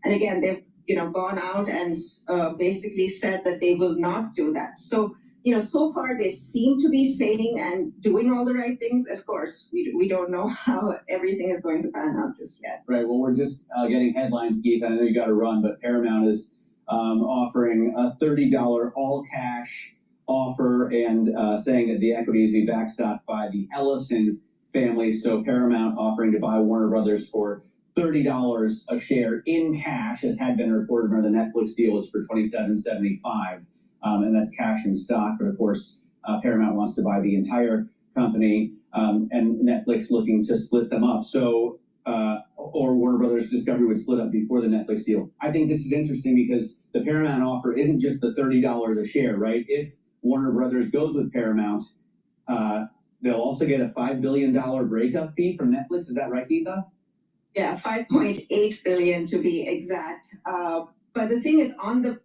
And again, they've gone out and basically said that they will not do that. So so far they seem to be saying and doing all the right things. Of course, we don't know how everything is going to pan out just yet. Right. Well, we're just getting headlines, Geeth. I know you got to run, but Paramount is offering a $30 all cash offer and saying that the equities be backstopped by the Ellison family. So Paramount offering to buy Warner Brothers for $30 a share in cash, as had been reported. Remember, the Netflix deal was for $27.75. And that's cash and stock. But of course, Paramount wants to buy the entire company, and Netflix looking to split them up. So, or Warner Brothers Discovery would split up before the Netflix deal. I think this is interesting because the Paramount offer isn't just the $30 a share, right? If Warner Brothers goes with Paramount, they'll also get a $5 billion breakup fee from Netflix. Is that right, Geetha? Yeah, 5.8 billion to be exact. But the thing is, on the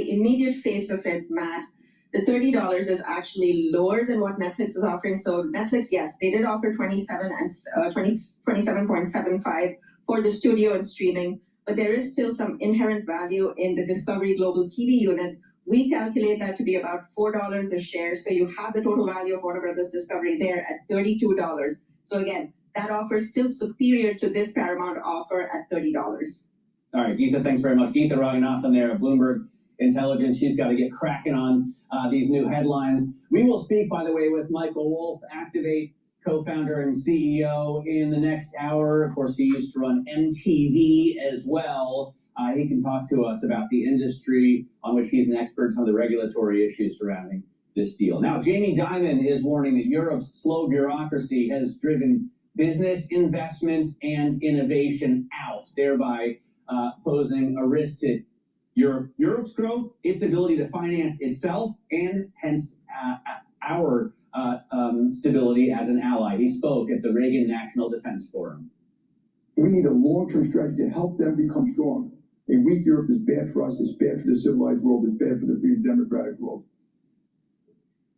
immediate face of it, Matt, the $30 is actually lower than what Netflix is offering. So Netflix, yes, they did offer 27.75 for the studio and streaming, but there is still some inherent value in the Discovery Global TV units. We calculate that to be about $4 a share. So you have the total value of Warner Brothers Discovery there at $32. So again, that offer is still superior to this Paramount offer at $30. All right, Geetha, thanks very much. Geetha Raghunathan there, Bloomberg Intelligence. She's got to get cracking on these new headlines. We will speak, by the way, with Michael Wolff, Activate co-founder and CEO, in the next hour. Of course, he used to run MTV as well. He can talk to us about the industry on which he's an expert, some of the regulatory issues surrounding this deal. Now, Jamie Dimon is warning that Europe's slow bureaucracy has driven business, investment, and innovation out, thereby posing a risk to Europe's growth, its ability to finance itself, and hence our stability as an ally. He spoke at the Reagan National Defense Forum. We need a long-term strategy to help them become strong. A weak Europe is bad for us, it's bad for the civilized world, it's bad for the free and democratic world.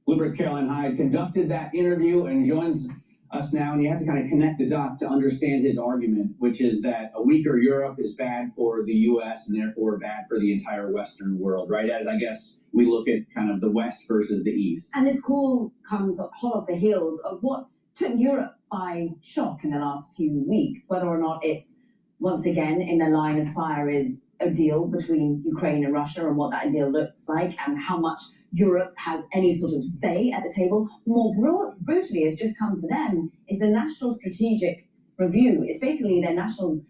Bloomberg Caroline Hyde conducted that interview and joins us now, and you have to kind of connect the dots to understand his argument, which is that a weaker Europe is bad for the U.S. and therefore bad for the entire Western world, right? As I guess we look at kind of the West versus the East. And this call comes hot off the heels of what took Europe by shock in the last few weeks, whether or not it's once again in the line of fire is a deal between Ukraine and Russia and what that deal looks like and how much Europe has any sort of say at the table. More brutally, has just come for them is the National Strategic Review. It's basically their national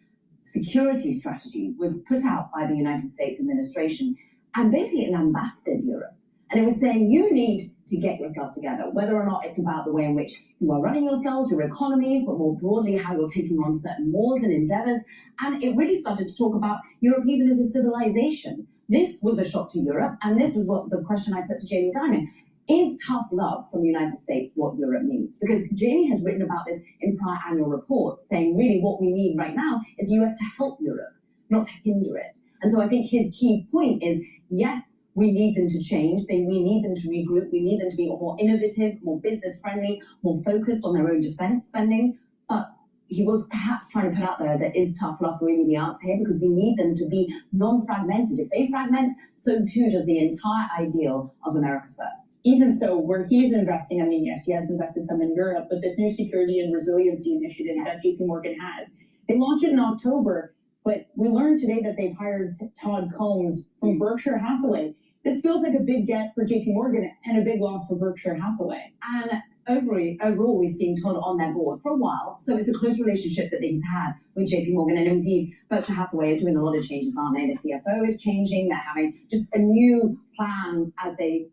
security strategy was put out by the United States administration, and basically it lambasted Europe. And it was saying you need to get yourself together, whether or not it's about the way in which you are running yourselves, your economies, but more broadly how you're taking on certain wars and endeavors. And it really started to talk about Europe even as a civilization. This was a shock to Europe, and this was what the question I put to Jamie Dimon. Is tough love from the United States what Europe needs? Because Jamie has written about this in prior annual reports, saying really what we need right now is the US to help Europe, not to hinder it. And so I think his key point is, yes, we need them to change. We need them to regroup. We need them to be more innovative, more business friendly, more focused on their own defense spending. But he was perhaps trying to put out there that is tough love really the answer here, because we need them to be non-fragmented. If they fragment, so too does the entire ideal of America first. Even so, where he's investing, I mean, yes, he has invested some in Europe, but this new security and resiliency initiative that JP Morgan has, they launched it in October, but we learned today that they've hired Todd Combs from Berkshire Hathaway. This feels like a big get for JP Morgan and a big loss for Berkshire Hathaway. And overall, we've seen Todd on their board for a while, so it's a close relationship that he's had with JP Morgan, and indeed Berkshire Hathaway are doing a lot of changes, aren't they? The CFO is changing, they're having just a new plan as they...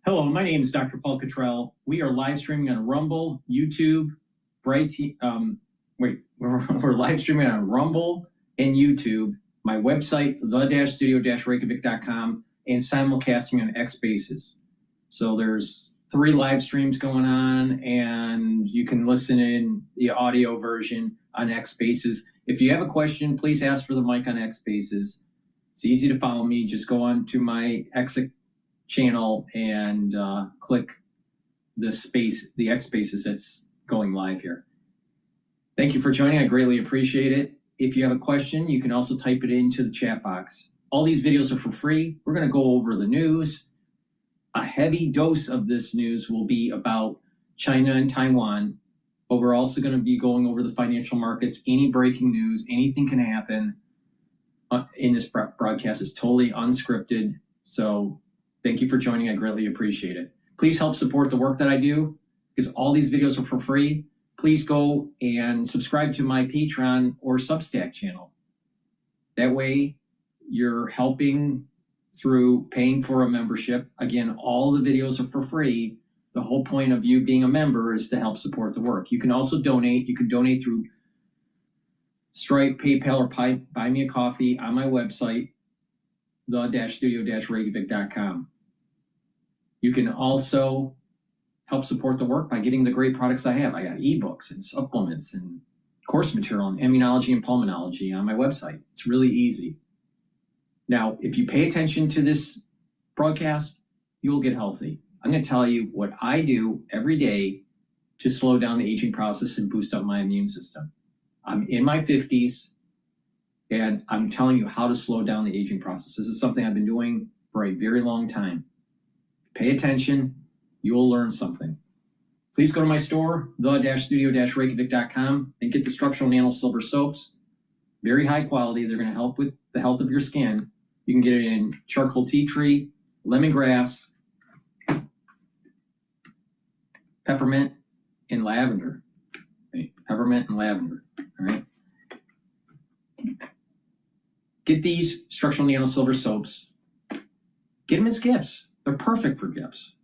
Hello, my name is DrPaulCottrell. We are live streaming on Rumble, YouTube, we're live streaming on Rumble and YouTube, my website, the-studio-reykjavik.com, and simulcasting on X Spaces. So there's 3 live streams going on, and you can listen in the audio version on X Spaces. If you have a question, please ask for the mic on X Spaces. It's easy to follow me. Just go on to my X channel and click the X Spaces that's going live here. Thank you for joining. I greatly appreciate it. if you have a question, you can also type it into the chat box. All these videos are for free. We're going to go over the news. A heavy dose of this news will be about China and Taiwan, but we're also going to be going over the financial markets, any breaking news, anything can happen in this broadcast. Is totally unscripted. So thank you for joining. I greatly appreciate it. Please help support the work that I do because all these videos are for free. Please go and subscribe to my Patreon or Substack channel. That way you're helping through paying for a membership. Again, all the videos are for free. The whole point of you being a member is to help support the work. You can also donate. You can donate through Stripe, PayPal, or Buy Me a Coffee on my website, the-studio-reykjavik.com. You can also help support the work by getting the great products I have. I got ebooks and supplements and course material on immunology and pulmonology on my website. It's really easy. Now, if you pay attention to this broadcast, you will get healthy. I'm going to tell you what I do every day to slow down the aging process and boost up my immune system. I'm in my 50s, and I'm telling you how to slow down the aging process. This is something I've been doing for a very long time. Pay attention, you'll learn something. Please go to my store, the-studio-reykjavik.com, and get the structural nano silver soaps. Very high quality. They're going to help with the health of your skin. You can get it in charcoal tea tree, lemongrass, peppermint, and lavender. Okay. Peppermint and lavender. All right. Get these structural nano silver soaps. Get them as gifts. They're perfect for gifts.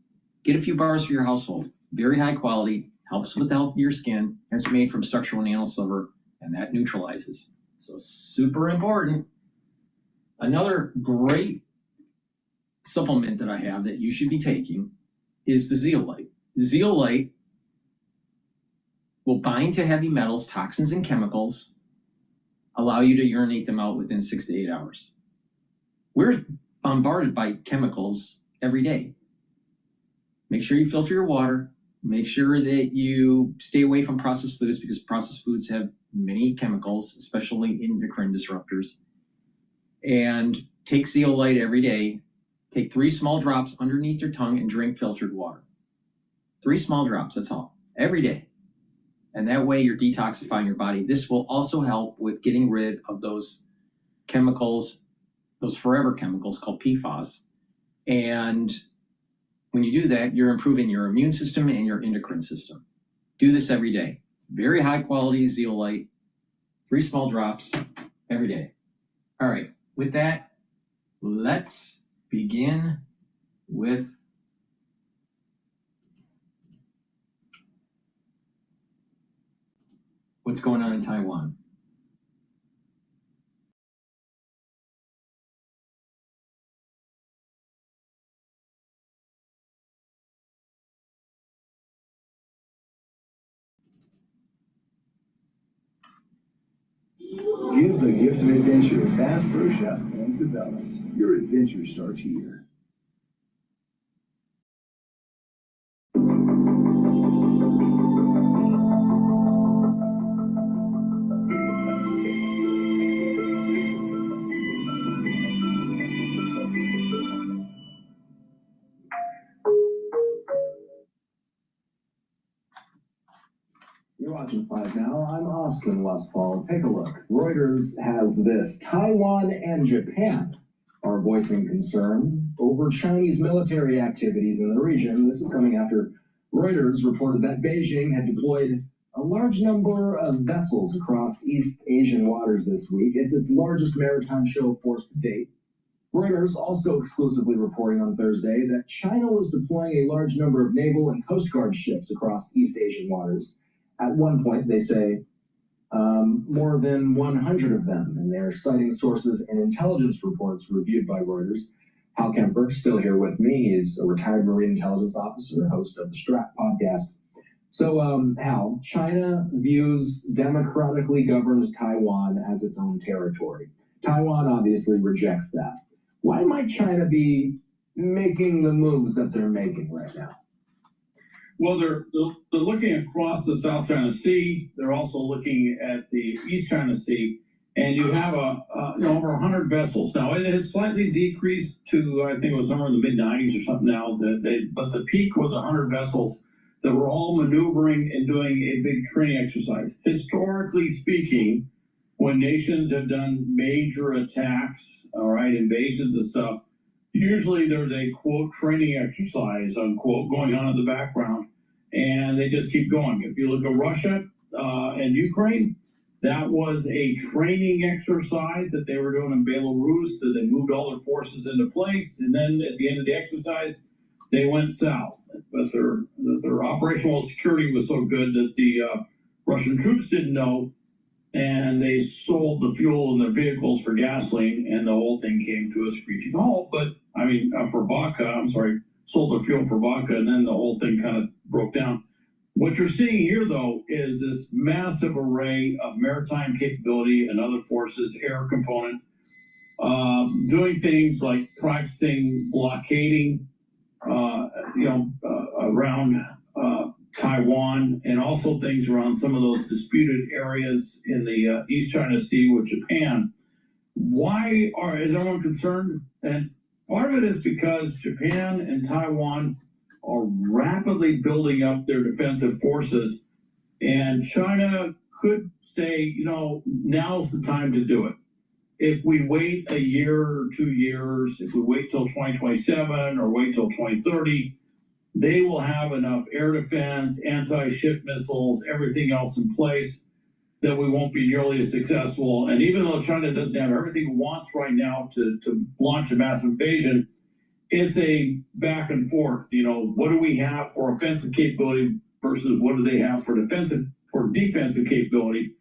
Get a few bars for your household. Very high quality, helps with the health of your skin, and it's made from structural nano silver, and that neutralizes. So super important. Another great supplement that I have that you should be taking is the zeolite. Zeolite will bind to heavy metals, toxins, and chemicals, allow you to urinate them out within 6 to 8 hours. We're bombarded by chemicals every day. Make sure you filter your water. Make sure that you stay away from processed foods because processed foods have many chemicals, especially endocrine disruptors. And take zeolite every day. Take 3 small drops underneath your tongue and drink filtered water. 3 small drops, that's all, every day. And that way you're detoxifying your body. This will also help with getting rid of those chemicals, those forever chemicals called PFAS. And when you do that, you're improving your immune system and your endocrine system. Do this every day. Very high quality zeolite, 3 small drops every day. All right, with that, let's begin with what's going on in Taiwan. Give the gift of adventure at Bass Pro Shops and Cabela's. Your adventure starts here. You're watching 5 Now. I'm Austin Westfall. Take a look. Reuters has this. Taiwan and Japan are voicing concern over Chinese military activities in the region. This is coming after Reuters reported that Beijing had deployed a large number of vessels across East Asian waters this week. It's its largest maritime show of force to date. Reuters also exclusively reporting on Thursday that China was deploying a large number of naval and coast guard ships across East Asian waters. At one point, they say more than 100 of them, and they're citing sources and intelligence reports reviewed by Reuters. Hal Kemper, still here with me. He's a retired Marine intelligence officer, host of the Strat podcast. So, Hal, China views democratically governed Taiwan as its own territory. Taiwan obviously rejects that. Why might China be making the moves that they're making right now? Well, they're looking across the South China Sea. They're also looking at the East China Sea. and you have over 100 vessels. Now it has slightly decreased to, I think it was somewhere in the mid 90s or something now. But the peak was 100 vessels that were all maneuvering and doing a big training exercise. Historically speaking, when nations have done major attacks, all right, invasions and stuff, usually there's a quote training exercise unquote going on in the background, and they just keep going. If you look at Russia and Ukraine, that was a training exercise that they were doing in Belarus. So they moved all their forces into place, and then at the end of the exercise, they went south. But their operational security was so good that the Russian troops didn't know, and they sold the fuel in their vehicles for gasoline, and the whole thing came to a screeching halt. But I mean, for vodka, sold the fuel for vodka, and then the whole thing kind of broke down. What you're seeing here, though, is this massive array of maritime capability and other forces, air component, doing things like practicing blockading, around Taiwan, and also things around some of those disputed areas in the East China Sea with Japan. Why is everyone concerned? And part of it is because Japan and Taiwan are rapidly building up their defensive forces, and China could say, now's the time to do it. If we wait a year or 2 years, if we wait till 2027 or wait till 2030, they will have enough air defense, anti-ship missiles, everything else in place that we won't be nearly as successful. And even though China doesn't have everything it wants right now to launch a massive invasion, it's a back and forth. What do we have for offensive capability versus what do they have for defensive capability?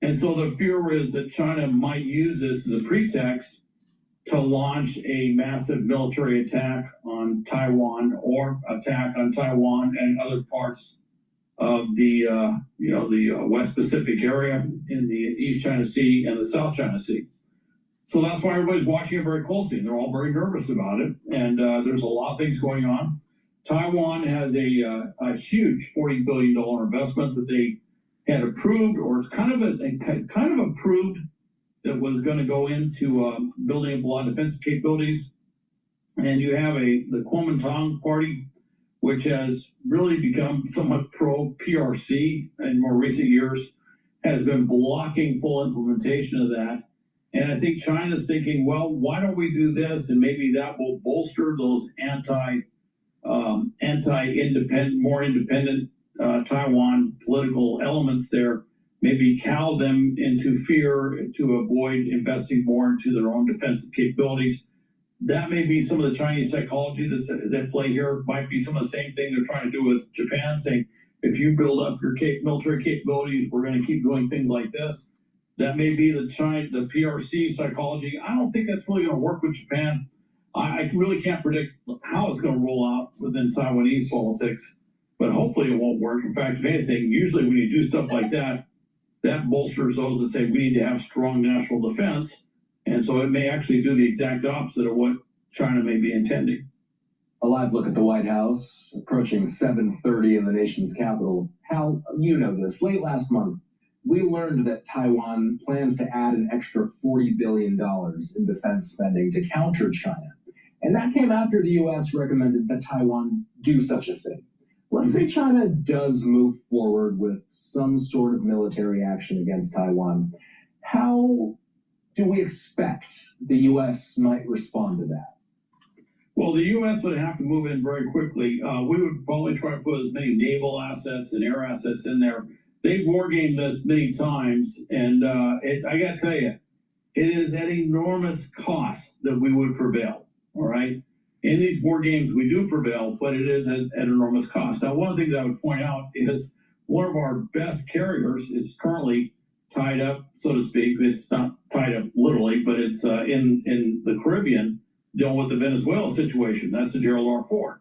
And so the fear is that China might use this as a pretext to launch a massive military attack on Taiwan, or attack on Taiwan and other parts of the West Pacific area in the East China Sea and the South China Sea. So that's why everybody's watching it very closely. They're all very nervous about it, and there's a lot of things going on. Taiwan has a huge $40 billion investment that they had approved, or kind of approved, that was going to go into building up a lot of defensive capabilities. And you have the Kuomintang Party, which has really become somewhat pro-PRC in more recent years, has been blocking full implementation of that. And I think China's thinking, well, why don't we do this? And maybe that will bolster those anti-independent, more independent Taiwan political elements there. Maybe cow them into fear to avoid investing more into their own defensive capabilities. That may be some of the Chinese psychology that's at play here. Might be some of the same thing they're trying to do with Japan, saying, if you build up your military capabilities, we're going to keep doing things like this. That may be the PRC psychology. I don't think that's really going to work with Japan. I really can't predict how it's going to roll out within Taiwanese politics, but hopefully it won't work. In fact, if anything, usually when you do stuff like that, that bolsters those that say we need to have strong national defense. And so it may actually do the exact opposite of what China may be intending. A live look at the White House, approaching 7:30 in the nation's capital. Hal, you know this. Late last month, we learned that Taiwan plans to add an extra $40 billion in defense spending to counter China. And that came after the U.S. recommended that Taiwan do such a thing. Let's say China does move forward with some sort of military action against Taiwan. How do we expect the U.S. might respond to that? Well, the U.S. would have to move in very quickly. We would probably try to put as many naval assets and air assets in there. They've wargamed this many times, and I got to tell you, it is at enormous cost that we would prevail, all right? In these war games, we do prevail, but it is at enormous cost. Now, one of the things I would point out is one of our best carriers is currently tied up, so to speak. It's not tied up literally, but it's in the Caribbean dealing with the Venezuela situation. That's the Gerald R. Ford.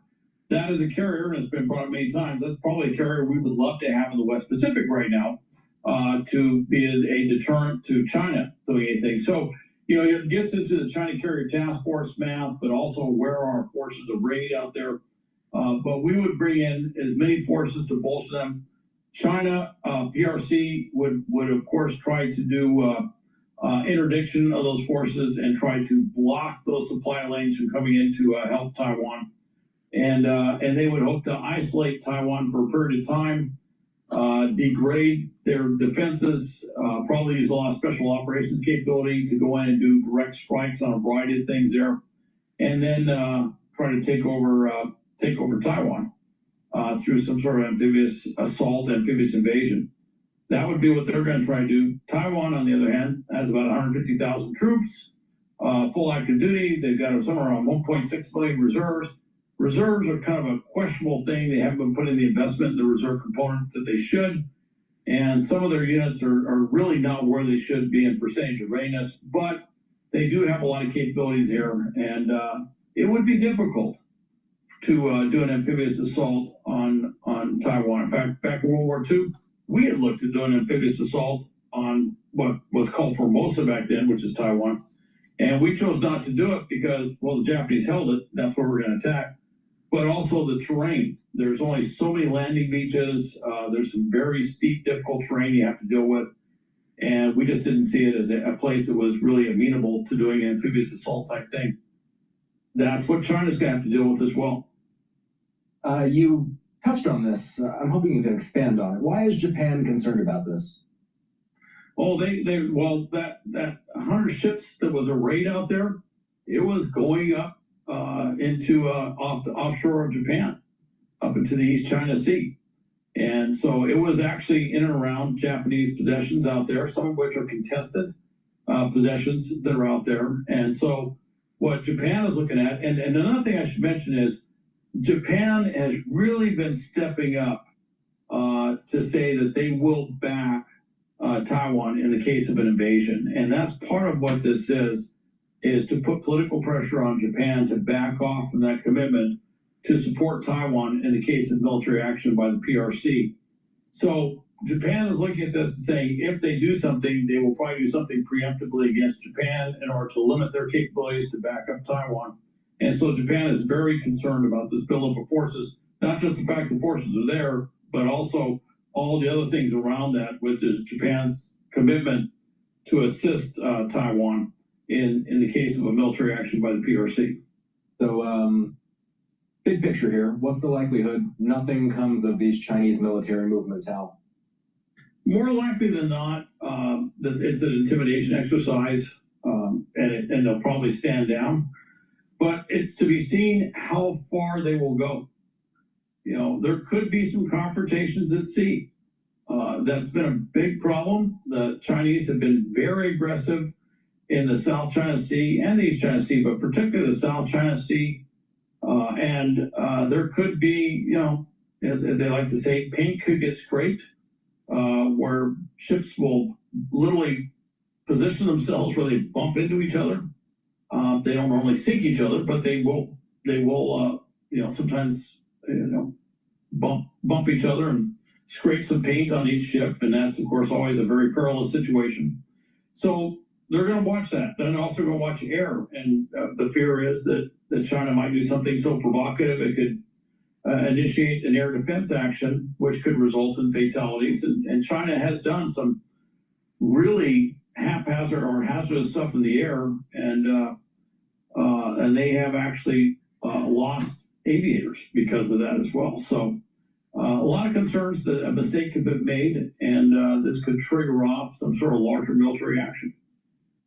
That is a carrier, and it's been brought up many times. That's probably a carrier we would love to have in the West Pacific right now to be a deterrent to China doing anything. So, it gets into the China Carrier Task Force math, but also where our forces arrayed out there. But we would bring in as many forces to bolster them. China, PRC would of course try to do interdiction of those forces and try to block those supply lanes from coming in to help Taiwan. And they would hope to isolate Taiwan for a period of time, degrade their defenses, probably use a lot of special operations capability to go in and do direct strikes on a variety of things there, and then try to take over Taiwan through some sort of amphibious assault, amphibious invasion. That would be what they're going to try to do. Taiwan, on the other hand, has about 150,000 troops, full active duty. They've got somewhere around 1.6 million reserves. Reserves are kind of a questionable thing. They haven't been putting the investment in the reserve component that they should. And some of their units are really not where they should be in percentage of readiness, but they do have a lot of capabilities here. And it would be difficult to do an amphibious assault on Taiwan. In fact, back in World War II, we had looked at doing an amphibious assault on what was called Formosa back then, which is Taiwan. And we chose not to do it because, well, the Japanese held it. That's where we're going to attack. But also the terrain. There's only so many landing beaches. There's some very steep, difficult terrain you have to deal with. And we just didn't see it as a place that was really amenable to doing an amphibious assault type thing. That's what China's going to have to deal with as well. You touched on this. I'm hoping you can expand on it. Why is Japan concerned about this? Oh, that 100 ships that was arrayed out there, it was going up into offshore of Japan, up into the East China Sea. And so it was actually in and around Japanese possessions out there, some of which are contested possessions that are out there. And so what Japan is looking at, and another thing I should mention is Japan has really been stepping up to say that they will back Taiwan in the case of an invasion. And that's part of what this is to put political pressure on Japan to back off from that commitment to support Taiwan in the case of military action by the PRC. So Japan is looking at this and saying if they do something, they will probably do something preemptively against Japan in order to limit their capabilities to back up Taiwan. And so Japan is very concerned about this buildup of forces, not just the fact the forces are there, but also all the other things around that, which is Japan's commitment to assist Taiwan in the case of a military action by the PRC. So, big picture here, what's the likelihood nothing comes of these Chinese military movements, Hal? More likely than not, that it's an intimidation exercise, and they'll probably stand down. But it's to be seen how far they will go. You know, there could be some confrontations at sea. That's been a big problem. The Chinese have been very aggressive in the South China Sea and the East China Sea, but particularly the South China Sea. And there could be, you know, as they like to say, paint could get scraped, where ships will literally position themselves where they bump into each other. They don't normally sink each other, but they will, you know, sometimes, you know, bump each other and scrape some paint on each ship. And that's, of course, always a very perilous situation. So they're going to watch that. They're also going to watch air. And the fear is that China might do something so provocative it could initiate an air defense action, which could result in fatalities. And China has done some really haphazard or hazardous stuff in the air, and they have actually lost aviators because of that as well. So a lot of concerns that a mistake could be made, and this could trigger off some sort of larger military action.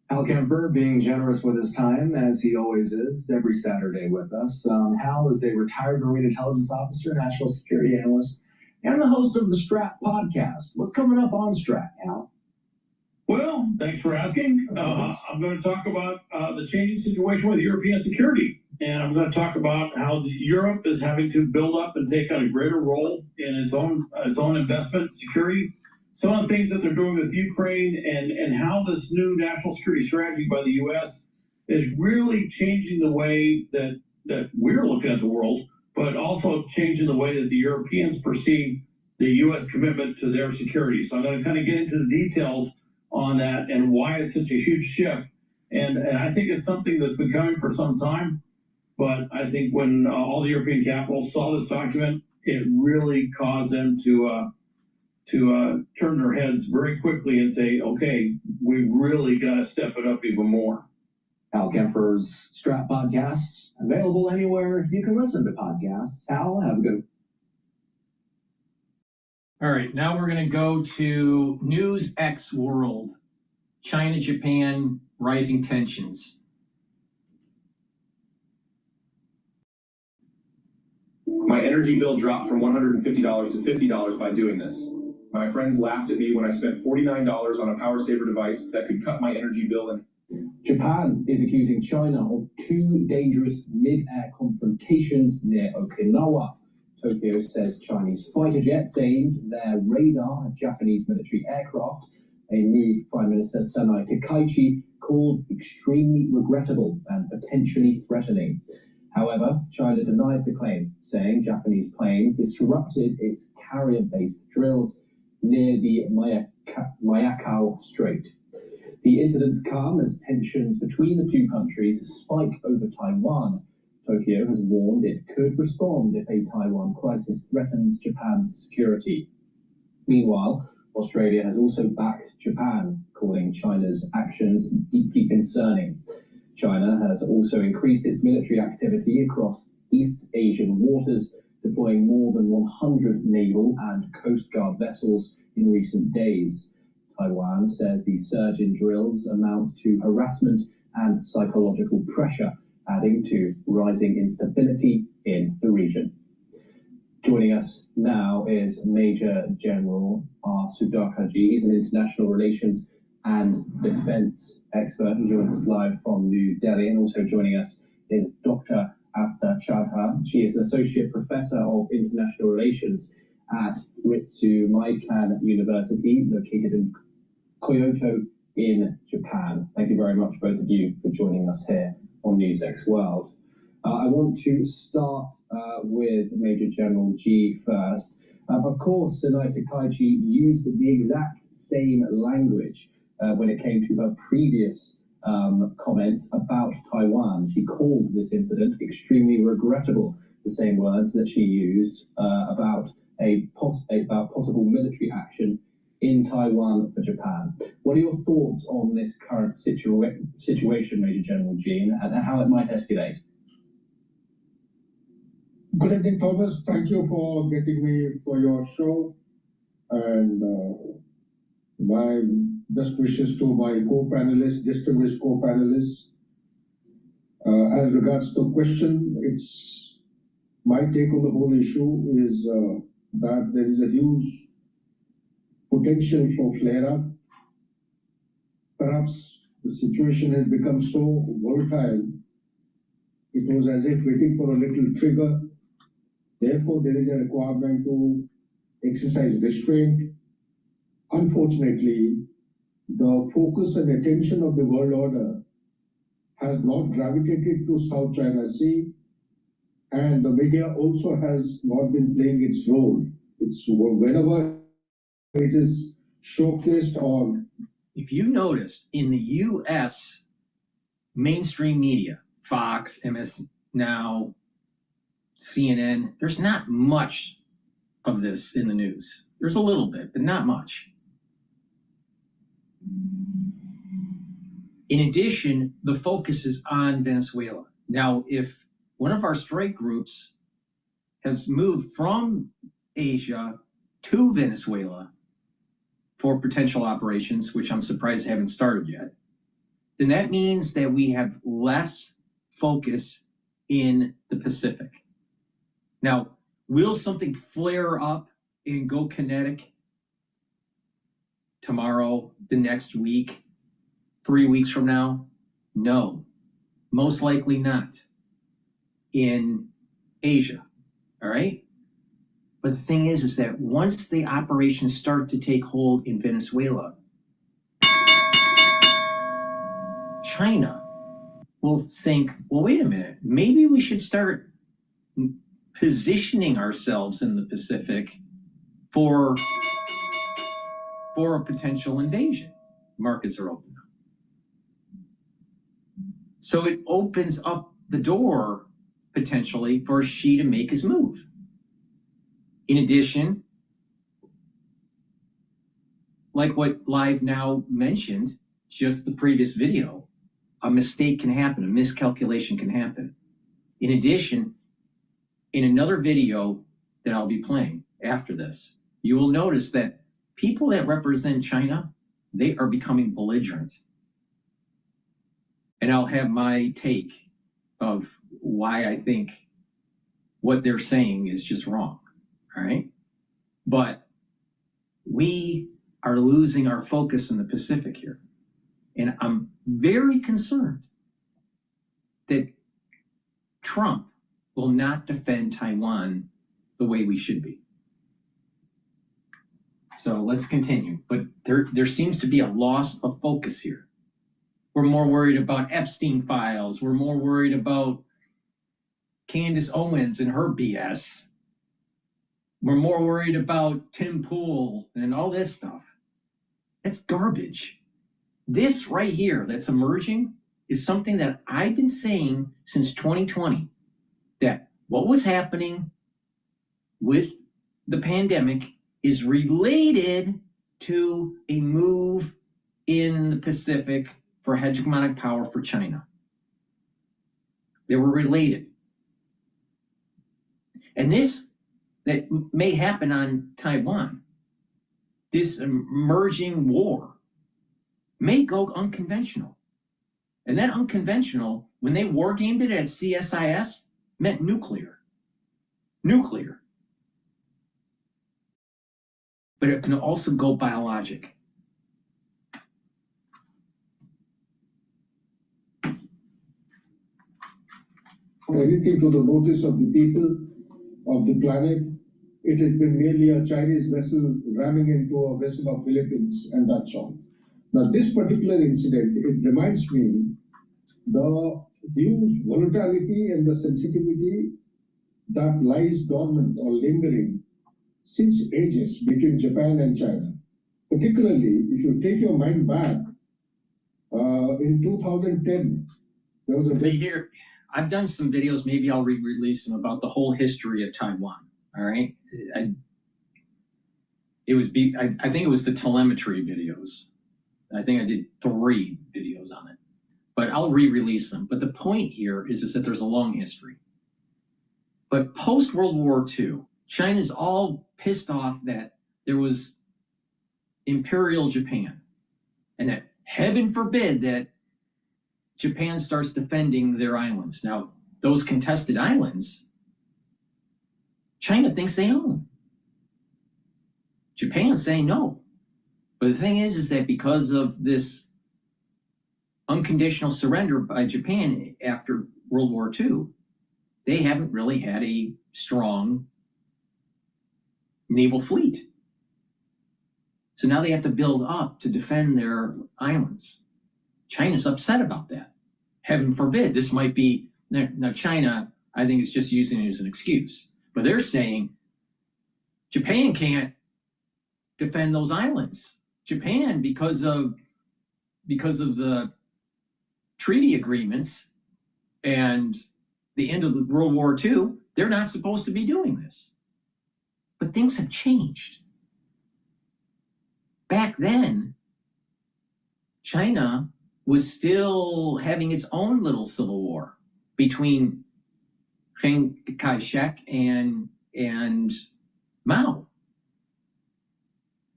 Hal Kempfer being generous with his time, as he always is, every Saturday with us. Hal is a retired Marine intelligence officer, national security analyst, and the host of the Strat podcast. What's coming up on Strat, Hal? Well, thanks for asking. I'm going to talk about the changing situation with European security. And I'm going to talk about how Europe is having to build up and take on a greater role in its own investment security. Some of the things that they're doing with Ukraine and how this new national security strategy by the U.S. is really changing the way that we're looking at the world, but also changing the way that the Europeans perceive the U.S. commitment to their security. So I'm going to kind of get into the details on that and why it's such a huge shift. And I think it's something that's been coming for some time. But I think when all the European capitals saw this document, it really caused them to to turn their heads very quickly and say, okay, we really got to step it up even more. Hal Kempfer's Strat Podcasts, available anywhere you can listen to podcasts. Hal, have a good. All right, now we're going to go to News X World. China, Japan, rising tensions. My energy bill dropped from $150 to $50 by doing this. My friends laughed at me when I spent $49 on a power saver device that could cut my energy bill in. Japan is accusing China of two dangerous mid-air confrontations near Okinawa. Tokyo says Chinese fighter jets aimed their radar at Japanese military aircraft, a move Prime Minister Sanai Takaichi called extremely regrettable and potentially threatening. However, China denies the claim, saying Japanese planes disrupted its carrier-based drills near the Miyako Strait. The incidents come as tensions between the two countries spike over Taiwan. Tokyo has warned it could respond if a Taiwan crisis threatens Japan's security. Meanwhile, Australia has also backed Japan, calling China's actions deeply concerning. China has also increased its military activity across East Asian waters, deploying more than 100 naval and coast guard vessels in recent days. Taiwan says the surge in drills amounts to harassment and psychological pressure, adding to rising instability in the region. Joining us now is Major General R. Sudhakaji. He's an international relations and defense expert who joins us live from New Delhi. And also joining us is Dr. Asta Chadha. She is an associate professor of international relations at Ritsu Meikan University, located in Kyoto in Japan. Thank you very much, both of you, for joining us here on NewsX World. I want to start with Major General G first. Of course, Sanai Takaichi used the exact same language when it came to her previous comments about Taiwan. She called this incident extremely regrettable, the same words that she used about possible military action in Taiwan for Japan. What are your thoughts on this current situation, Major General G, and how it might escalate? Good evening, Thomas. Thank you for getting me for your show. And my best wishes to my co-panelists, distinguished co-panelists. As regards to the question, it's my take on the whole issue is that there is a huge potential for flare-up. Perhaps the situation has become so volatile, it was as if waiting for a little trigger. Therefore, there is a requirement to exercise restraint. Unfortunately, the focus and attention of the world order has not gravitated to South China Sea, and the media also has not been playing its role. It's whenever it is showcased on. If you noticed, in the U.S. mainstream media, Fox, MS Now, CNN, there's not much of this in the news. There's a little bit, but not much. In addition, the focus is on Venezuela. Now, if one of our strike groups has moved from Asia to Venezuela for potential operations, which I'm surprised haven't started yet, then that means that we have less focus in the Pacific. Now, will something flare up and go kinetic tomorrow, the next week, 3 weeks from now? No, most likely not in Asia, all right? But the thing is that once the operations start to take hold in Venezuela, China will think, well, wait a minute, maybe we should start positioning ourselves in the Pacific for a potential invasion. Markets are open now. So it opens up the door potentially for Xi to make his move. In addition, like what Live Now mentioned, just the previous video, a mistake can happen, a miscalculation can happen. In addition, in another video that I'll be playing after this, you will notice that people that represent China, they are becoming belligerent. And I'll have my take of why I think what they're saying is just wrong, all right? But we are losing our focus in the Pacific here. And I'm very concerned that Trump will not defend Taiwan the way we should be. So let's continue. But there seems to be a loss of focus here. We're more worried about Epstein files. We're more worried about Candace Owens and her BS. We're more worried about Tim Pool and all this stuff. That's garbage. This right here that's emerging is something that I've been saying since 2020, that what was happening with the pandemic is related to a move in the Pacific for hegemonic power for China. They were related. And this that may happen on Taiwan, this emerging war, may go unconventional. And that unconventional, when they war gamed it at CSIS, meant nuclear. Nuclear. But it can also go biologic. Anything to the notice of the people of the planet. It has been merely a Chinese vessel ramming into a vessel of Philippines, and that's all. Now, this particular incident, it reminds me the huge volatility and the sensitivity that lies dormant or lingering since ages between Japan and China. Particularly, if you take your mind back, in 2010, there was a... See here, I've done some videos, maybe I'll re-release them, about the whole history of Taiwan, all right? I think it was the telemetry videos. I think I did 3 videos on it, but I'll re-release them. But the point here is that there's a long history. But post-World War II, China's all pissed off that there was Imperial Japan, and that heaven forbid that Japan starts defending their islands. Now, those contested islands, China thinks they own. Japan's saying no. But the thing is that because of this unconditional surrender by Japan after World War II, they haven't really had a strong naval fleet. So now they have to build up to defend their islands. China's upset about that. Heaven forbid, this might be, now China, I think, is just using it as an excuse. But they're saying Japan can't defend those islands. Japan, because of the treaty agreements and the end of the World War II, they're not supposed to be doing this. But things have changed. Back then, China was still having its own little civil war between Chiang Kai-shek and Mao.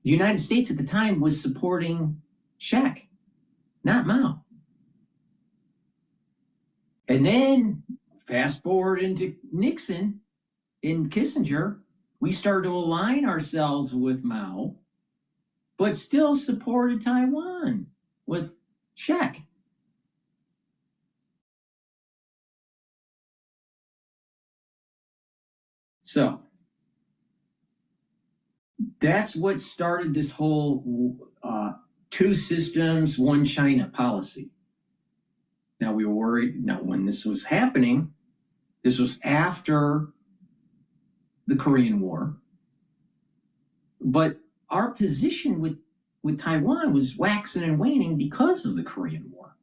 The United States at the time was supporting Shek, not Mao. And then fast forward into Nixon and Kissinger, we started to align ourselves with Mao, but still supported Taiwan with Shek. So that's what started this whole 2 systems, 1 China policy. Now we were worried, now when this was happening, this was after the Korean War, but our position with Taiwan was waxing and waning because of the Korean War.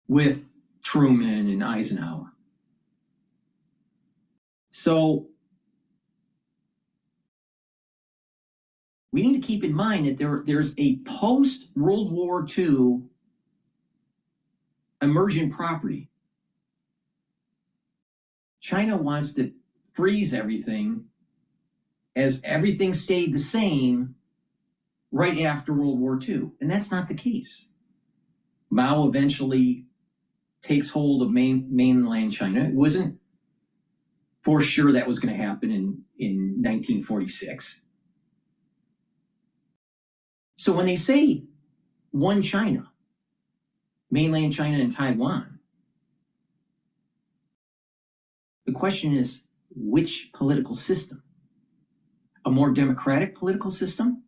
With Truman and Eisenhower. So we need to keep in mind that there's a post-World War II emergent property. China wants to freeze everything as everything stayed the same right after World War II, and that's not the case. Mao eventually takes hold of mainland China. It wasn't for sure that was going to happen in 1946. So when they say one China, mainland China and Taiwan, the question is, which political system? A more democratic political system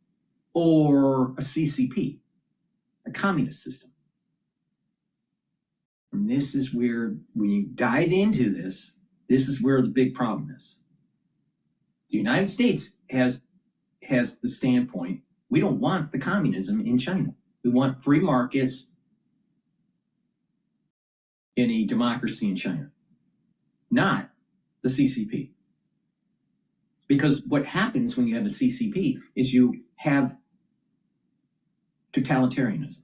or a CCP, a communist system? And this is where, when you dive into this, this is where the big problem is. The United States has the standpoint, we don't want the communism in China. We want free markets in a democracy in China, not the CCP. Because what happens when you have a CCP is you have totalitarianism.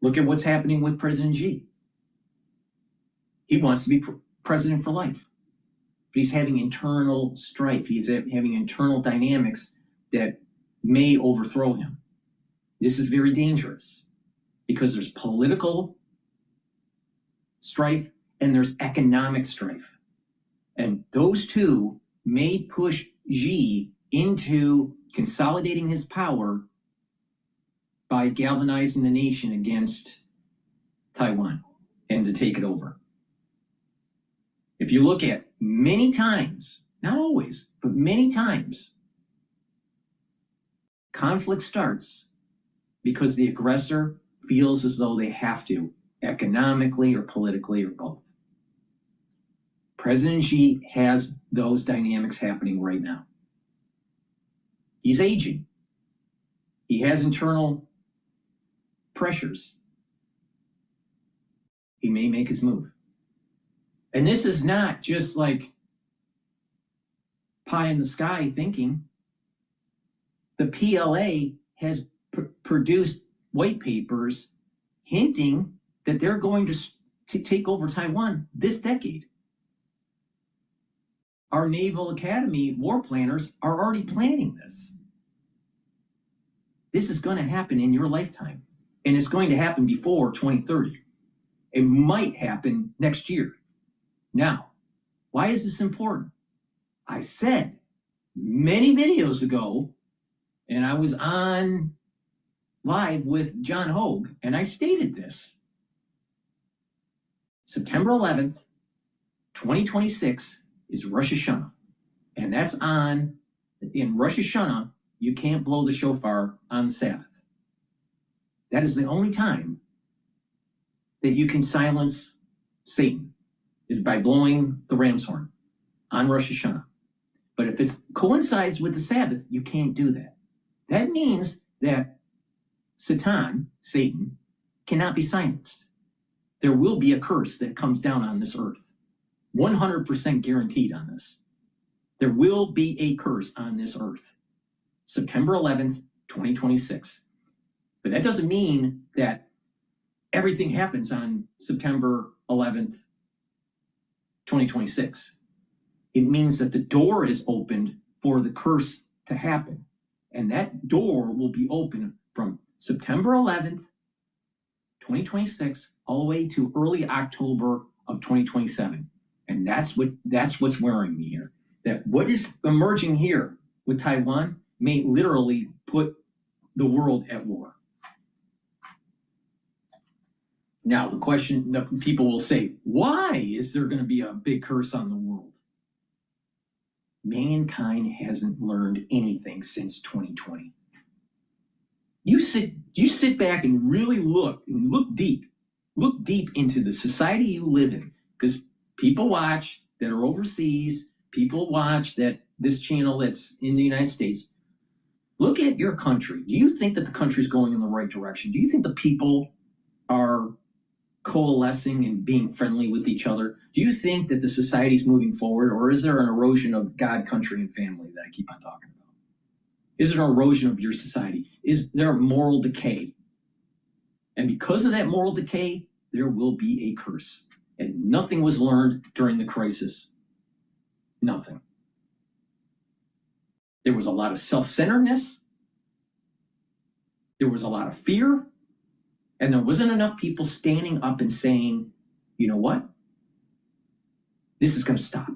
Look at what's happening with President Xi. He wants to be president for life, but he's having internal strife. He's having internal dynamics that may overthrow him. This is very dangerous because there's political strife and there's economic strife. And those two may push Xi into consolidating his power by galvanizing the nation against Taiwan and to take it over. If you look at many times, not always, but many times, conflict starts because the aggressor feels as though they have to, economically or politically or both. President Xi has those dynamics happening right now. He's aging. He has internal pressures. He may make his move. And this is not just like pie in the sky thinking. The PLA has produced white papers hinting that they're going to take over Taiwan this decade. Our Naval Academy war planners are already planning this. This is going to happen in your lifetime, and it's going to happen before 2030. It might happen next year. Now, why is this important? I said many videos ago, and I was on live with John Hogue, and I stated this. September 11th, 2026 is Rosh Hashanah, and that's on, in Rosh Hashanah, you can't blow the shofar on Sabbath. That is the only time that you can silence Satan, is by blowing the ram's horn on Rosh Hashanah. But if it coincides with the Sabbath, you can't do that. That means that Satan, cannot be silenced. There will be a curse that comes down on this earth. 100% guaranteed on this. There will be a curse on this earth. September 11th, 2026. But that doesn't mean that everything happens on September 11th, 2026. It means that the door is opened for the curse to happen. And that door will be open from September 11th, 2026, all the way to early October of 2027. And that's what's worrying me here. That what is emerging here with Taiwan may literally put the world at war. Now, the question that people will say, why is there going to be a big curse on the world? Mankind hasn't learned anything since 2020. You sit back and really look deep into the society you live in, because people watch that are overseas, people watch that this channel that's in the United States. Look at your country. Do you think that the country's going in the right direction? Do you think the people are coalescing and being friendly with each other? Do you think that the society's moving forward, or is there an erosion of God, country, and family that I keep on talking about? Is there an erosion of your society? Is there a moral decay? And because of that moral decay, there will be a curse. And nothing was learned during the crisis. Nothing. There was a lot of self-centeredness. There was a lot of fear. And there wasn't enough people standing up and saying, you know what? This is going to stop.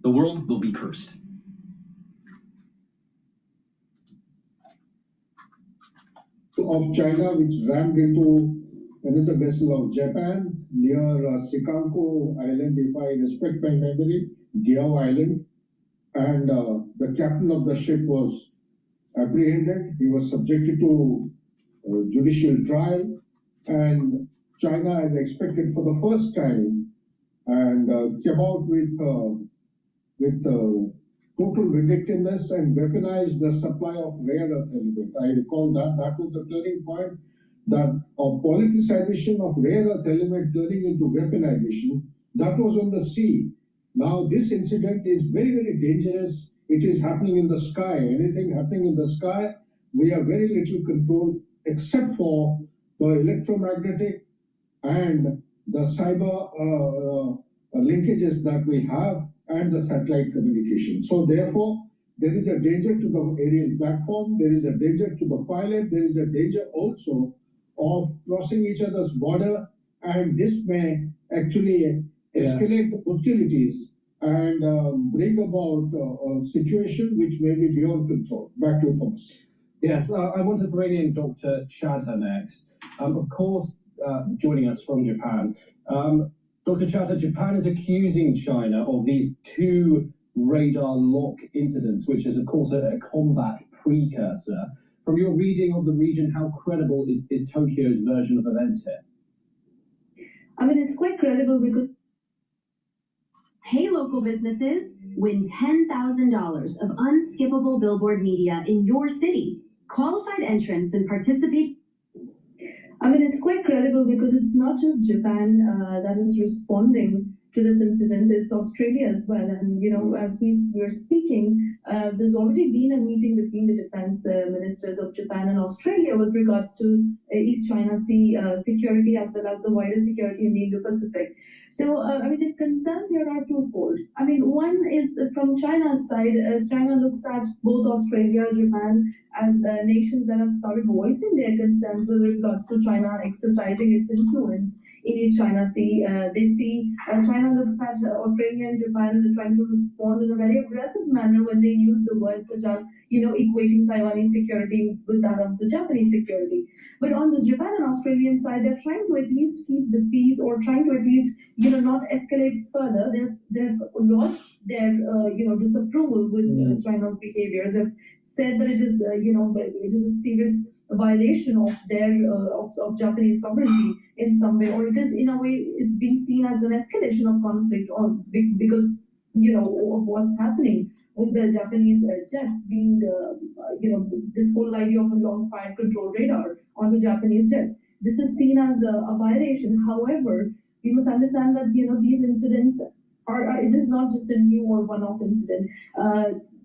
The world will be cursed. Of China, which rammed into another vessel of Japan near Sikanko Island, if I respect my memory, Diao Island. And the captain of the ship was apprehended. He was subjected to judicial trial. And China, as expected for the first time, and came out with total vindictiveness and weaponized the supply of rare earth element. I recall that was the turning point, that a politicization of rare earth element turning into weaponization, that was on the sea. Now this incident is very, very dangerous. It is happening in the sky. Anything happening in the sky, we have very little control except for the electromagnetic and the cyber linkages that we have, and the satellite communication. So therefore, there is a danger to the aerial platform, there is a danger to the pilot, there is a danger also of crossing each other's border, and this may actually escalate the hostilities and bring about a situation which may be beyond control. Back to Thomas. Yes, I want to bring in Dr. Chadha next. Of course, joining us from Japan. Dr. Chadha, Japan is accusing China of these two radar lock incidents, which is, of course, a combat precursor. From your reading of the region, how credible is Tokyo's version of events here? I mean, it's quite credible because... Hey, local businesses, win $10,000 of unskippable billboard media in your city. Qualified entrants and participate... I mean, it's quite credible because it's not just Japan that is responding to this incident, it's Australia as well. And, you know, as we're speaking, there's already been a meeting between the defense ministers of Japan and Australia with regards to East China Sea security as well as the wider security in the Indo-Pacific. So, I mean, the concerns here are twofold. I mean, one is from China's side, China looks at both Australia, Japan as nations that have started voicing their concerns with regards to China exercising its influence in East China Sea. They see China looks at Australia and Japan trying to respond in a very aggressive manner when they use the words such as, you know, equating Taiwanese security with that of the Japanese security. But on the Japan and Australian side, they're trying to at least keep the peace or trying to at least, you know, not escalate further. They've lodged their, you know, disapproval with China's behavior. They've said that it is, you know, it is a serious violation of their of Japanese sovereignty in some way, or it is in a way is being seen as an escalation of conflict, or because, you know, of what's happening with the Japanese jets being, you know, this whole idea of a long fire control radar onto Japanese jets. This is seen as a violation. However, we must understand that, you know, these incidents are it is not just a new or one-off incident.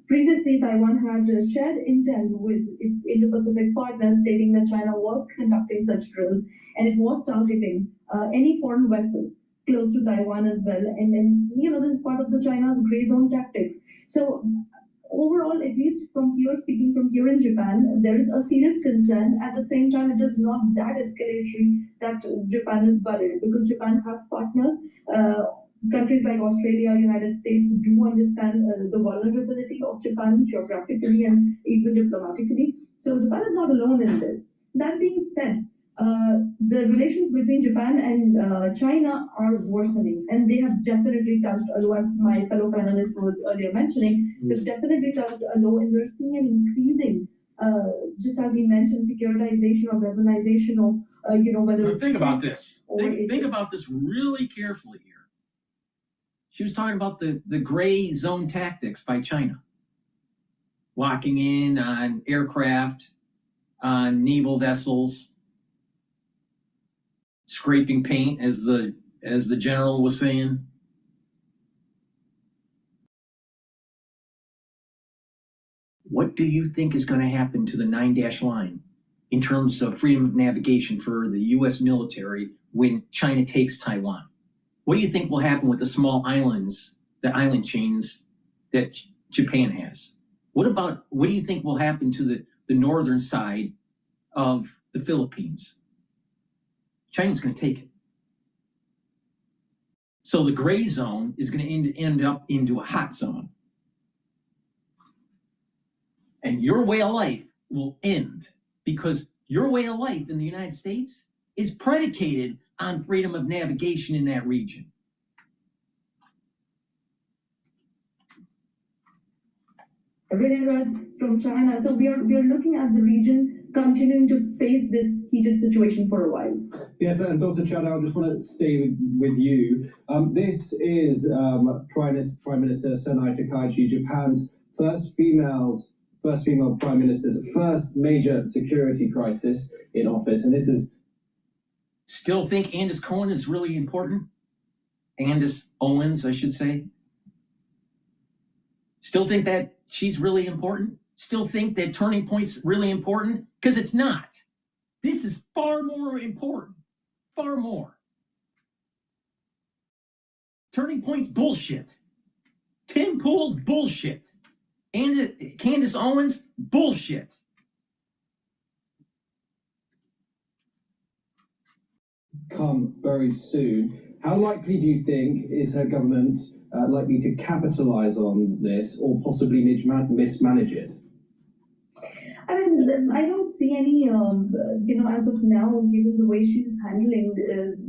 Previously, Taiwan had shared intel with its Indo-Pacific partners stating that China was conducting such drills and it was targeting any foreign vessel close to Taiwan as well. And you know, this is part of the China's gray zone tactics. So overall, at least from here, speaking from here in Japan, there is a serious concern. At the same time, it is not that escalatory that Japan is worried, because Japan has partners. Countries like Australia, United States do understand the vulnerability of Japan geographically and even diplomatically. So Japan is not alone in this. That being said, the relations between Japan and China are worsening, and they have definitely touched a low, as my fellow panelist was earlier mentioning. They've definitely touched a low, and we're seeing an increasing, just as he mentioned, securitization or weaponization of, you know, whether it's... Think about this. Think about this really carefully here. She was talking about the gray zone tactics by China. Locking in on aircraft, on naval vessels, scraping paint, as the general was saying. What do you think is going to happen to the 9-dash line in terms of freedom of navigation for the U.S. military when China takes Taiwan? What do you think will happen with the small islands, the island chains that Japan has? What do you think will happen to the northern side of the Philippines? China's going to take it. So the gray zone is going to end up into a hot zone. And your way of life will end because your way of life in the United States is predicated on freedom of navigation in that region. From China. So we are looking at the region continuing to face this heated situation for a while. Yes, and Dr. Chadha, I just want to stay with you. This is Prime Minister Sanai Takaichi, Japan's first female prime minister's first major security crisis in office, and it is. Still think Candace Cohen is really important? Candace Owens, I should say. Still think that she's really important? Still think that Turning Point's really important? Because it's not. This is far more important. Far more. Turning Point's bullshit. Tim Pool's bullshit. And Candace Owens, bullshit. Come very soon. How likely do you think is her government likely to capitalize on this or possibly mismanage it? I mean, I don't see any, as of now, given the way she's handling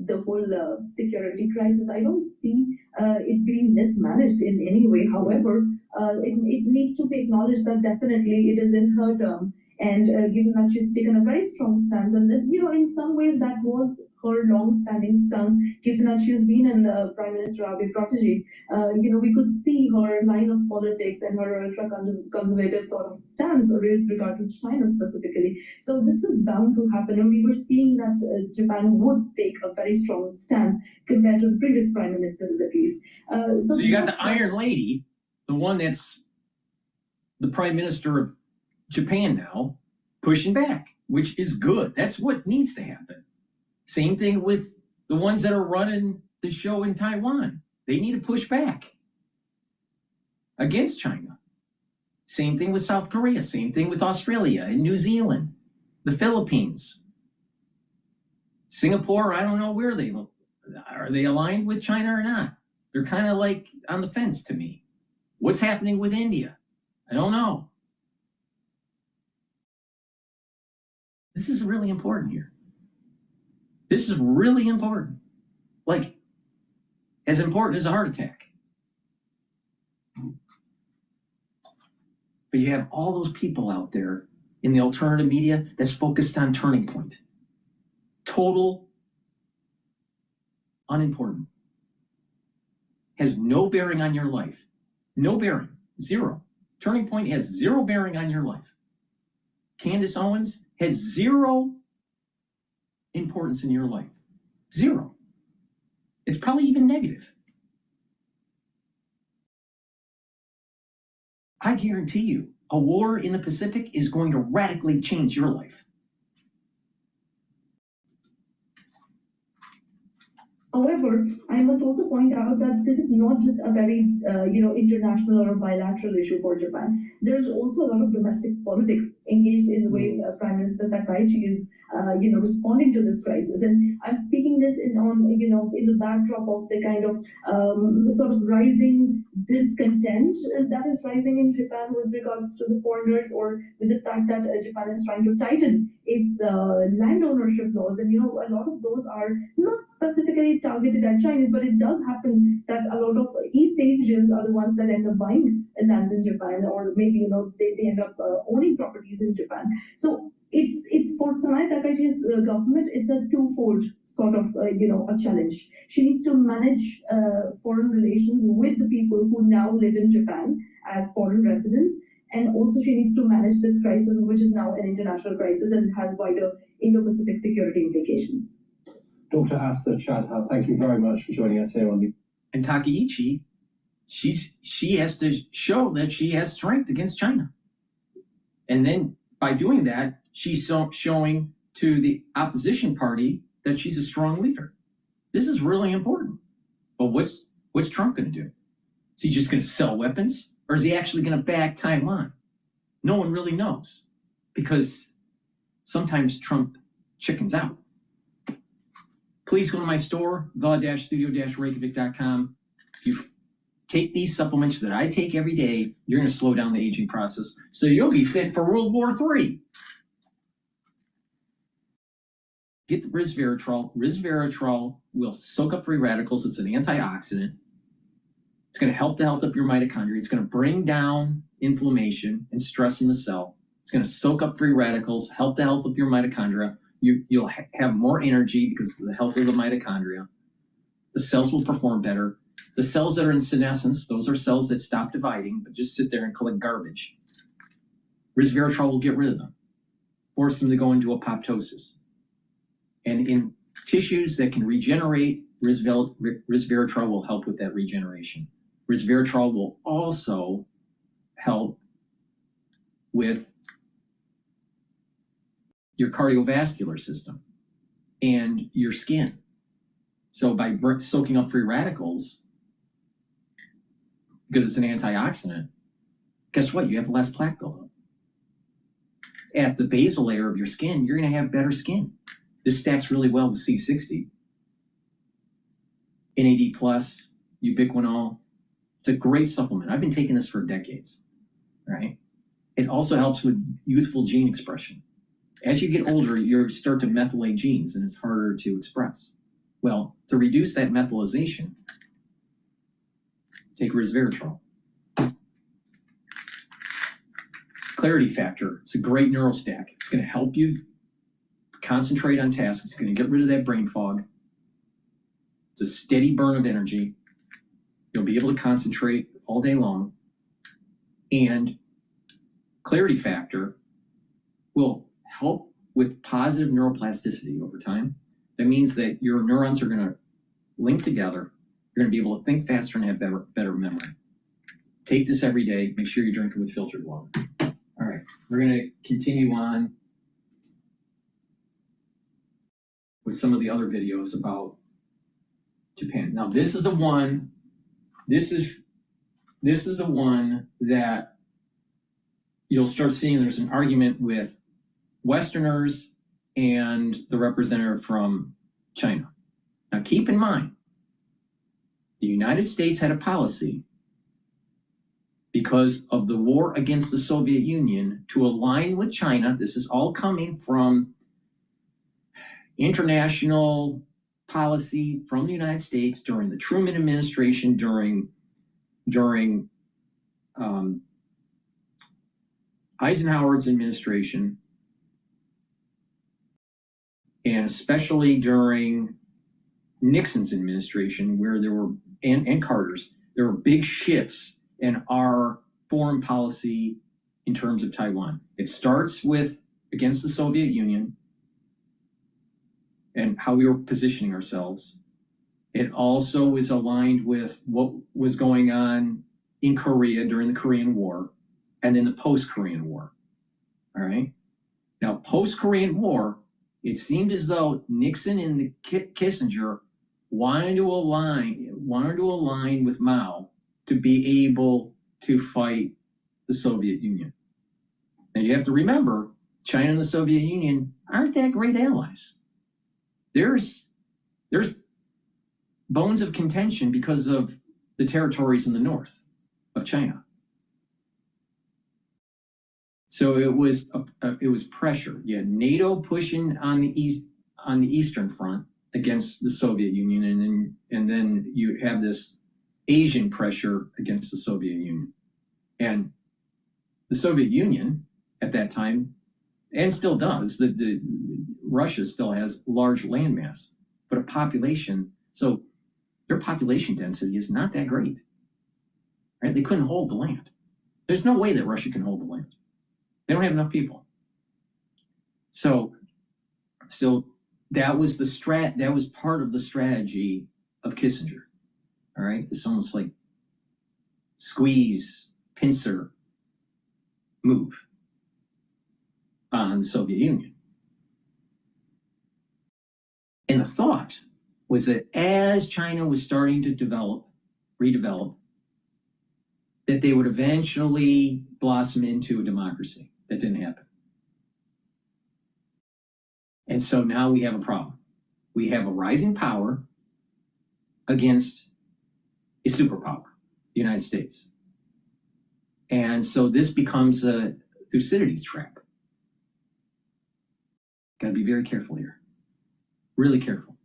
the whole security crisis, I don't see it being mismanaged in any way. However, it needs to be acknowledged that definitely it is in her term. And given that she's taken a very strong stance, and in some ways that was her long-standing stance, given that she's been in Prime Minister Abiy protege, we could see her line of politics and her ultra-conservative sort of stance with regard to China specifically. So this was bound to happen, and we were seeing that Japan would take a very strong stance compared to the previous prime ministers, at least. So you got the Iron Lady, the one that's the Prime Minister of Japan now, pushing back, which is good. That's what needs to happen. Same thing with the ones that are running the show in Taiwan. They need to push back against China. Same thing with South Korea. Same thing with Australia and New Zealand, the Philippines. Singapore, I don't know where are they aligned with China or not? They're kind of like on the fence to me. What's happening with India? I don't know. This is really important here. This is really important. Like, as important as a heart attack. But you have all those people out there in the alternative media that's focused on Turning Point. Total unimportant. Has no bearing on your life. No bearing. Zero. Turning Point has zero bearing on your life. Candace Owens has zero importance in your life. Zero. It's probably even negative. I guarantee you, a war in the Pacific is going to radically change your life. However, I must also point out that this is not just a very, international or bilateral issue for Japan. There's also a lot of domestic politics engaged in the way Prime Minister Takaichi is, responding to this crisis. And I'm speaking this in the backdrop of the kind of sort of rising discontent that is rising in Japan with regards to the foreigners, or with the fact that Japan is trying to tighten its land ownership laws. And, a lot of those are not specifically targeted at Chinese, but it does happen that a lot of East Asians are the ones that end up buying lands in Japan, or maybe, they end up owning properties in Japan. So it's for Sanai Takaichi's government, it's a twofold sort of, a challenge. She needs to manage foreign relations with the people who now live in Japan as foreign residents. And also she needs to manage this crisis, which is now an international crisis and has wider Indo-Pacific security implications. Dr. Asta Chadha, thank you very much for joining us here on the. And Takaichi, she has to show that she has strength against China. And then by doing that, she's showing to the opposition party that she's a strong leader. This is really important. But what's Trump going to do? Is he just going to sell weapons? Or is he actually going to back Taiwan? No one really knows, because sometimes Trump chickens out. Please go to my store, the-studio-reykjavik.com. If you take these supplements that I take every day, you're going to slow down the aging process, so you'll be fit for World War III. Get the resveratrol. Resveratrol will soak up free radicals. It's an antioxidant. It's going to help the health of your mitochondria. It's going to bring down inflammation and stress in the cell. It's going to soak up free radicals, help the health of your mitochondria. You'll have more energy because of the health of the mitochondria. The cells will perform better. The cells that are in senescence, those are cells that stop dividing but just sit there and collect garbage. Resveratrol will get rid of them, force them to go into apoptosis. And in tissues that can regenerate, resveratrol will help with that regeneration. Resveratrol will also help with your cardiovascular system and your skin. So by soaking up free radicals, because it's an antioxidant, guess what? You have less plaque buildup. At the basal layer of your skin, you're going to have better skin. This stacks really well with C60. NAD+, ubiquinol. It's a great supplement. I've been taking this for decades, right? It also helps with youthful gene expression. As you get older, you start to methylate genes, and it's harder to express. Well, to reduce that methylation, take resveratrol. Clarity factor. It's a great neurostack. It's going to help you concentrate on tasks. It's going to get rid of that brain fog. It's a steady burn of energy. You'll be able to concentrate all day long. And clarity factor will help with positive neuroplasticity over time. That means that your neurons are going to link together. You're going to be able to think faster and have better memory. Take this every day. Make sure you're drinking with filtered water. All right, we're going to continue on with some of the other videos about Japan. Now, this is the one. This is the one that you'll start seeing. There's an argument with Westerners and the representative from China. Now, keep in mind, the United States had a policy because of the war against the Soviet Union to align with China. This is all coming from international policy from the United States during the Truman administration, during Eisenhower's administration, and especially during Nixon's administration, where there were, and Carter's, there were big shifts in our foreign policy in terms of Taiwan. It starts with against the Soviet Union and how we were positioning ourselves. It also is aligned with what was going on in Korea during the Korean War and then the post-Korean War. All right. Now, post-Korean War, it seemed as though Nixon and the Kissinger wanted to align with Mao to be able to fight the Soviet Union. Now, you have to remember, China and the Soviet Union aren't that great allies. There's bones of contention because of the territories in the north of China. So it was pressure. You had NATO pushing on the eastern front against the Soviet Union, and then you have this Asian pressure against the Soviet Union. And the Soviet Union at that time, and still does, Russia still has large landmass, but a population, so their population density is not that great. Right? They couldn't hold the land. There's no way that Russia can hold the land. They don't have enough people. So that was that was part of the strategy of Kissinger. All right, it's almost like squeeze, pincer move. on the Soviet Union. And the thought was that as China was starting to redevelop, that they would eventually blossom into a democracy. That didn't happen. And so now we have a problem. We have a rising power against a superpower, the United States. And so this becomes a Thucydides trap. Got to be very careful here. Really careful.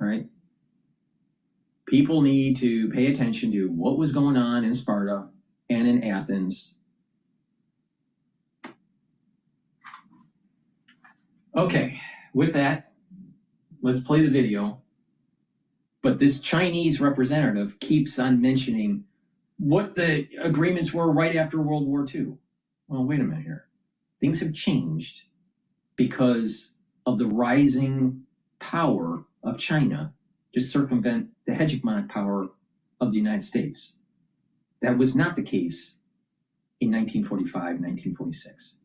All right? People need to pay attention to what was going on in Sparta and in Athens. Okay, with that, let's play the video. But this Chinese representative keeps on mentioning what the agreements were right after World War II. Well, wait a minute here. Things have changed because of the rising power of China to circumvent the hegemonic power of the United States. That was not the case in 1945, 1946.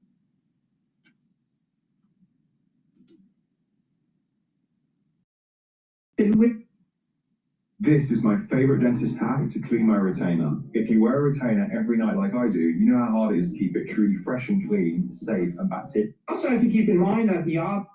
This is my favorite dentist hack to clean my retainer. If you wear a retainer every night like I do, you know how hard it is to keep it truly fresh and clean, safe, and that's it. Also have to keep in mind that the art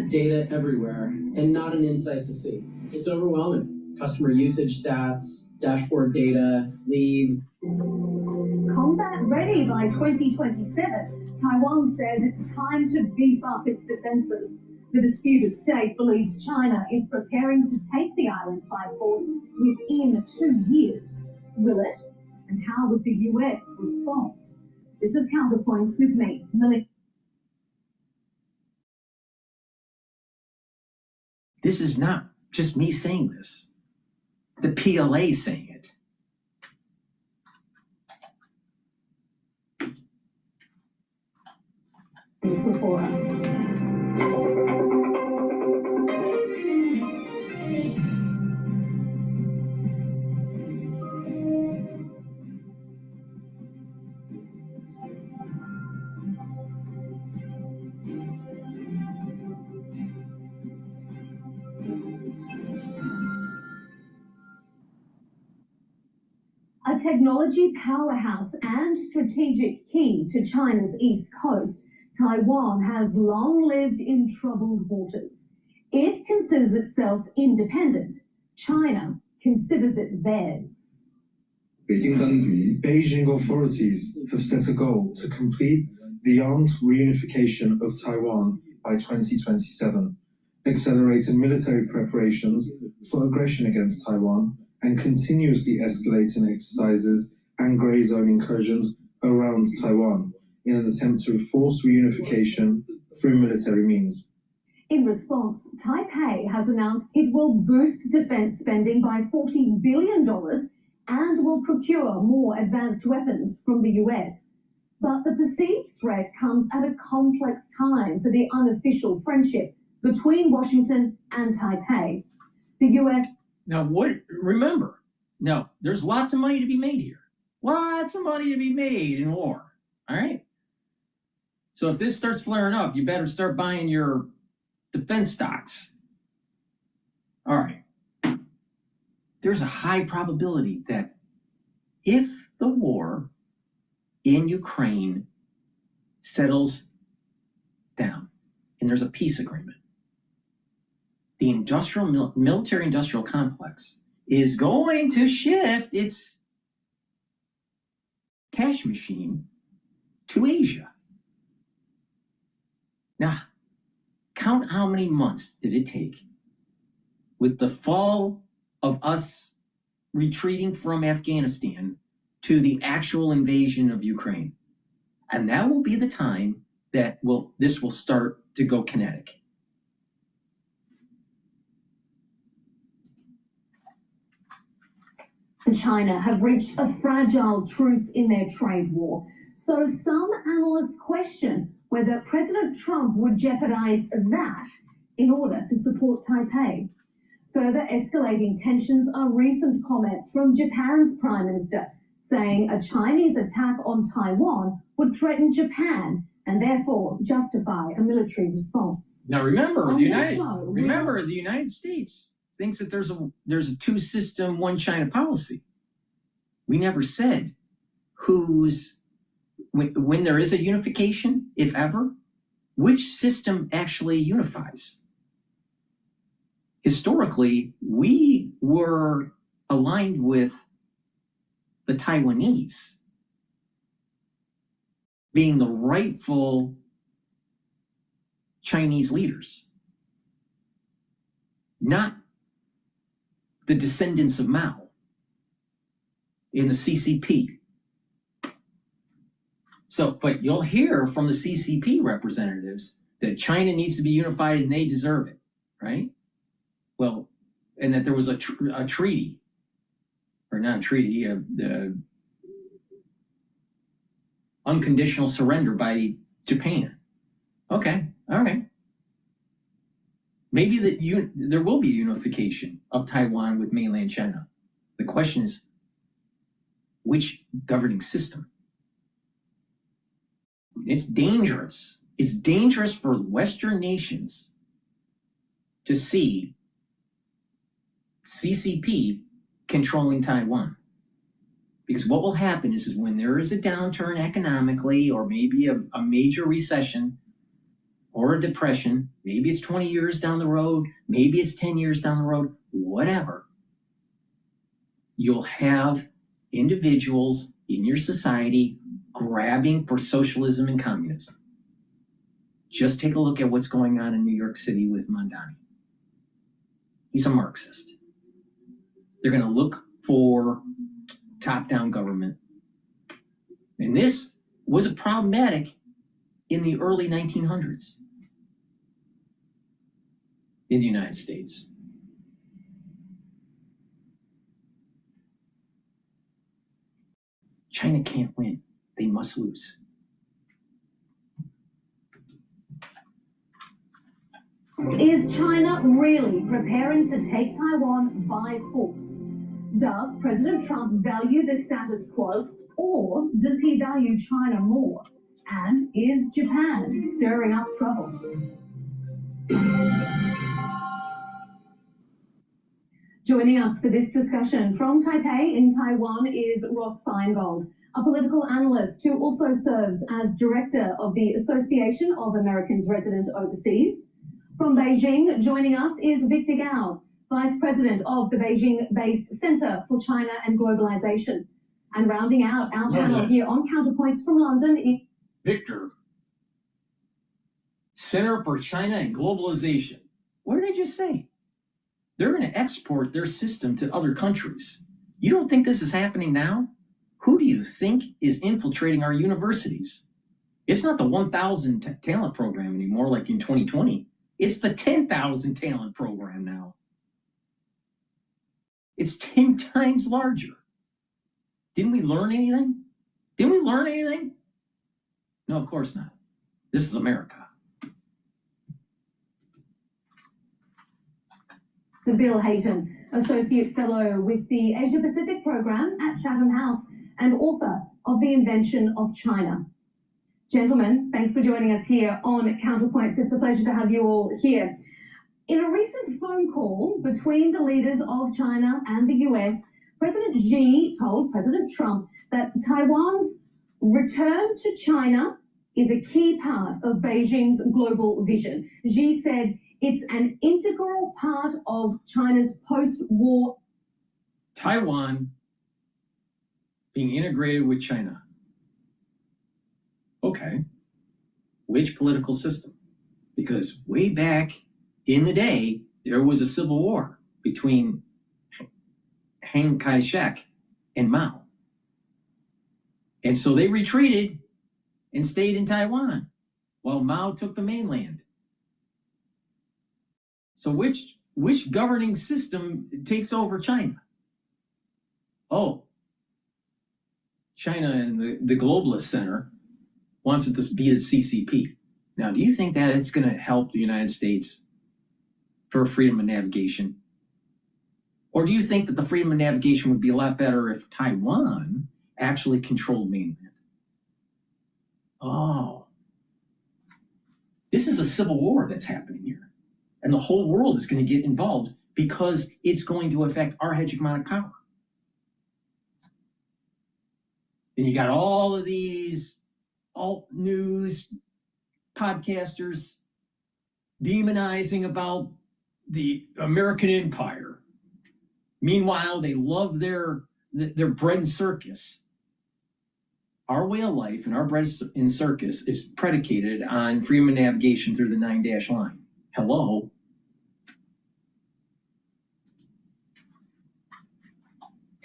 Data everywhere, and not an insight to see. It's overwhelming. Customer usage stats, dashboard data, leads. Combat ready by 2027, Taiwan says it's time to beef up its defenses. The disputed state believes China is preparing to take the island by force within 2 years. Will it? And how would the US respond? This is Counterpoints with me, Melissa. This is not just me saying this. The PLA saying it. A technology powerhouse and strategic key to China's east coast, Taiwan has long lived in troubled waters. It considers itself independent. China considers it theirs. Beijing authorities have set a goal to complete the armed reunification of Taiwan by 2027, accelerating military preparations for aggression against Taiwan and continuously escalating exercises and grey zone incursions around Taiwan in an attempt to force reunification through military means. In response, Taipei has announced it will boost defense spending by $40 billion and will procure more advanced weapons from the US. But the perceived threat comes at a complex time for the unofficial friendship between Washington and Taipei. The US... Now, remember, no, there's lots of money to be made here. Lots of money to be made in war, all right? So if this starts flaring up, you better start buying your defense stocks. All right. There's a high probability that if the war in Ukraine settles down and there's a peace agreement, the military-industrial complex is going to shift its cash machine to Asia. Now, count how many months did it take with the fall of us retreating from Afghanistan to the actual invasion of Ukraine. And that will be the time that this will start to go kinetic. And China have reached a fragile truce in their trade war. So some analysts question whether President Trump would jeopardize that in order to support Taipei. Further escalating tensions are recent comments from Japan's Prime Minister, saying a Chinese attack on Taiwan would threaten Japan and therefore justify a military response. Now remember, On the this United States thinks that there's a two-system, one China policy. We never said when there is a unification, if ever, which system actually unifies. Historically, we were aligned with the Taiwanese being the rightful Chinese leaders, not the descendants of Mao in the CCP. So, but you'll hear from the CCP representatives that China needs to be unified and they deserve it, right? Well, and that there was a treaty, or not a treaty, the unconditional surrender by Japan. Okay, all right. Maybe there will be unification of Taiwan with mainland China. The question is, which governing system? It's dangerous. It's dangerous for Western nations to see CCP controlling Taiwan. Because what will happen is when there is a downturn economically, or maybe a major recession or a depression, maybe it's 20 years down the road, maybe it's 10 years down the road, whatever, you'll have individuals in your society grabbing for socialism and communism. Just take a look at what's going on in New York City with Mondani. He's a Marxist. They're going to look for top-down government. And this was problematic in the early 1900s in the United States. China can't win. They must lose. Is China really preparing to take Taiwan by force? Does President Trump value the status quo, or does he value China more? And is Japan stirring up trouble? Joining us for this discussion from Taipei in Taiwan is Ross Feingold, a political analyst who also serves as director of the Association of Americans Resident Overseas. From Beijing, joining us is Victor Gao, Vice President of the Beijing-based Center for China and Globalization. And rounding out our panel here on Counterpoints from London is Victor, Center for China and Globalization. What did I just say? They're going to export their system to other countries. You don't think this is happening now? Who do you think is infiltrating our universities? It's not the 1,000 talent program anymore like in 2020. It's the 10,000 talent program now. It's 10 times larger. Didn't we learn anything? Didn't we learn anything? No, of course not. This is America. Bill Hayton, Associate Fellow with the Asia Pacific Program at Chatham House and author of The Invention of China. Gentlemen, thanks for joining us here on Counterpoints. It's a pleasure to have you all here. In a recent phone call between the leaders of China and the US, President Xi told President Trump that Taiwan's return to China is a key part of Beijing's global vision. Xi said it's an integral part of China's post-war. Taiwan being integrated with China. Okay, which political system? Because way back in the day, there was a civil war between Chiang Kai-shek and Mao. And so they retreated and stayed in Taiwan while Mao took the mainland. So which governing system takes over China? Oh, China and the globalist center wants it to be the CCP. Now, do you think that it's going to help the United States for freedom of navigation? Or do you think that the freedom of navigation would be a lot better if Taiwan actually controlled mainland? Oh, this is a civil war that's happening here. And the whole world is going to get involved because it's going to affect our hegemonic power. And you got all of these alt news podcasters demonizing about the American empire. Meanwhile, they love their bread and circus. Our way of life and our bread and circus is predicated on freedom of navigation through the 9-dash line. Hello?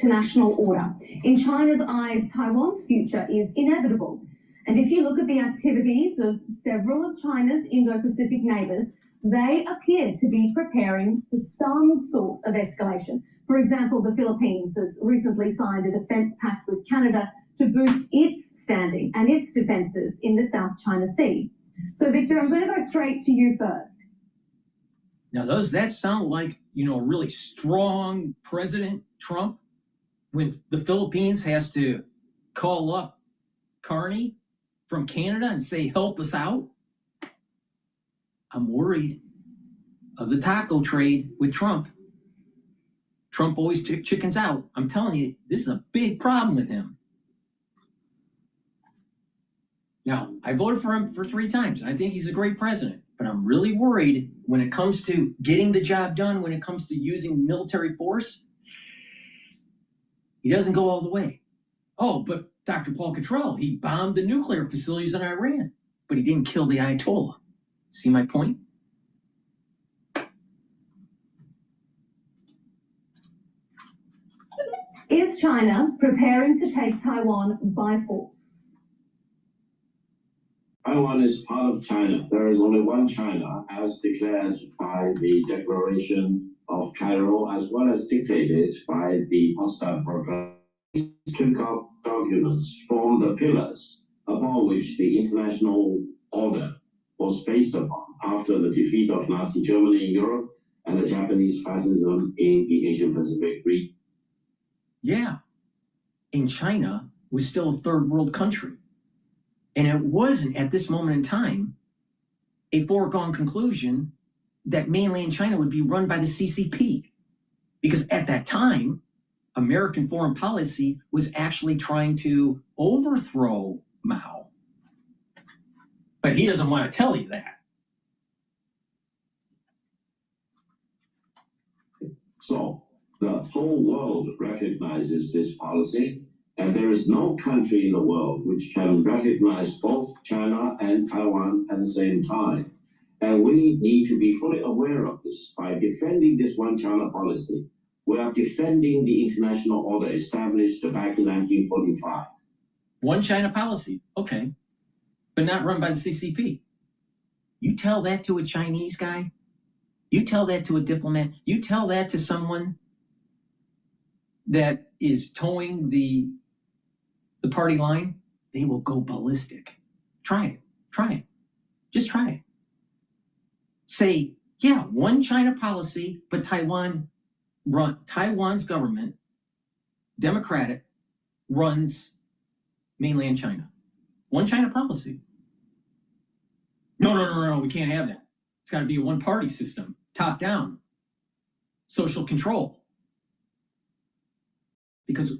International order. In China's eyes, Taiwan's future is inevitable. And if you look at the activities of several of China's Indo-Pacific neighbours, they appear to be preparing for some sort of escalation. For example, the Philippines has recently signed a defence pact with Canada to boost its standing and its defences in the South China Sea. So, Victor, I'm going to go straight to you first. Now, that sound like, a really strong President Trump when the Philippines has to call up Carney from Canada and say, help us out? I'm worried of the taco trade with Trump. Trump always chickens out. I'm telling you, this is a big problem with him. Now, I voted for him for 3 times, and I think he's a great president. But I'm really worried when it comes to getting the job done, when it comes to using military force. He doesn't go all the way. Oh, but DrPaulCottrell, he bombed the nuclear facilities in Iran, but he didn't kill the Ayatollah. See my point? Is China preparing to take Taiwan by force? Taiwan is part of China. There is only one China, as declared by the Declaration of Cairo, as well as dictated by the Potsdam Program. These two documents form the pillars upon which the international order was based upon after the defeat of Nazi Germany in Europe and the Japanese fascism in the Asian Pacific region. Yeah. And China was still a third world country. And it wasn't at this moment in time a foregone conclusion that mainland China would be run by the CCP. Because at that time, American foreign policy was actually trying to overthrow Mao. But he doesn't want to tell you that. So the whole world recognizes this policy, and there is no country in the world which can recognize both China and Taiwan at the same time. And we need to be fully aware of this. By defending this one China policy, we are defending the international order established back in 1945. One China policy, okay, but not run by the CCP. You tell that to a Chinese guy, you tell that to a diplomat, you tell that to someone that is towing the party line, they will go ballistic. Try it, just try it. Say, yeah, one China policy, but Taiwan's government, democratic, runs mainland China. One China policy. No, we can't have that. It's got to be a one-party system, top down, social control. Because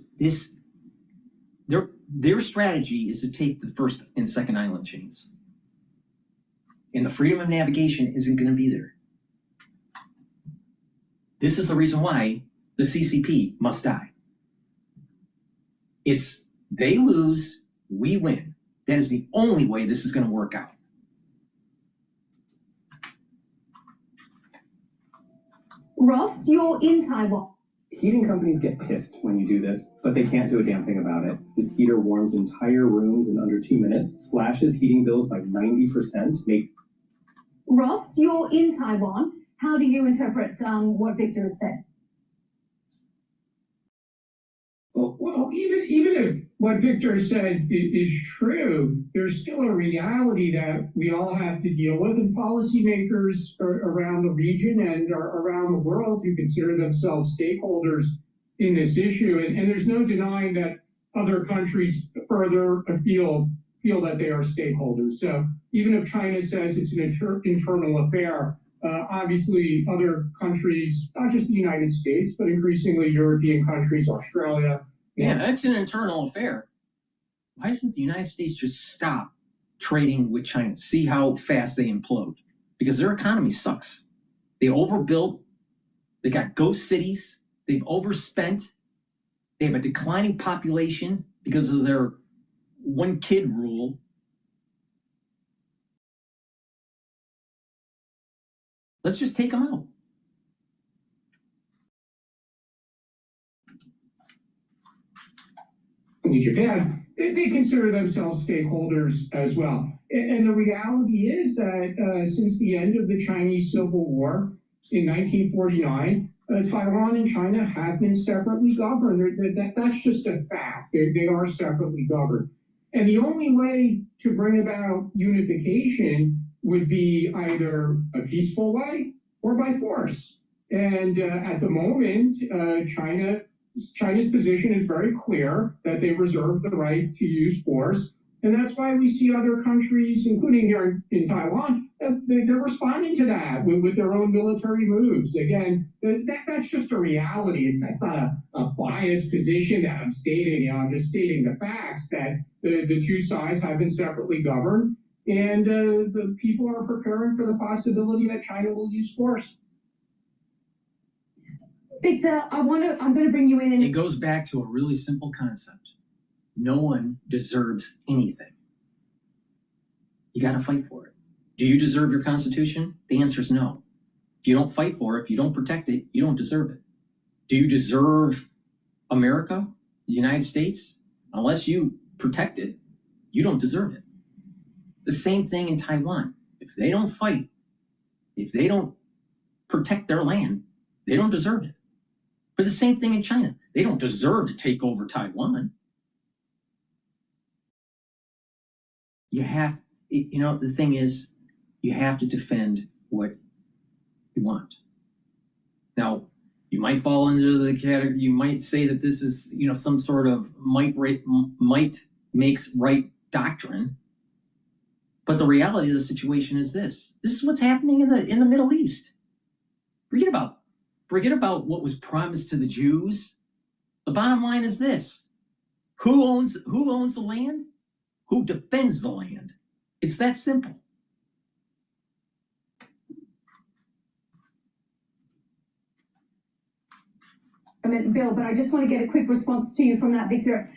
their strategy is to take the first and second island chains. And the freedom of navigation isn't going to be there. This is the reason why the CCP must die. It's they lose, we win. That is the only way this is going to work out. Ross, you're in Taiwan. Heating companies get pissed when you do this, but they can't do a damn thing about it. This heater warms entire rooms in under 2 minutes, slashes heating bills by 90%, Ross, you're in Taiwan. How do you interpret what Victor has said? Well, even if what Victor said is true, there's still a reality that we all have to deal with, and policymakers around the region and around the world who consider themselves stakeholders in this issue. And there's no denying that other countries further afield feel that they are stakeholders. So even if China says it's an internal affair, obviously other countries, not just the United States, but increasingly European countries, Australia. Yeah, that's an internal affair. Why doesn't the United States just stop trading with China? See how fast they implode. Because their economy sucks. They overbuilt. They got ghost cities. They've overspent. They have a declining population because of their one-kid rule. Let's just take them out. Japan, they consider themselves stakeholders as well. And the reality is that since the end of the Chinese Civil War in 1949, Taiwan and China have been separately governed. That's just a fact. They are separately governed. And the only way to bring about unification would be either a peaceful way or by force. And at the moment, China's position is very clear that they reserve the right to use force. And that's why we see other countries, including here in Taiwan, they're responding to that with their own military moves. Again, that's just a reality. That's not a biased position that I'm stating. I'm just stating the facts that the two sides have been separately governed. And the people are preparing for the possibility that China will use force. Victor, I'm going to bring you in. It goes back to a really simple concept. No one deserves anything. You got to fight for it. Do you deserve your Constitution? The answer is no. If you don't fight for it, if you don't protect it, you don't deserve it. Do you deserve America, the United States? Unless you protect it, you don't deserve it. The same thing in Taiwan. If they don't fight, if they don't protect their land, they don't deserve it. But the same thing in China. They don't deserve to take over Taiwan. The thing is, you have to defend what you want. Now, you might fall into the category, you might say that this is, some sort of might makes right doctrine. But the reality of the situation is this. This is what's happening in the Middle East. Forget about what was promised to the Jews. The bottom line is this. Who owns the land? Who defends the land? It's that simple. Bill, but I just want to get a quick response to you from that, Victor.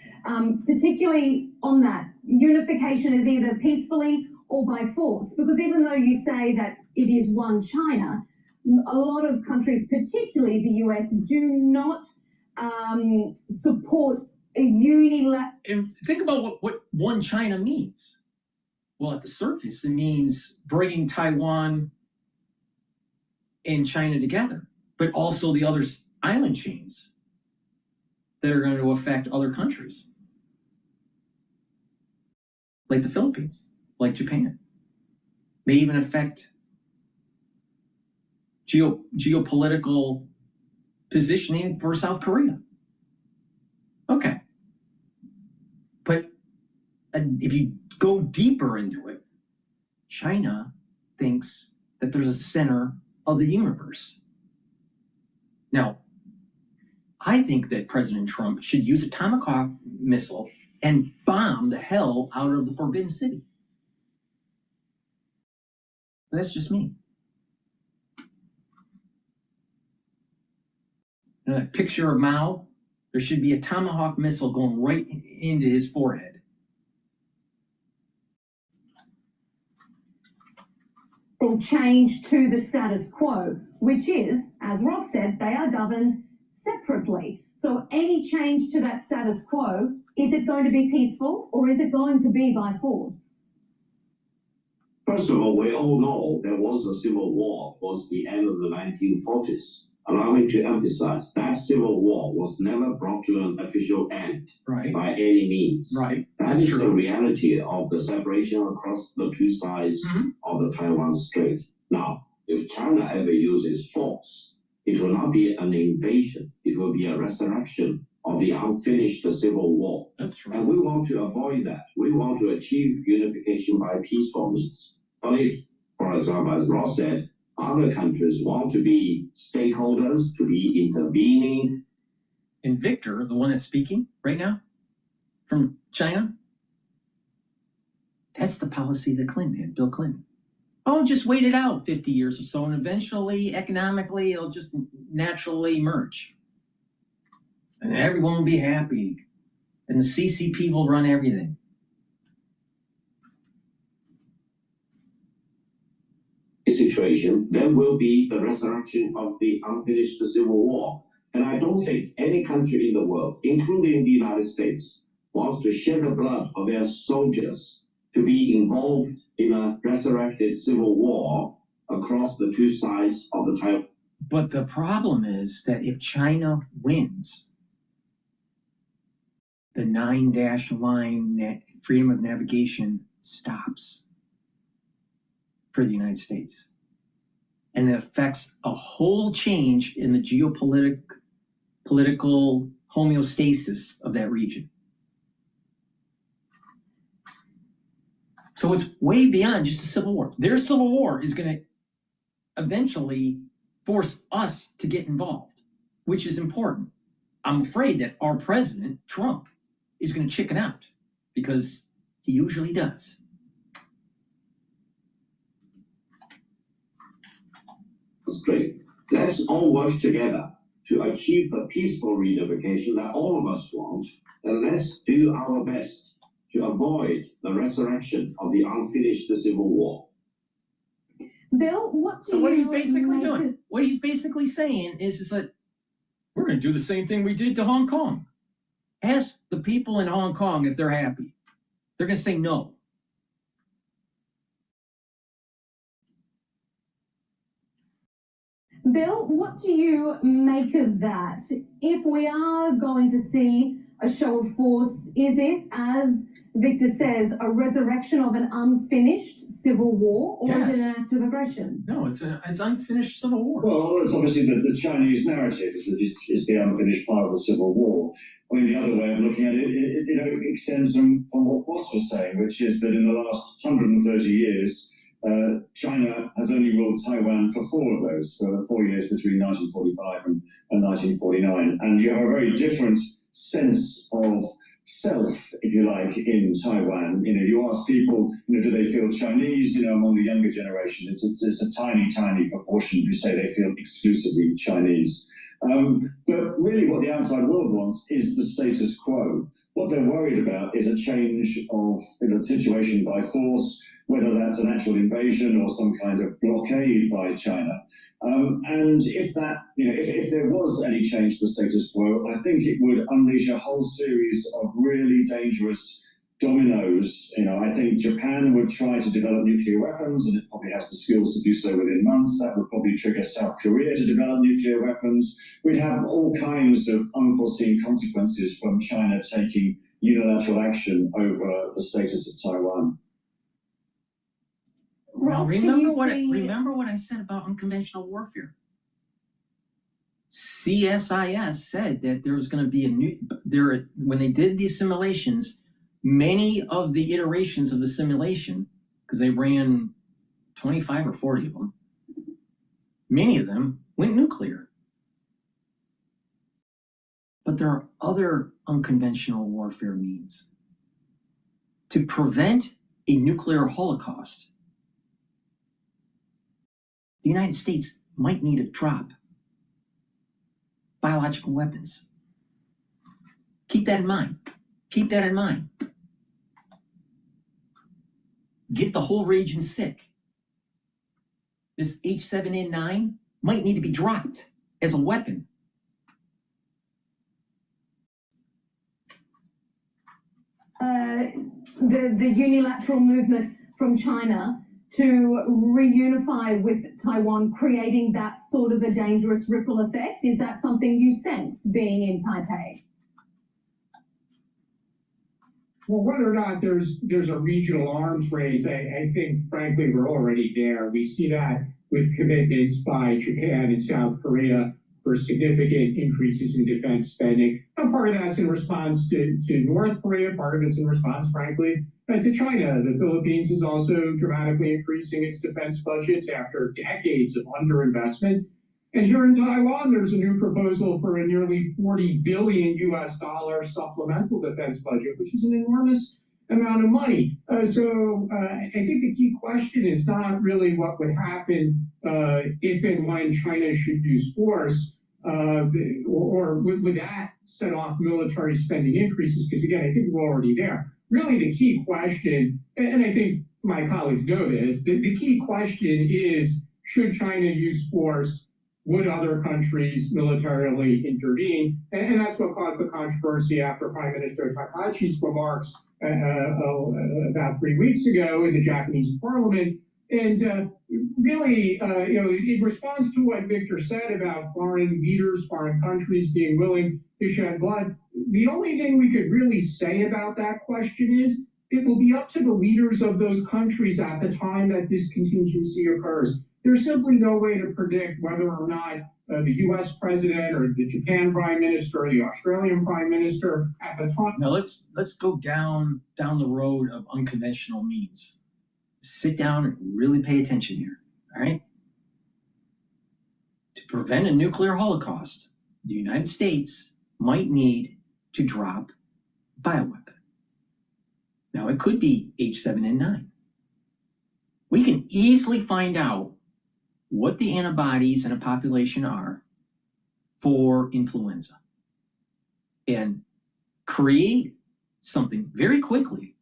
Particularly on that, unification is either peacefully or by force, because even though you say that it is one China, a lot of countries, particularly the US, do not support a unilateral. And think about what one China means. Well, at the surface, it means bringing Taiwan and China together, but also the other island chains that are going to affect other countries, like the Philippines, like Japan, may even affect geopolitical positioning for South Korea. Okay. But if you go deeper into it, China thinks that there's a center of the universe. Now, I think that President Trump should use a Tomahawk missile and bomb the hell out of the Forbidden City. That's just me. In that picture of Mao, there should be a Tomahawk missile going right into his forehead. Change to the status quo, which is, as Ross said, they are governed separately. So any change to that status quo, is it going to be peaceful or is it going to be by force? First of all, we all know there was a civil war towards the end of the 1940s. allow me to emphasize that civil war was never brought to an official end by any means. That is the reality of the separation across the two sides of the Taiwan Strait. Now, if China ever uses force, it will not be an invasion. It will be a resurrection of the unfinished civil war. That's true. And we want to avoid that. We want to achieve unification by peaceful means. But if, for example, as Ross said, other countries want to be stakeholders, to be intervening. And Victor, the one that's speaking right now from China, that's the policy that Clinton had, Bill Clinton. Oh, just wait it out 50 years or so, and eventually, economically, it'll just naturally merge. And everyone will be happy. And the CCP will run everything. Situation, there will be the resurrection of the unfinished civil war. And I don't think any country in the world, including the United States, wants to shed the blood of their soldiers to be involved in a resurrected civil war across the two sides of the Taiwan. But the problem is that if China wins, the 9-dash line freedom of navigation stops for the United States. And it affects a whole change in the political homeostasis of that region. So it's way beyond just a civil war. Their civil war is going to eventually force us to get involved, which is important. I'm afraid that our president, Trump, is going to chicken out because he usually does. Straight. Let's all work together to achieve the peaceful reunification that all of us want, and let's do our best to avoid the resurrection of the unfinished civil war. Bill, what do what you he's basically make doing, what he's basically saying is that we're going to do the same thing we did to Hong Kong. Ask the people in Hong Kong if they're happy. They're going to say no. Bill, what do you make of that? If we are going to see a show of force, is it, as Victor says, a resurrection of an unfinished civil war, or is it an act of aggression? No, it's unfinished civil war. Well, it's obviously the Chinese narrative is that it's the unfinished part of the civil war. I mean, the other way of looking at it, it extends from what Ross was saying, which is that in the last 130 years, China has only ruled Taiwan for 4 of those, for 4 years between 1945 and 1949. And you have a very different sense of self, if you like, in Taiwan. You know, you ask people, do they feel Chinese? Among the younger generation, it's a tiny proportion who say they feel exclusively Chinese. But really what the outside world wants is the status quo. What they're worried about is a change of the situation by force, whether that's an actual invasion or some kind of blockade by China. And if that, if there was any change to the status quo, I think it would unleash a whole series of really dangerous dominoes. I think Japan would try to develop nuclear weapons, and it probably has the skills to do so within months. That would probably trigger South Korea to develop nuclear weapons. We'd have all kinds of unforeseen consequences from China taking unilateral action over the status of Taiwan. Well, remember what I said about unconventional warfare. CSIS said that there was going to be when they did these simulations, many of the iterations of the simulation, because they ran 25 or 40 of them, many of them went nuclear. But there are other unconventional warfare means. To prevent a nuclear holocaust, the United States might need to drop biological weapons. Keep that in mind. Keep that in mind. Get the whole region sick. This H7N9 might need to be dropped as a weapon. The unilateral movement from China to reunify with Taiwan, creating that sort of a dangerous ripple effect? Is that something you sense being in Taipei? Well, whether or not there's a regional arms race, I think, frankly, we're already there. We see that with commitments by Japan and South Korea for significant increases in defense spending. And part of that's in response to North Korea, part of it's in response, frankly, to China. The Philippines is also dramatically increasing its defense budgets after decades of underinvestment. And here in Taiwan, there's a new proposal for a nearly $40 billion supplemental defense budget, which is an enormous amount of money. So I think the key question is not really what would happen if and when China should use force, or would that set off military spending increases? Because again, I think we're already there. Really the key question, and I think my colleagues know this, the key question is, should China use force? Would other countries militarily intervene? And that's what caused the controversy after Prime Minister Takachi's remarks about 3 weeks ago in the Japanese parliament. And really, in response to what Victor said about foreign leaders, foreign countries being willing to shed blood, the only thing we could really say about that question is it will be up to the leaders of those countries at the time that this contingency occurs. There's simply no way to predict whether or not the U.S. president or the Japan prime minister or the Australian prime minister at the time. Now let's go down the road of unconventional means. Sit down and really pay attention here. All right. To prevent a nuclear holocaust, the United States might need to drop a bioweapon. Now it could be H7N9. We can easily find out what the antibodies in a population are for influenza and create something very quickly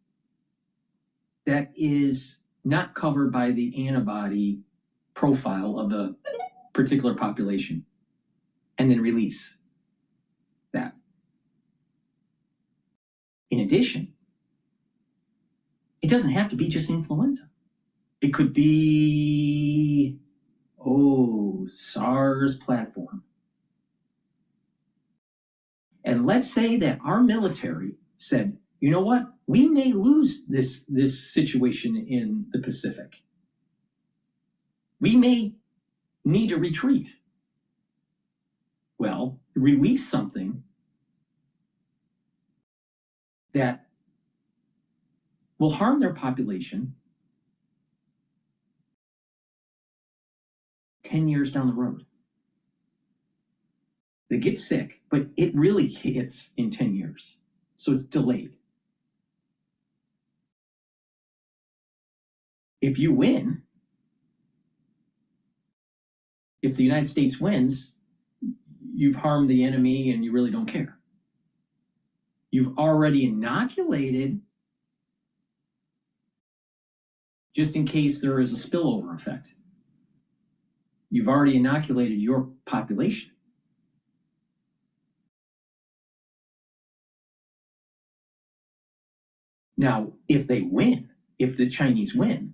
that is not covered by the antibody profile of a particular population, and then release that. In addition, it doesn't have to be just influenza. It could be SARS platform. And let's say that our military said, you know what? We may lose this situation in the Pacific. We may need to retreat. Well, release something that will harm their population 10 years down the road. They get sick, but it really hits in 10 years. So it's delayed. If you win, if the United States wins, you've harmed the enemy and you really don't care. You've already inoculated just in case there is a spillover effect. You've already inoculated your population. Now, if they win, if the Chinese win,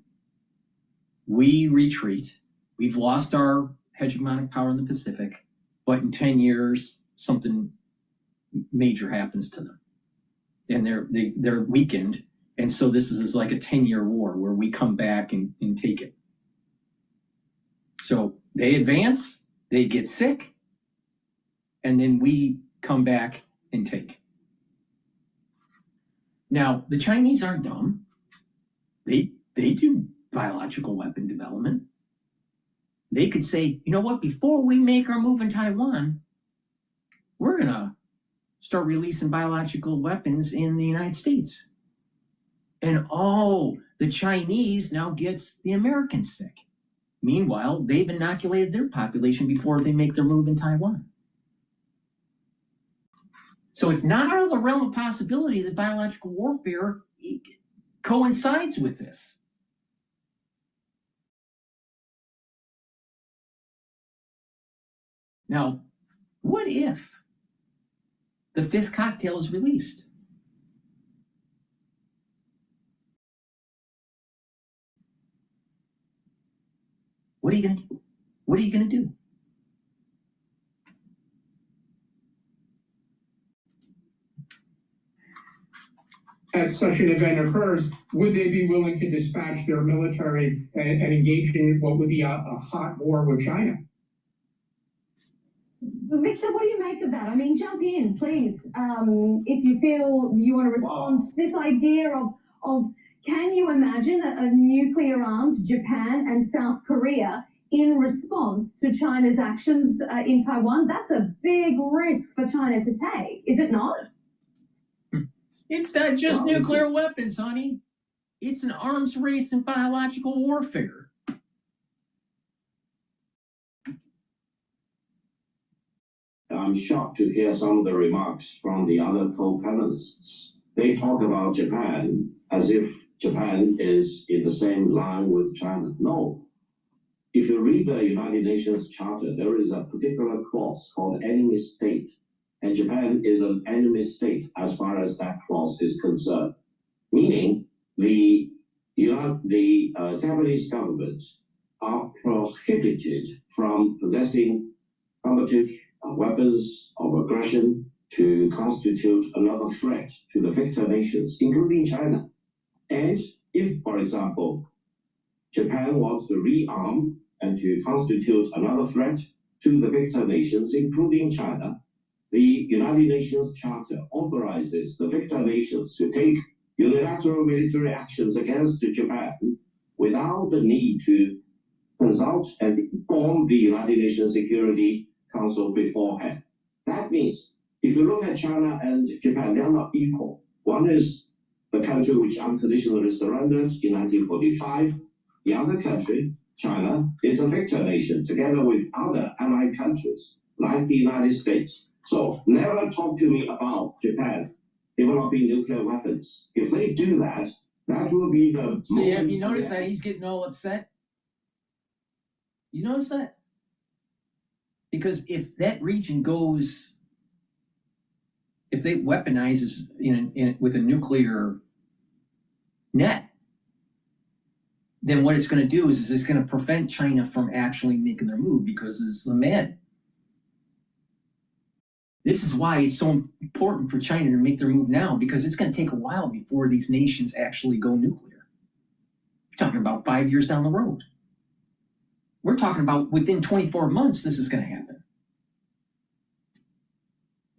we retreat. We've lost our hegemonic power in the Pacific, but in 10 years, something major happens to them. And they're weakened. And so this is like a 10-year war where we come back and take it. So they advance, they get sick, and then we come back and take. Now, the Chinese aren't dumb. They do biological weapon development. They could say, you know what, before we make our move in Taiwan, we're going to start releasing biological weapons in the United States. And the Chinese now gets the Americans sick. Meanwhile, they've inoculated their population before they make their move in Taiwan. So it's not out of the realm of possibility that biological warfare coincides with this. Now, what if the fifth cocktail is released? What are you going to do? What are you going to do? As such an event occurs, would they be willing to dispatch their military and engage in what would be a hot war with China? Victor, what do you make of that? I mean, jump in, please, if you feel you want to respond to this idea of can you imagine a nuclear-armed Japan and South Korea in response to China's actions in Taiwan? That's a big risk for China to take, is it not? It's not just nuclear weapons, honey. It's an arms race and biological warfare. I'm shocked to hear some of the remarks from the other co-panelists. They talk about Japan as if Japan is in the same line with China. No. If you read the United Nations Charter, there is a particular clause called enemy state. And Japan is an enemy state as far as that clause is concerned. Meaning the Japanese government are prohibited from possessing combative weapons of aggression to constitute another threat to the victor nations, including China. And if, for example, Japan wants to rearm and to constitute another threat to the victor nations, including China, the United Nations Charter authorizes the victor nations to take unilateral military actions against Japan without the need to consult and inform the United Nations Security Council beforehand. That means if you look at China and Japan, they are not equal. One is the country which unconditionally surrendered in 1945. The other country, China, is a victor nation together with other allied countries like the United States. So never talk to me about Japan developing nuclear weapons. If they do that, that will be the... See, have you noticed that he's getting all upset? You notice that? Because if that region goes, if they weaponizes with a nuclear net, then what it's going to do is it's going to prevent China from actually making their move because it's the man. This is why it's so important for China to make their move now, because it's going to take a while before these nations actually go nuclear. We're talking about 5 years down the road. We're talking about within 24 months this is going to happen.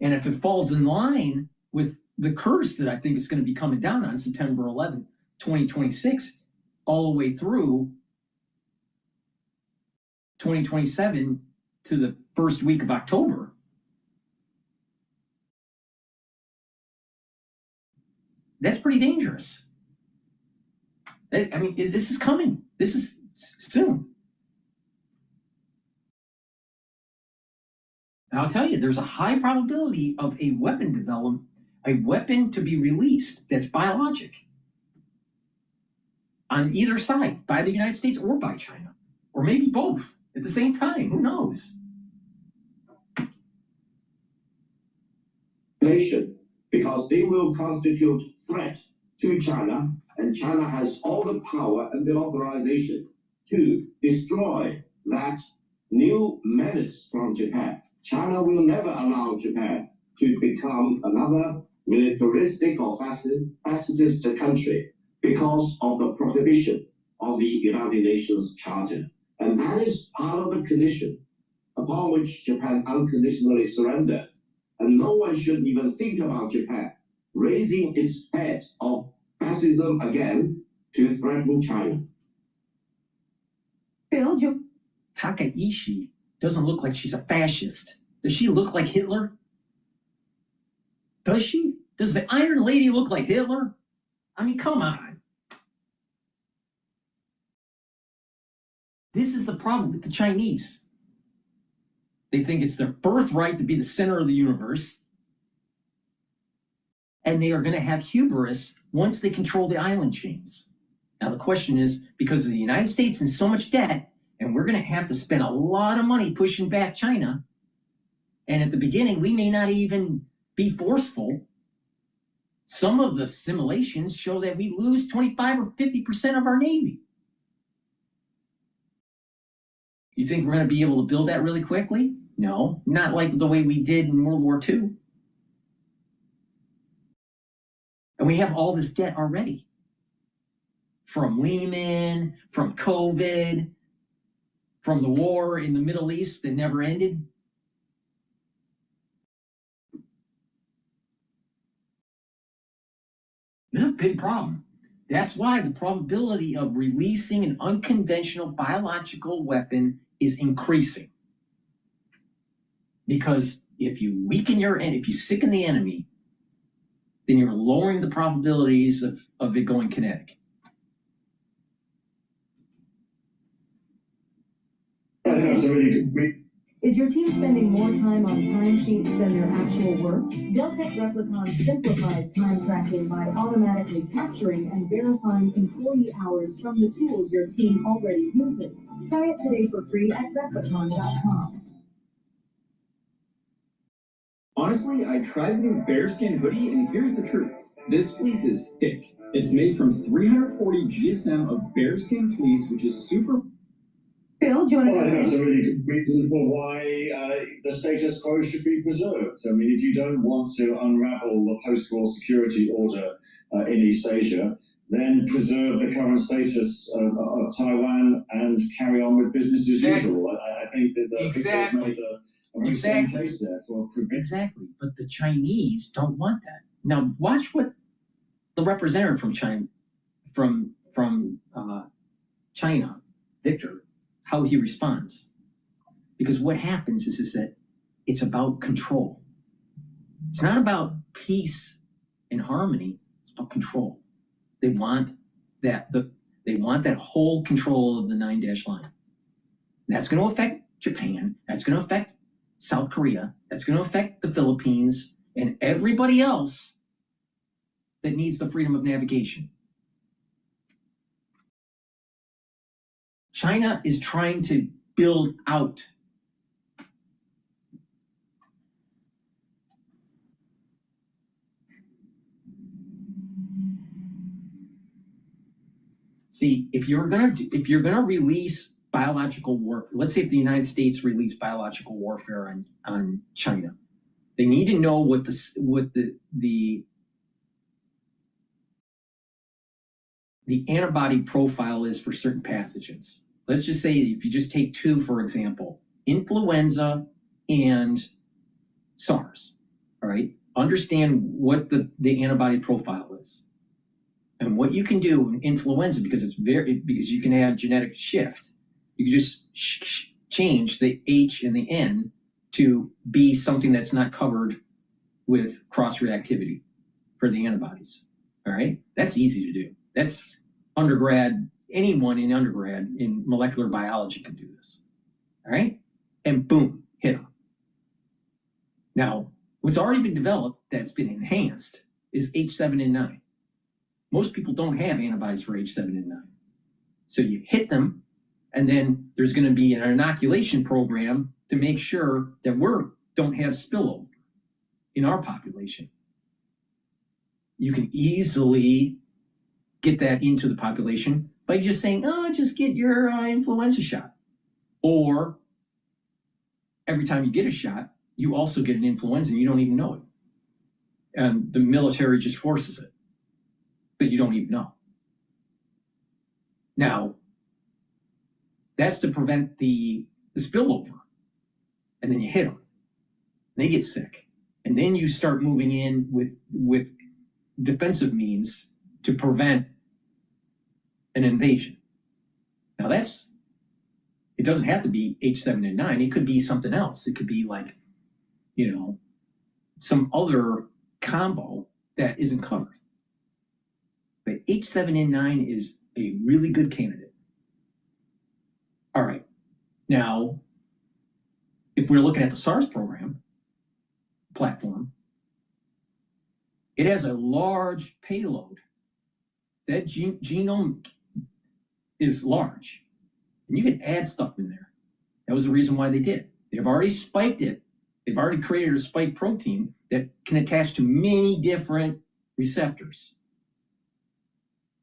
And if it falls in line with the curse that I think is going to be coming down on September 11th, 2026, all the way through 2027 to the first week of October, that's pretty dangerous. I mean, this is coming. This is soon. And I'll tell you, there's a high probability of a weapon development, a weapon to be released that's biologic on either side, by the United States or by China, or maybe both at the same time. Who knows? Because they will constitute threat to China, and China has all the power and the authorization to destroy that new menace from Japan. China will never allow Japan to become another militaristic or pacifist country because of the prohibition of the United Nations Charter. And that is part of the condition upon which Japan unconditionally surrendered. And no one should even think about Japan raising its head of fascism again to threaten China. Takaishi doesn't look like she's a fascist. Does she look like Hitler? Does she? Does the Iron Lady look like Hitler? I mean, come on. This is the problem with the Chinese. They think it's their birthright to be the center of the universe. And they are going to have hubris once they control the island chains. Now, the question is, because of the United States in so much debt, and we're going to have to spend a lot of money pushing back China, and at the beginning, we may not even be forceful. Some of the simulations show that we lose 25 or 50% of our Navy. You think we're going to be able to build that really quickly? No, not like the way we did in World War II. And we have all this debt already. From Lehman, from COVID, from the war in the Middle East that never ended. It's a big problem. That's why the probability of releasing an unconventional biological weapon is increasing. Because if you weaken if you sicken the enemy, then you're lowering the probabilities of it going kinetic. I think that's a really good. Is your team spending more time on timesheets than their actual work? Deltek Replicon simplifies time tracking by automatically capturing and verifying employee hours from the tools your team already uses. Try it today for free at replicon.com. Honestly, I tried the new bearskin hoodie, and here's the truth. This fleece is thick. It's made from 340 GSM of bearskin fleece, which is super... Bill, do you want to Well, I jump think that's in? a really good reason for why the status quo should be preserved. I mean, if you don't want to unravel the post-war security order in East Asia, then preserve the current status of Taiwan and carry on with business as usual. I think that the picture has made a very strong case there for Exactly, but the Chinese don't want that. Now, watch what the representative from China, Victor, how he responds. Because what happens is that it's about control. It's not about peace and harmony. It's about control. They want that whole control of the 9-dash line. That's going to affect Japan. That's going to affect South Korea. That's going to affect the Philippines and everybody else that needs the freedom of navigation. China is trying to build out. See, if you're gonna release biological warfare, let's say if the United States released biological warfare on China, they need to know what the antibody profile is for certain pathogens. Let's just say if you just take two, for example, influenza and SARS, all right? Understand what the antibody profile is. And what you can do in influenza, because you can have genetic shift, you can just change the H and the N to be something that's not covered with cross-reactivity for the antibodies, all right? That's easy to do. That's undergrad, anyone in undergrad in molecular biology can do this, all right? And boom, hit them. Now, what's already been developed that's been enhanced is H7N9. Most people don't have antibodies for H7N9. So you hit them, and then there's going to be an inoculation program to make sure that we don't have spillover in our population. You can easily get that into the population by just saying, oh, just get your influenza shot. Or every time you get a shot, you also get an influenza and you don't even know it. And the military just forces it, but you don't even know. Now, that's to prevent the spillover. And then you hit them. They get sick. And then you start moving in with defensive means to prevent an invasion. Now it doesn't have to be H7N9. It could be something else. It could be like, some other combo that isn't covered. But H7N9 is a really good candidate. All right. Now, if we're looking at the SARS platform, it has a large payload. That genome is large. And you can add stuff in there. That was the reason why they did it. They've already spiked it. They've already created a spike protein that can attach to many different receptors.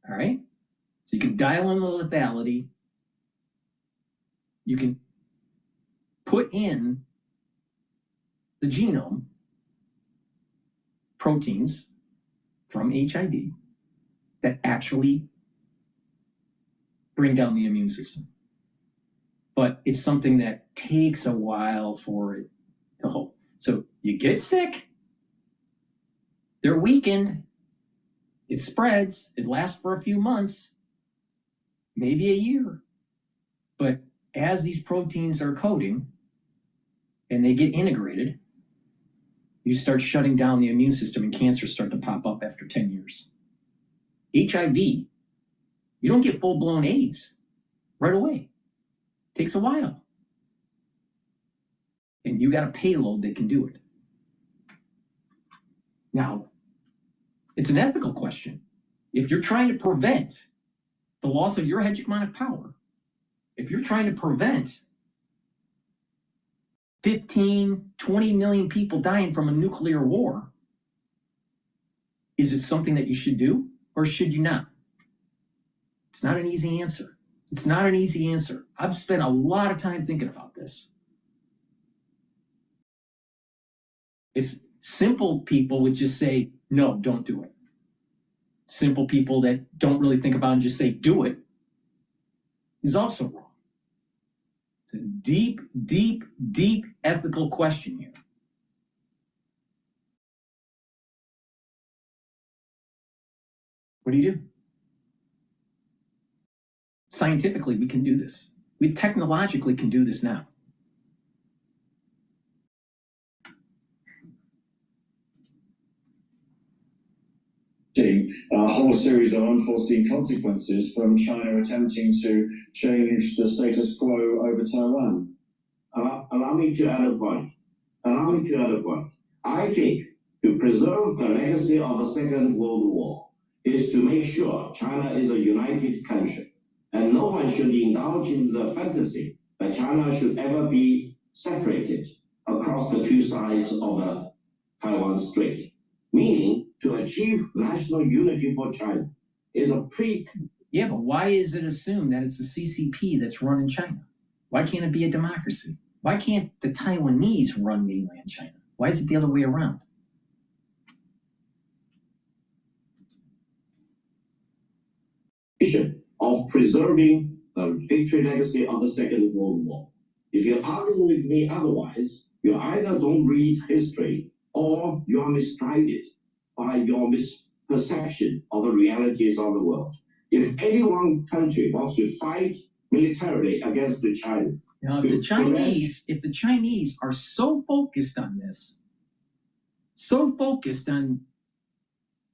All right? So you can dial in the lethality. You can put in the genome proteins from HIV that actually bring down the immune system. But it's something that takes a while for it to hold. So you get sick, they're weakened, it spreads, it lasts for a few months, maybe a year. But as these proteins are coding and they get integrated, you start shutting down the immune system and cancers start to pop up after 10 years. HIV, you don't get full-blown AIDS right away. It takes a while. And you got a payload that can do it. Now, it's an ethical question. If you're trying to prevent the loss of your hegemonic power, if you're trying to prevent 15, 20 million people dying from a nuclear war, is it something that you should do or should you not? It's not an easy answer. It's not an easy answer. I've spent a lot of time thinking about this. It's simple people would just say, no, don't do it. Simple people that don't really think about it and just say, do it, is also wrong. It's a deep, deep, deep ethical question here. What do you do? Scientifically, we can do this. We technologically can do this now. A whole series of unforeseen consequences from China attempting to change the status quo over Taiwan. Allow me to add a point. I think to preserve the legacy of the Second World War is to make sure China is a united country, and no one should indulge in the fantasy that China should ever be separated across the two sides of the Taiwan Strait. Meaning, to achieve national unity for China is a Yeah, but why is it assumed that it's the CCP that's running China? Why can't it be a democracy? Why can't the Taiwanese run mainland China? Why is it the other way around? Of preserving the victory legacy of the Second World War. If you argue with me otherwise, you either don't read history or you are misguided by your misperception of the realities of the world. If any one country wants to fight militarily against China, now, if the Chinese are so focused on this, so focused on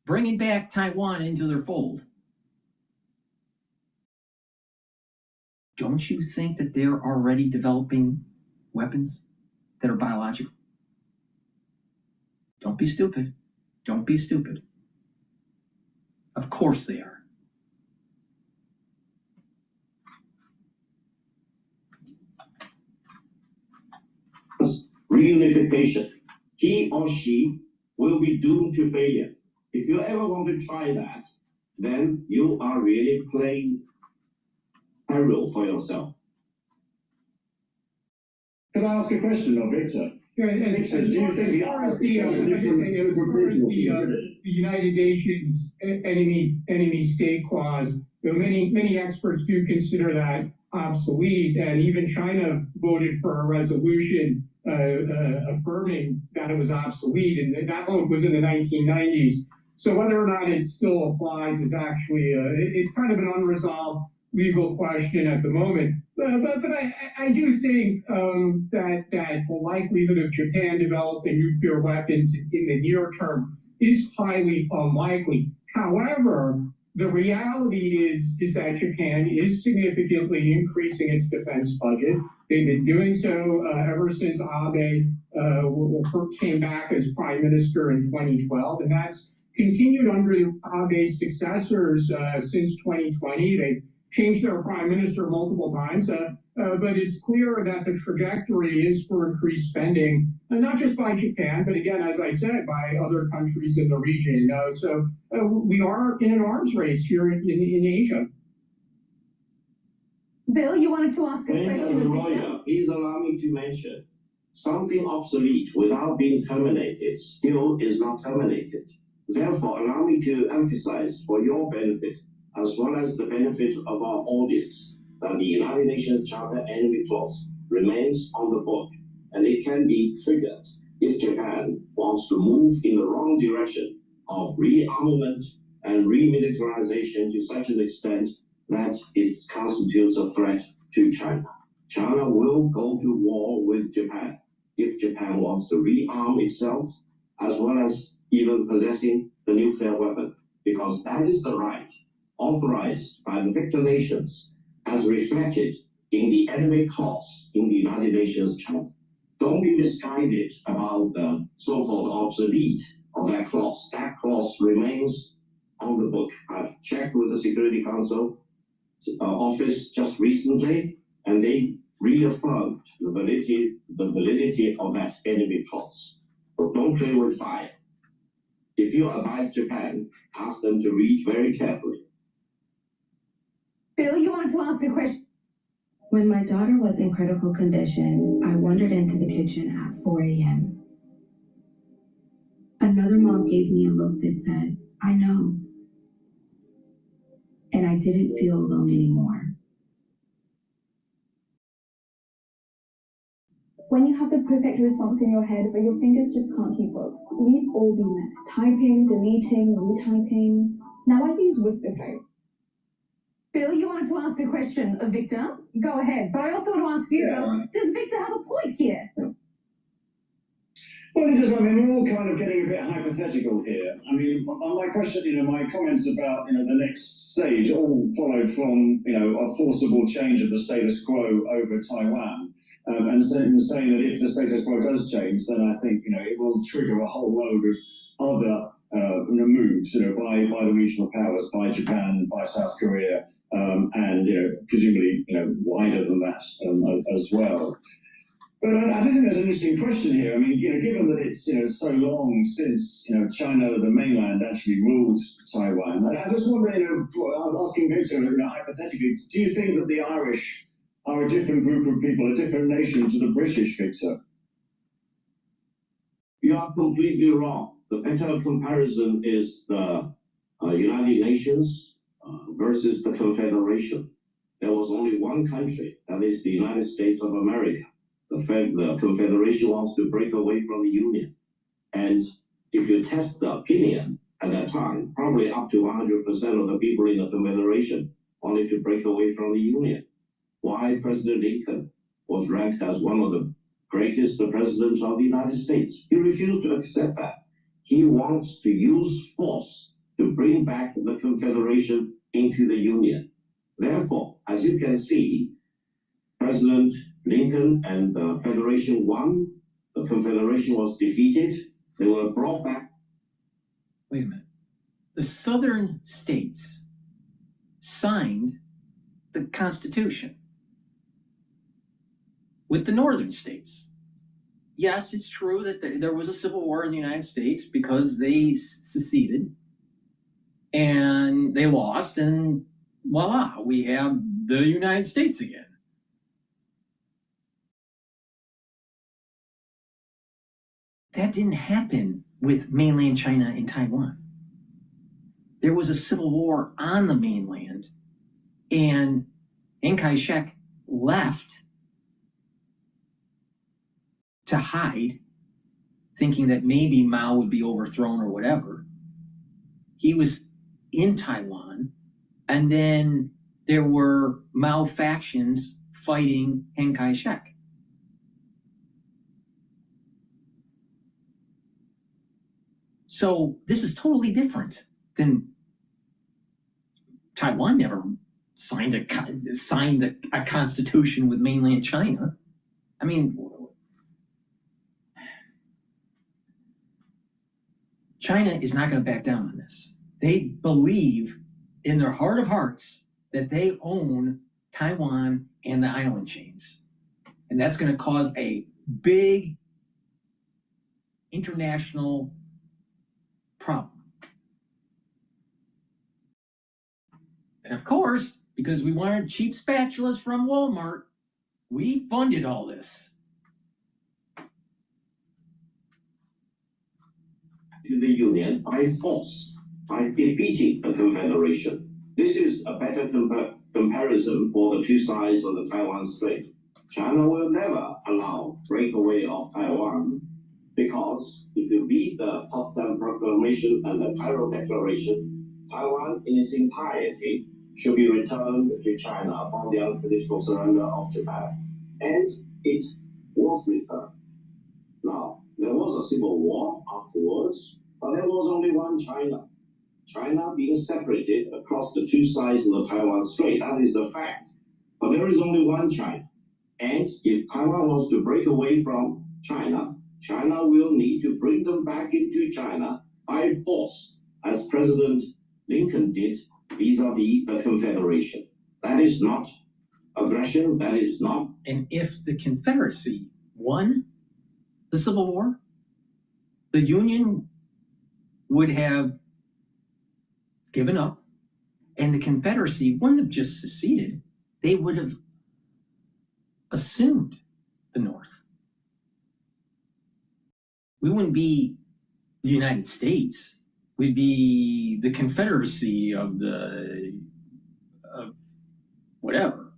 bringing back Taiwan into their fold, don't you think that they're already developing weapons that are biological? Don't be stupid. Don't be stupid. Of course they are. Reunification. He or she will be doomed to failure. If you ever want to try that, then you are really playing peril for yourself. Can I ask a question of Victor? As far as the United Nations enemy state clause, many experts do consider that obsolete, and even China voted for a resolution affirming that it was obsolete, and that vote was in the 1990s. So whether or not it still applies is actually it's kind of an unresolved legal question at the moment. But I do think that the likelihood of Japan developing nuclear weapons in the near term is highly unlikely. However, the reality is that Japan is significantly increasing its defense budget. They've been doing so ever since Abe came back as prime minister in 2012, and that's continued under Abe's successors since 2020. They changed their prime minister multiple times, but it's clear that the trajectory is for increased spending, not just by Japan, but again, as I said, by other countries in the region. So we are in an arms race here in Asia. Bill, you wanted to ask a And question of Victor? Roya, please allow me to mention, something obsolete without being terminated still is not terminated. Therefore, allow me to emphasize for your benefit, as well as the benefit of our audience, that the United Nations Charter Enemy Clause remains on the book, and it can be triggered if Japan wants to move in the wrong direction of rearmament and remilitarization to such an extent that it constitutes a threat to China. China will go to war with Japan if Japan wants to rearm itself, as well as even possessing the nuclear weapon, because that is the right authorized by the victor nations as reflected in the enemy clause in the United Nations Charter. Don't be misguided about the so-called obsolete of that clause. That clause remains on the book. I've checked with the Security Council office just recently, and they reaffirmed the validity of that enemy clause. But don't play with fire. If you advise Japan, ask them to read very carefully. Bill, you wanted to ask a question? When my daughter was in critical condition, I wandered into the kitchen at 4 a.m. Another mom gave me a look that said, "I know." And I didn't feel alone anymore. When you have the perfect response in your head, but your fingers just can't keep up. We've all been there. Typing, deleting, retyping. Now I use Whisperflow. Bill, you wanted to ask a question of Victor? Go ahead. But I also want to ask you, Bill, does Victor have a point here? Well, it does. I mean, we're all kind of getting a bit hypothetical here. I mean, my question, my comments about, the next stage all followed from, a forcible change of the status quo over Taiwan. And saying that if the status quo does change, then I think, it will trigger a whole load of other moves, by the regional powers, by Japan, by South Korea, and, presumably, wider than that as well. But I just think there's an interesting question here. I mean, given that it's, so long since, China, the mainland, actually ruled Taiwan, I just wonder, I was asking Victor, hypothetically, do you think that the Irish are a different group of people, a different nation to the British, Victor? You are completely wrong. The better comparison is the United Nations versus the Confederation. There was only one country, that is the United States of America. The Confederation wants to break away from the Union. And if you test the opinion at that time, probably up to 100% of the people in the Confederation wanted to break away from the Union. Why President Lincoln was ranked as one of the greatest presidents of the United States. He refused to accept that. He wants to use force to bring back the Confederation into the Union. Therefore, as you can see, President Lincoln and the Federation won. The Confederation was defeated. They were brought back. Wait a minute. The southern states signed the Constitution with the northern states. Yes, it's true that there was a civil war in the United States because they seceded and they lost, and voila, we have the United States again. That didn't happen with mainland China and Taiwan. There was a civil war on the mainland, and Chiang Kai-shek left to hide, thinking that maybe Mao would be overthrown or whatever. He was in Taiwan, and then there were Mao factions fighting Chiang Kai-shek. So this is totally different than Taiwan never signed a constitution with mainland China. I mean, China is not going to back down on this. They believe in their heart of hearts that they own Taiwan and the island chains. And that's going to cause a big international problem. And of course, because we wanted cheap spatulas from Walmart. We funded all this. To the Union by force, by defeating the Confederation. This is a better comparison for the two sides of the Taiwan Strait. China will never allow breakaway of Taiwan because if you read the Potsdam Proclamation and the Cairo Declaration, Taiwan in its entirety should be returned to China upon the unconditional surrender of Japan. And it was returned. Now, there was a civil war afterwards, but there was only one China. China being separated across the two sides of the Taiwan Strait, that is a fact. But there is only one China. And if Taiwan wants to break away from China, China will need to bring them back into China by force, as President Lincoln did vis-a-vis the Confederation. That is not aggression, that is not. And if the Confederacy won the Civil War, the Union would have given up, and the Confederacy wouldn't have just seceded, they would have assumed the North. We wouldn't be the United States. We'd be the Confederacy of whatever.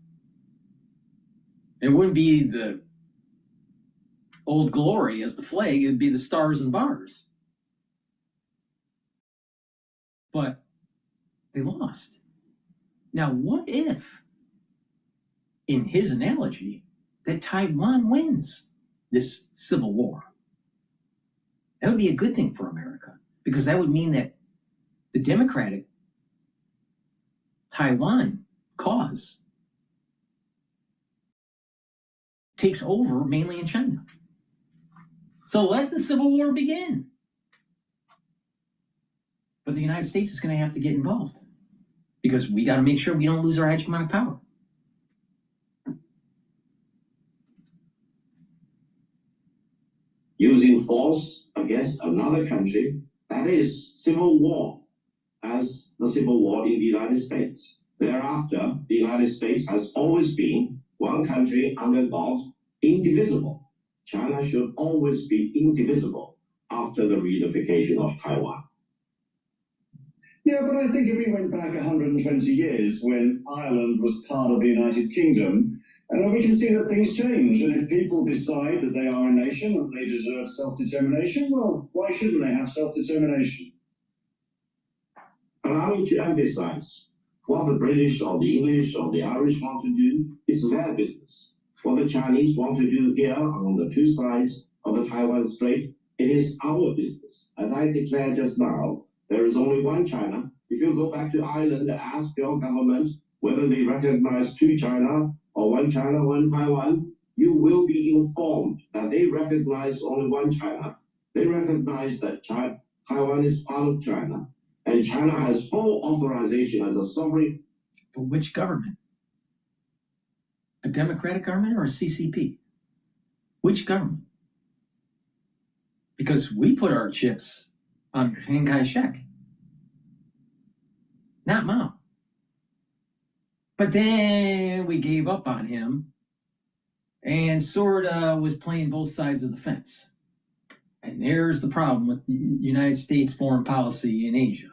It wouldn't be the Old Glory as the flag, it'd be the Stars and Bars. But they lost. Now, what if, in his analogy, that Taiwan wins this civil war? That would be a good thing for America, because that would mean that the Democratic Taiwan cause takes over mainly in China. So let the Civil War begin. But the United States is going to have to get involved, because we got to make sure we don't lose our hegemonic power. Using force against another country, that is civil war, as the Civil War in the United States. Thereafter, the United States has always been one country under God, indivisible. China should always be indivisible after the reunification of Taiwan. Yeah, but I think if we went back 120 years when Ireland was part of the United Kingdom, and we can see that things change. And if people decide that they are a nation and they deserve self-determination, well, why shouldn't they have self-determination? Allow me to emphasize, what the British or the English or the Irish want to do is their business. What the Chinese want to do here on the two sides of the Taiwan Strait, it is our business. As I declared just now, there is only one China. If you go back to Ireland and ask your government whether they recognize two China or one China, one Taiwan, you will be informed that they recognize only one China. They recognize that Taiwan is part of China, and China has full authorization as a sovereign. But which government? A democratic government or a CCP? Which government? Because we put our chips on Chiang Kai-shek, not Mao. But then we gave up on him and sort of was playing both sides of the fence. And there's the problem with the United States foreign policy in Asia.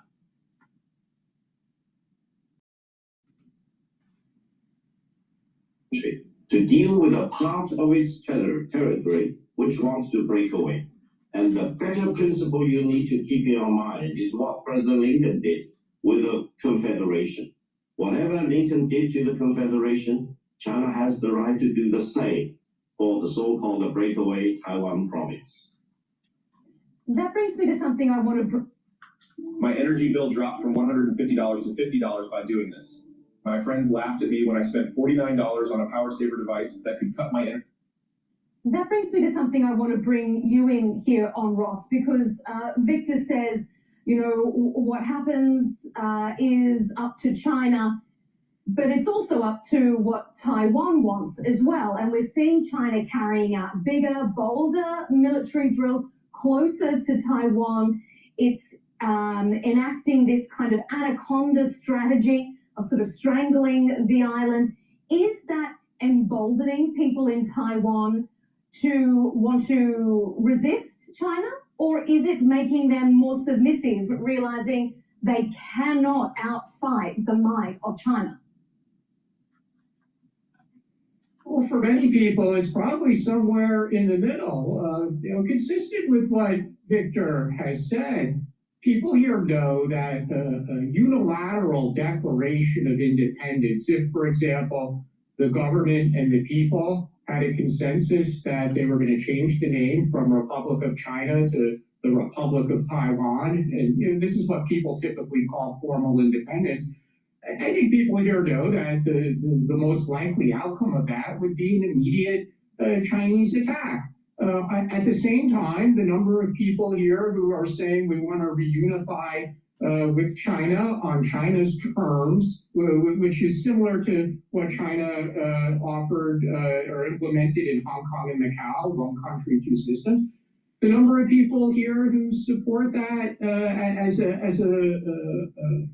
To deal with a part of its territory which wants to break away. And the better principle you need to keep in your mind is what President Lincoln did with the Confederation. Whatever Lincoln did to the Confederation, China has the right to do the same for the so-called breakaway Taiwan province. That brings me to something I want to... My energy bill dropped from $150 to $50 by doing this. My friends laughed at me when I spent $49 on a power saver device that could cut my energy. That brings me to something I want to bring you in here on, Ross, because Victor says, you know, what happens is up to China, but it's also up to what Taiwan wants as well. And we're seeing China carrying out bigger, bolder military drills closer to Taiwan. It's enacting this kind of anaconda strategy sort of strangling the island. Is that emboldening people in Taiwan to want to resist China, or is it making them more submissive, realizing they cannot outfight the might of China? Well, for many people, it's probably somewhere in the middle. Consistent with what Victor has said, people here know that a unilateral declaration of independence, if, for example, the government and the people had a consensus that they were going to change the name from Republic of China to the Republic of Taiwan, and this is what people typically call formal independence. I think people here know that the most likely outcome of that would be an immediate Chinese attack. At the same time, the number of people here who are saying we want to reunify with China on China's terms, which is similar to what China offered or implemented in Hong Kong and Macau, one country, two systems. The number of people here who support that as a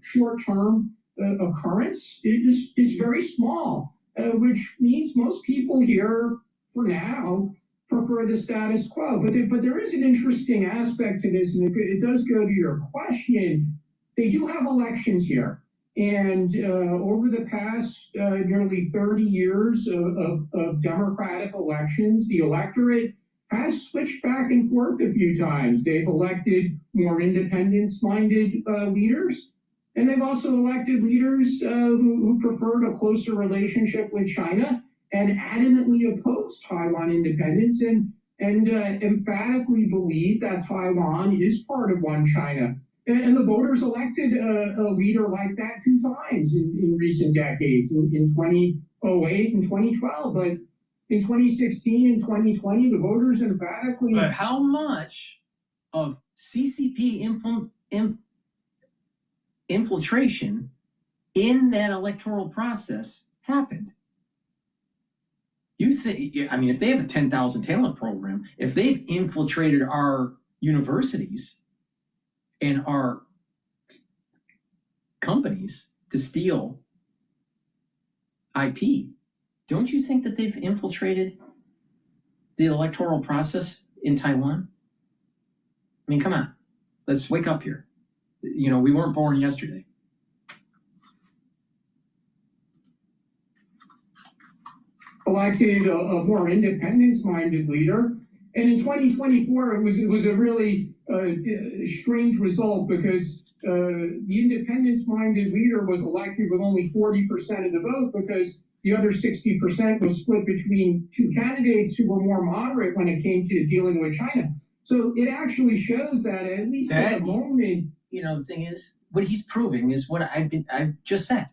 short-term occurrence is very small, which means most people here, for now, prefer the status quo. But there is an interesting aspect to this, and it does go to your question. They do have elections here. And over the past nearly 30 years of democratic elections, the electorate has switched back and forth a few times. They've elected more independence-minded leaders, and they've also elected leaders who preferred a closer relationship with China and adamantly opposed Taiwan independence and emphatically believe that Taiwan is part of one China. And the voters elected a leader like that two times in recent decades, in 2008 and 2012. But in 2016 and 2020, the voters emphatically... But how much of CCP infiltration in that electoral process happened? You think, I mean, if they have a 10,000 talent program, if they've infiltrated our universities and our companies to steal IP, don't you think that they've infiltrated the electoral process in Taiwan? I mean, come on, let's wake up here. You know, we weren't born yesterday. Elected a more independence-minded leader, and in 2024 it was a really strange result because the independence-minded leader was elected with only 40% of the vote because the other 60% was split between two candidates who were more moderate when it came to dealing with China. So it actually shows that at least at the moment, you know, the thing is, what he's proving is what I've just said.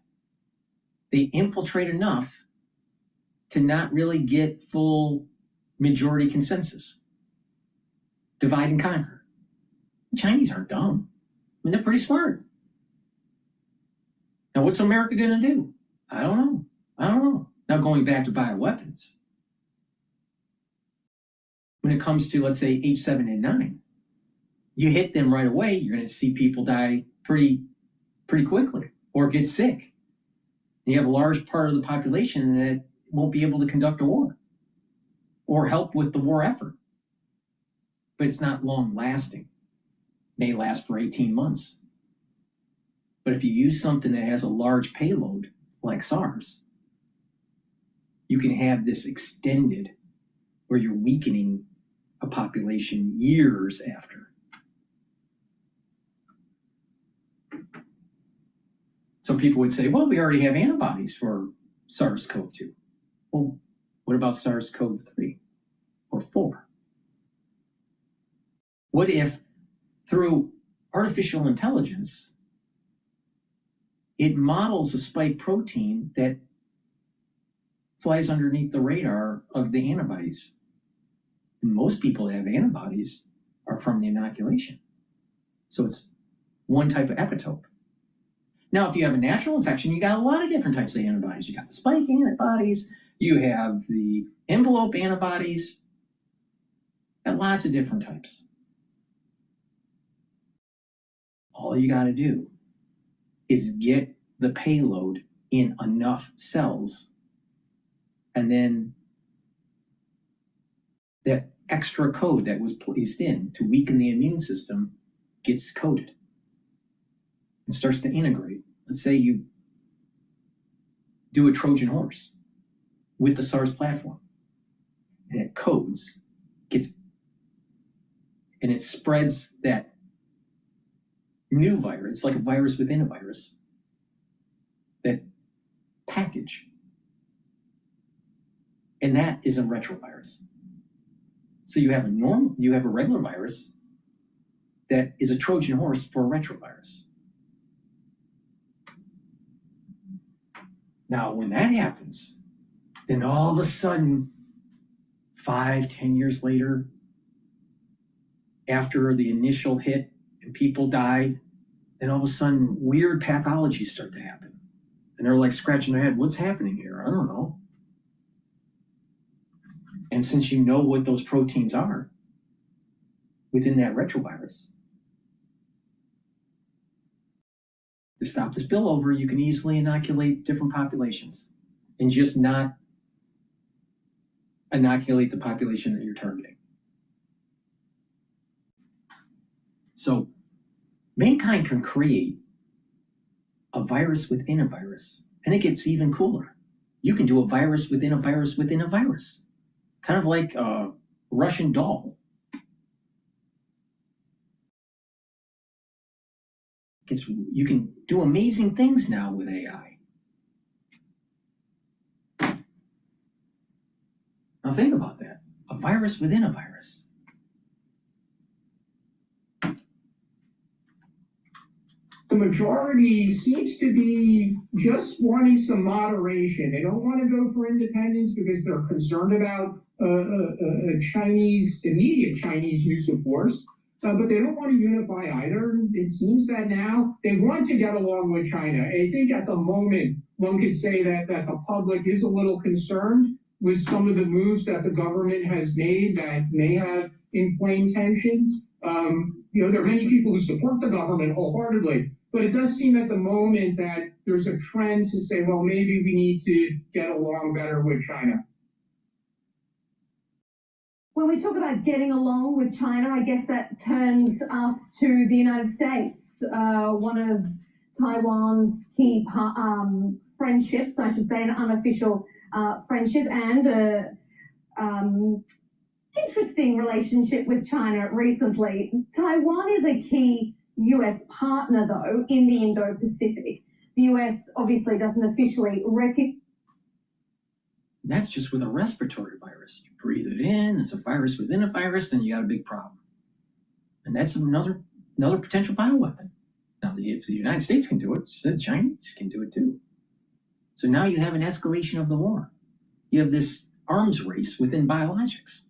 They infiltrate enough to not really get full majority consensus. Divide and conquer. The Chinese aren't dumb. I mean, they're pretty smart. Now, what's America gonna do? I don't know. Now, going back to bioweapons, when it comes to, let's say, H7N9, you hit them right away, you're gonna see people die pretty quickly or get sick. You have a large part of the population that won't be able to conduct a war or help with the war effort. But it's not long lasting. It may last for 18 months. But if you use something that has a large payload, like SARS, you can have this extended where you're weakening a population years after. Some people would say, well, we already have antibodies for SARS-CoV-2. Well, what about SARS-CoV-3 or 4? What if, through artificial intelligence, it models a spike protein that flies underneath the radar of the antibodies? And most people that have antibodies are from the inoculation. So it's one type of epitope. Now, if you have a natural infection, you got a lot of different types of antibodies. You got the spike antibodies, you have the envelope antibodies, and lots of different types. All you got to do is get the payload in enough cells, and then that extra code that was placed in to weaken the immune system gets coded and starts to integrate. Let's say you do a Trojan horse with the SARS platform, and it codes, and it spreads that new virus. It's like a virus within a virus, that package. And that is a retrovirus. So you have a regular virus that is a Trojan horse for a retrovirus. Now, when that happens, then all of a sudden, 5-10 years later, after the initial hit and people died, then all of a sudden weird pathologies start to happen. And they're like scratching their head, what's happening here? I don't know. And since you know what those proteins are within that retrovirus, to stop the spillover, you can easily inoculate different populations and just not inoculate the population that you're targeting. So mankind can create a virus within a virus, and it gets even cooler. You can do a virus within a virus within a virus, kind of like a Russian doll. You can do amazing things now with AI. Now think about that. A virus within a virus. The majority seems to be just wanting some moderation. They don't want to go for independence because they're concerned about immediate Chinese use of force. But they don't want to unify either. It seems that now they want to get along with China. I think at the moment, one could say that the public is a little concerned with some of the moves that the government has made that may have inflamed tensions. There are many people who support the government wholeheartedly, but it does seem at the moment that there's a trend to say, well, maybe we need to get along better with China. When we talk about getting along with China, I guess that turns us to the United States. One of Taiwan's key friendships, I should say, an unofficial friendship and interesting relationship with China recently. Taiwan is a key US partner, though, in the Indo-Pacific. The US obviously doesn't officially recognize. That's just with a respiratory virus. You breathe it in, it's a virus within a virus, then you got a big problem. And that's another potential bioweapon. Now, if the United States can do it, the Chinese can do it too. So now you have an escalation of the war. You have this arms race within biologics.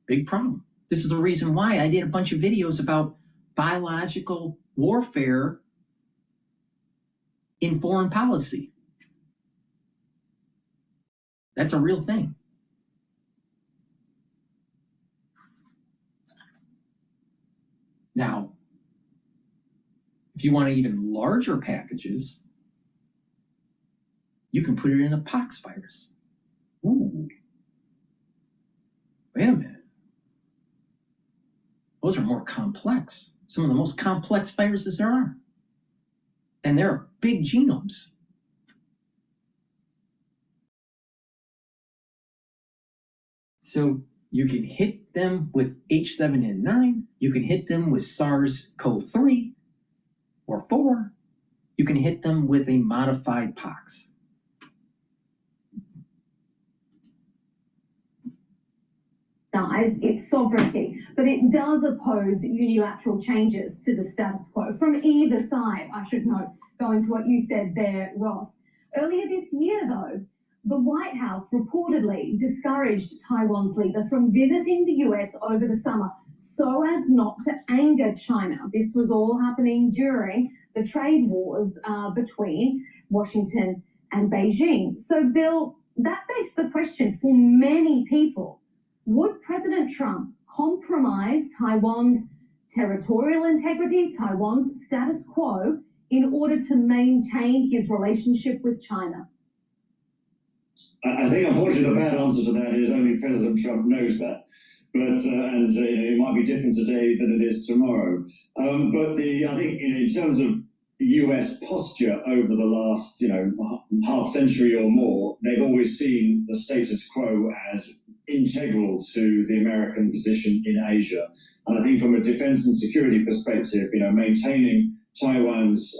Big problem. This is the reason why I did a bunch of videos about biological warfare in foreign policy. That's a real thing. Now, if you want even larger packages, you can put it in a pox virus. Ooh. Wait a minute. Those are more complex. Some of the most complex viruses there are. And they're big genomes. So you can hit them with H7N9, you can hit them with SARS-CoV-3 or 4, you can hit them with a modified pox. Its sovereignty, but it does oppose unilateral changes to the status quo from either side, I should note, going to what you said there, Ross. Earlier this year, though, the White House reportedly discouraged Taiwan's leader from visiting the US over the summer so as not to anger China. This was all happening during the trade wars between Washington and Beijing. So, Bill, that begs the question for many people. Would President Trump compromise Taiwan's territorial integrity, Taiwan's status quo, in order to maintain his relationship with China? I think, unfortunately, the bad answer to that is only President Trump knows that. But it might be different today than it is tomorrow. But I think in terms of U.S. posture over the last half century or more, they've always seen the status quo as integral to the American position in Asia. And I think from a defense and security perspective, maintaining Taiwan's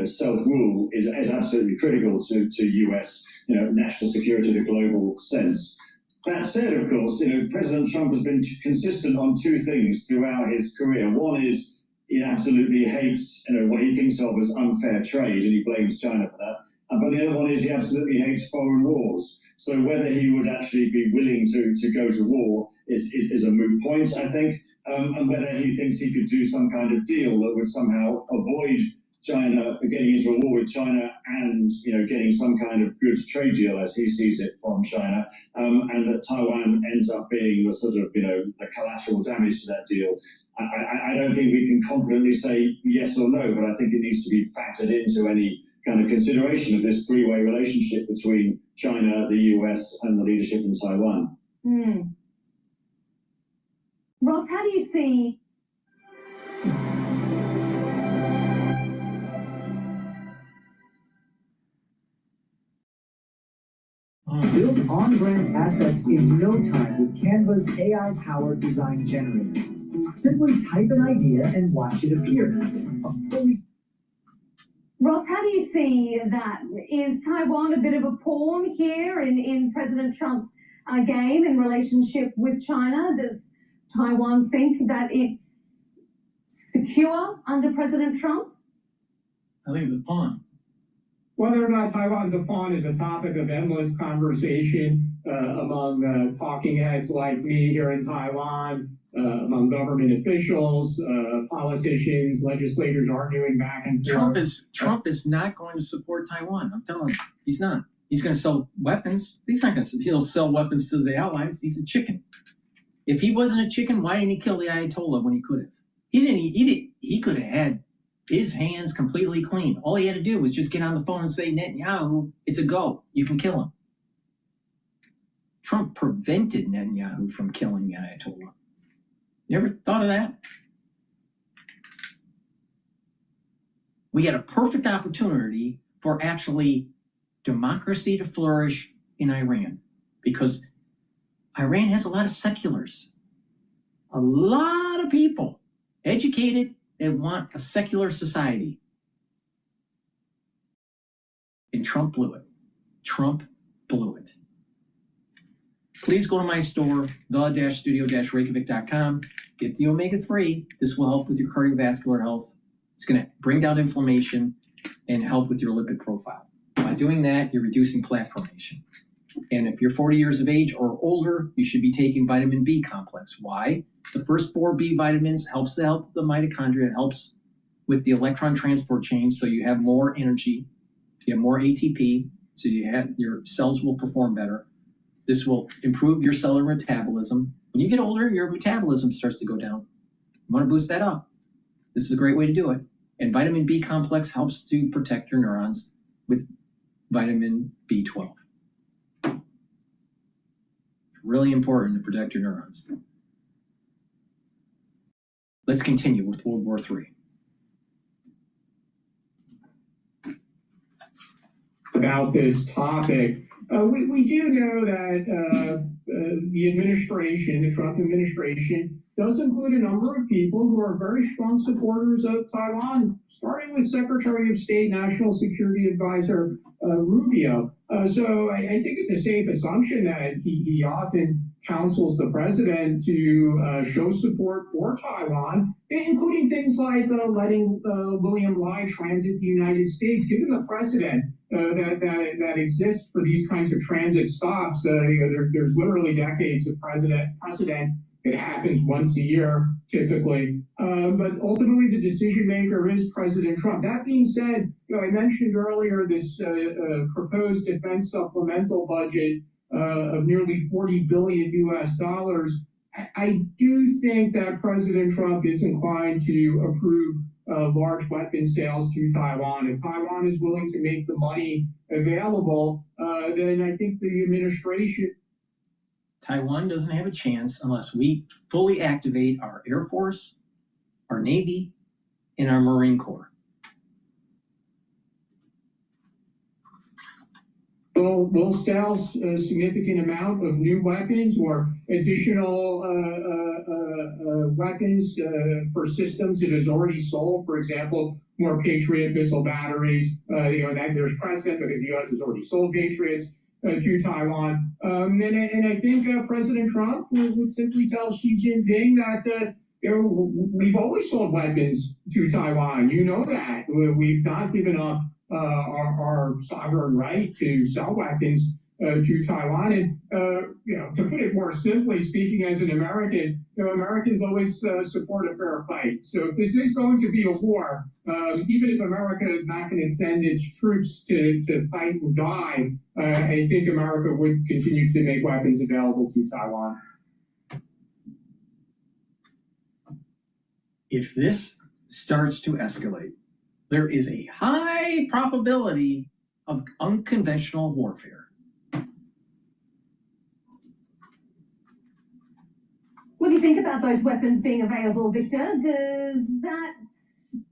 self-rule is absolutely critical to U.S. national security in a global sense. That said, of course, President Trump has been consistent on two things throughout his career. One is he absolutely hates what he thinks of as unfair trade, and he blames China for that. But the other one is he absolutely hates foreign wars. So whether he would actually be willing to go to war is a moot point, I think. And whether he thinks he could do some kind of deal that would somehow avoid China getting into a war with China and getting some kind of good trade deal as he sees it from China, and that Taiwan ends up being the sort of the collateral damage to that deal. I don't think we can confidently say yes or no, but I think it needs to be factored into any kind of consideration of this three-way relationship between China, the US, and the leadership in Taiwan. Ross, how do you see Build on-brand assets in no time with Canva's AI-powered design generator. Simply type an idea and watch it appear. Ross, how do you see that? Is Taiwan a bit of a pawn here in President Trump's game in relationship with China? Does Taiwan think that it's secure under President Trump? I think it's a pawn. Whether or not Taiwan's a pawn is a topic of endless conversation among talking heads like me here in Taiwan, among government officials, politicians, legislators arguing back and forth. Trump is not going to support Taiwan. I'm telling you, he's not. He's going to sell weapons. He's not going to. He'll sell weapons to the allies. He's a chicken. If he wasn't a chicken, why didn't he kill the Ayatollah when he could have? He could have had his hands completely clean. All he had to do was just get on the phone and say, Netanyahu, it's a go. You can kill him. Trump prevented Netanyahu from killing the Ayatollah. You ever thought of that? We had a perfect opportunity for actually democracy to flourish in Iran, because Iran has a lot of seculars, a lot of people, educated, that want a secular society. And Trump blew it. Trump blew it. Please go to my store, the-studio-reykjavik.com. Get the omega-3. This will help with your cardiovascular health. It's going to bring down inflammation and help with your lipid profile. By doing that, you're reducing plaque formation. And if you're 40 years of age or older, you should be taking vitamin B complex. Why? The first 4 B vitamins helps to help the mitochondria. It helps with the electron transport chain, so you have more energy, you have more ATP, so your cells will perform better. This will improve your cellular metabolism. When you get older, your metabolism starts to go down. You want to boost that up. This is a great way to do it. And vitamin B complex helps to protect your neurons with vitamin B12. Really important to protect your neurons. Let's continue with World War III. About this topic, we do know that the administration, the Trump administration, does include a number of people who are very strong supporters of Taiwan, starting with Secretary of State, National Security Advisor Rubio. So I think it's a safe assumption that he often counsels the president to show support for Taiwan, including things like letting William Lai transit the United States, given the precedent that exists for these kinds of transit stops. There's literally decades of precedent. It happens once a year, typically. But ultimately, the decision maker is President Trump. That being said, I mentioned earlier this proposed defense supplemental budget of nearly $40 billion US. I do think that President Trump is inclined to approve large weapon sales to Taiwan. If Taiwan is willing to make the money available, then I think the administration. Taiwan doesn't have a chance unless we fully activate our Air Force, our Navy, and our Marine Corps. We'll sell a significant amount of new weapons or additional weapons for systems it has already sold. For example, more Patriot missile batteries. That there's precedent because the U.S. has already sold Patriots to Taiwan. And I think President Trump would simply tell Xi Jinping that we've always sold weapons to Taiwan. You know that. We've not given up our sovereign right to sell weapons to Taiwan. And to put it more simply, speaking as an American, Americans always support a fair fight. So if this is going to be a war, even if America is not going to send its troops to fight and die, I think America would continue to make weapons available to Taiwan. If this starts to escalate, there is a high probability of unconventional warfare. What do you think about those weapons being available, Victor? Does that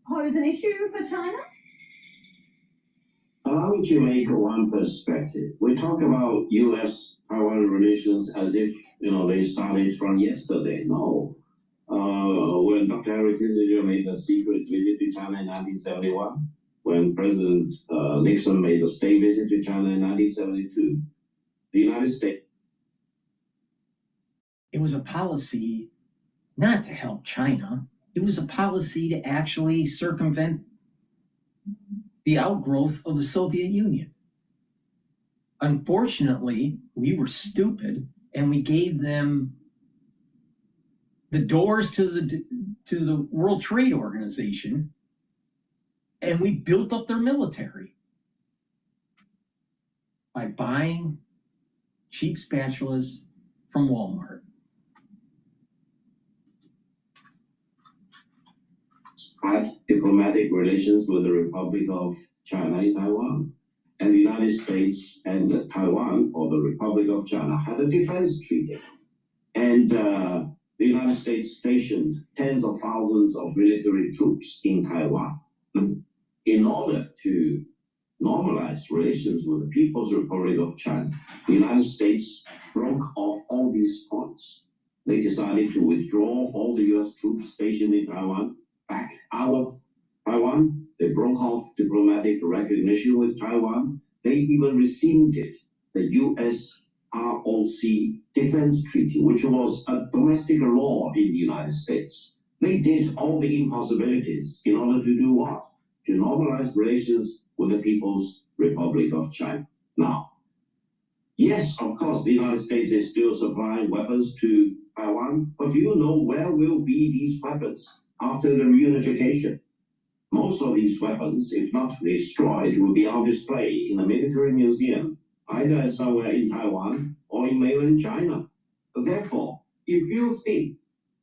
pose an issue for China? Allow me to make one perspective. We talk about U.S.-Taiwan relations as if, they started from yesterday. No. When Dr. Harry Kissinger made a secret visit to China in 1971, when President Nixon made a state visit to China in 1972, the United States. It was a policy not to help China. It was a policy to actually circumvent the outgrowth of the Soviet Union. Unfortunately, we were stupid and we gave them the doors to the World Trade Organization, and we built up their military by buying cheap spatulas from Walmart. Had diplomatic relations with the Republic of China in Taiwan, and the United States and Taiwan, or the Republic of China, had a defense treaty. And the United States stationed tens of thousands of military troops in Taiwan in order to normalize relations with the People's Republic of China. The United States broke off all these points. They decided to withdraw all the U.S. troops stationed in Taiwan back out of Taiwan. They broke off diplomatic recognition with Taiwan. They even rescinded the U.S. ROC Defense Treaty, which was a domestic law in the United States. They did all the impossibilities in order to do what? To normalize relations with the People's Republic of China. Now, yes, of course, the United States is still supplying weapons to Taiwan, but do you know where will be these weapons after the reunification? Most of these weapons, if not destroyed, will be on display in a military museum, either somewhere in Taiwan or in mainland China. Therefore, if you think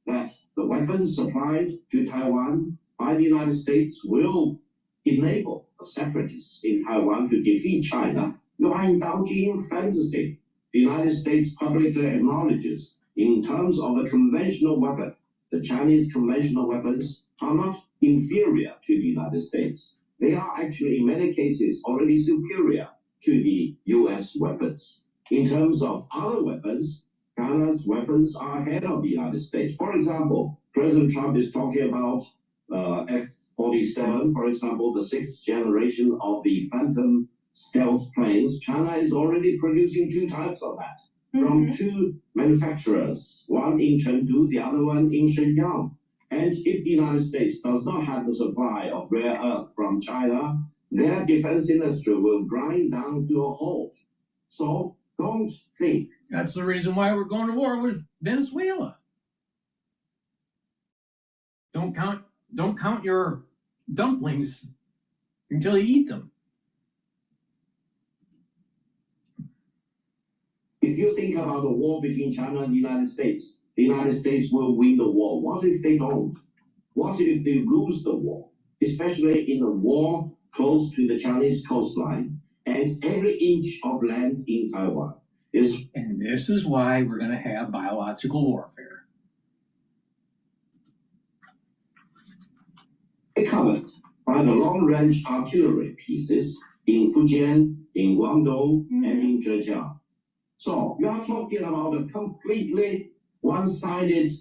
that the weapons supplied to Taiwan by the United States will enable the separatists in Taiwan to defeat China, you are indulging in fantasy. The United States publicly acknowledges, in terms of a conventional weapon, the Chinese conventional weapons are not inferior to the United States. They are actually, in many cases, already superior to the U.S. weapons. In terms of other weapons, China's weapons are ahead of the United States. For example, President Trump is talking about F-47, for example, the sixth generation of the Phantom stealth planes. China is already producing two types of that from two manufacturers, one in Chengdu, the other one in Shenyang. And if the United States does not have the supply of rare earth from China, their defense industry will grind down to a halt. So don't think. That's the reason why we're going to war with Venezuela. Don't count your dumplings until you eat them. If you think about the war between China and the United States will win the war. What if they don't? What if they lose the war? especially in a war close to the Chinese coastline, and every inch of land in Taiwan is. And this is why we're going to have biological warfare. Covered by the long-range artillery pieces in Fujian, in Guangdong, and in Zhejiang. So you are talking about a completely one-sided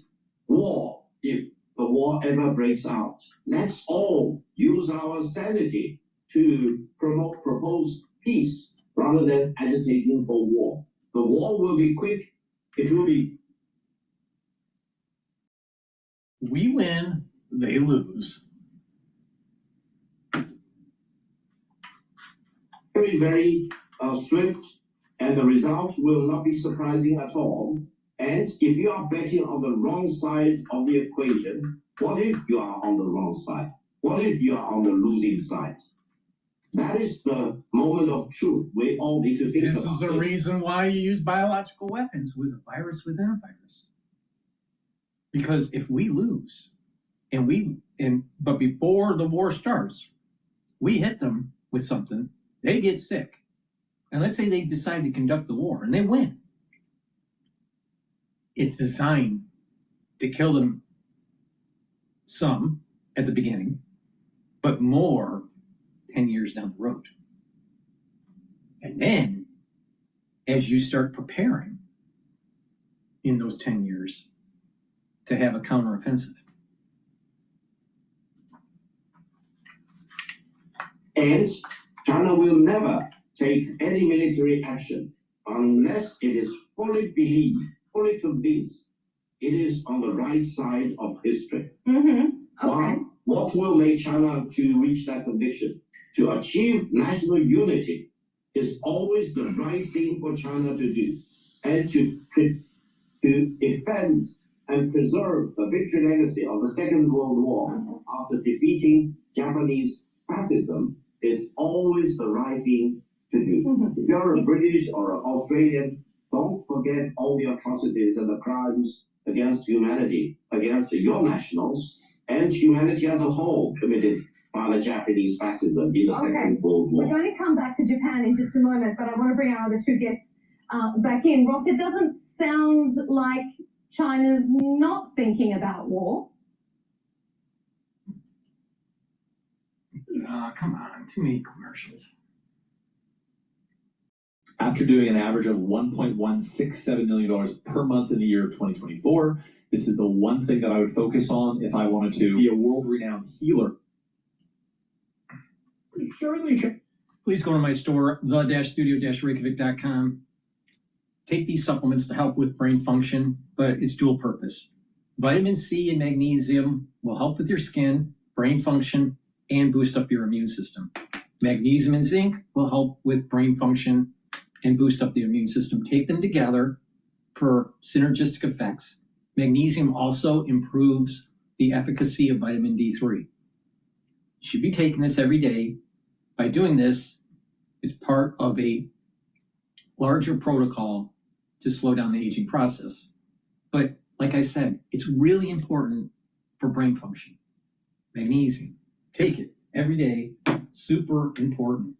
war if the war ever breaks out. Let's all use our sanity to propose peace rather than agitating for war. The war will be quick. It will be. We win, they lose. Very, very swift, and the result will not be surprising at all. And if you are betting on the wrong side of the equation, what if you are on the wrong side? What if you are on the losing side? That is the moment of truth we all need to think about. This is the reason why you use biological weapons with a virus within a virus. Because if we lose, but before the war starts, we hit them with something, they get sick. And let's say they decide to conduct the war and they win. It's designed to kill them some at the beginning, but more 10 years down the road. And then, as you start preparing in those 10 years to have a counteroffensive. And China will never take any military action unless it is fully believed, fully convinced it is on the right side of history. Okay. What will make China to reach that conviction? To achieve national unity is always the right thing for China to do. And to defend and preserve the victory legacy of the Second World War after defeating Japanese fascism is always the right thing to do. If you're a British or an Australian, don't forget all the atrocities and the crimes against humanity, against your nationals, and humanity as a whole committed by the Japanese fascism in the Second World War. We're going to come back to Japan in just a moment, but I want to bring our other two guests back in. Ross, it doesn't sound like China's not thinking about war. Come on, too many commercials. After doing an average of $1.167 million per month in the year of 2024, this is the one thing that I would focus on if I wanted to be a world-renowned healer. Please go to my store, the-studio-reykjavik.com. Take these supplements to help with brain function, but it's dual purpose. Vitamin C and magnesium will help with your skin, brain function, and boost up your immune system. Magnesium and zinc will help with brain function and boost up the immune system. Take them together for synergistic effects. Magnesium also improves the efficacy of vitamin D3. You should be taking this every day. By doing this, it's part of a larger protocol to slow down the aging process. But like I said, it's really important for brain function. Magnesium, take it every day, super important,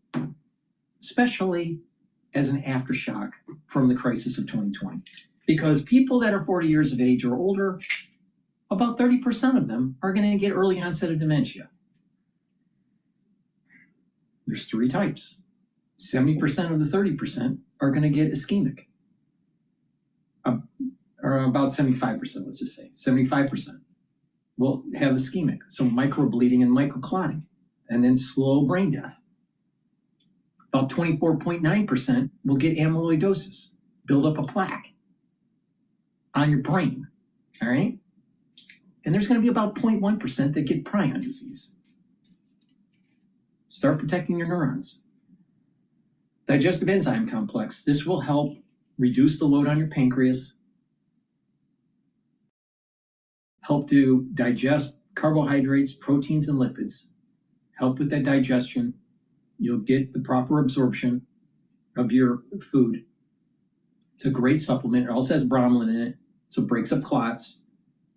especially as an aftershock from the crisis of 2020. Because people that are 40 years of age or older, about 30% of them are going to get early onset of dementia. There's three types. 70% of the 30% are going to get ischemic. Or about 75%, let's just say. 75% will have ischemic, so microbleeding and microclotting, and then slow brain death. About 24.9% will get amyloidosis, build up a plaque on your brain, all right? And there's going to be about 0.1% that get prion disease. Start protecting your neurons. Digestive enzyme complex. This will help reduce the load on your pancreas, help to digest carbohydrates, proteins, and lipids, help with that digestion. You'll get the proper absorption of your food. It's a great supplement. It also has bromelain in it, so it breaks up clots,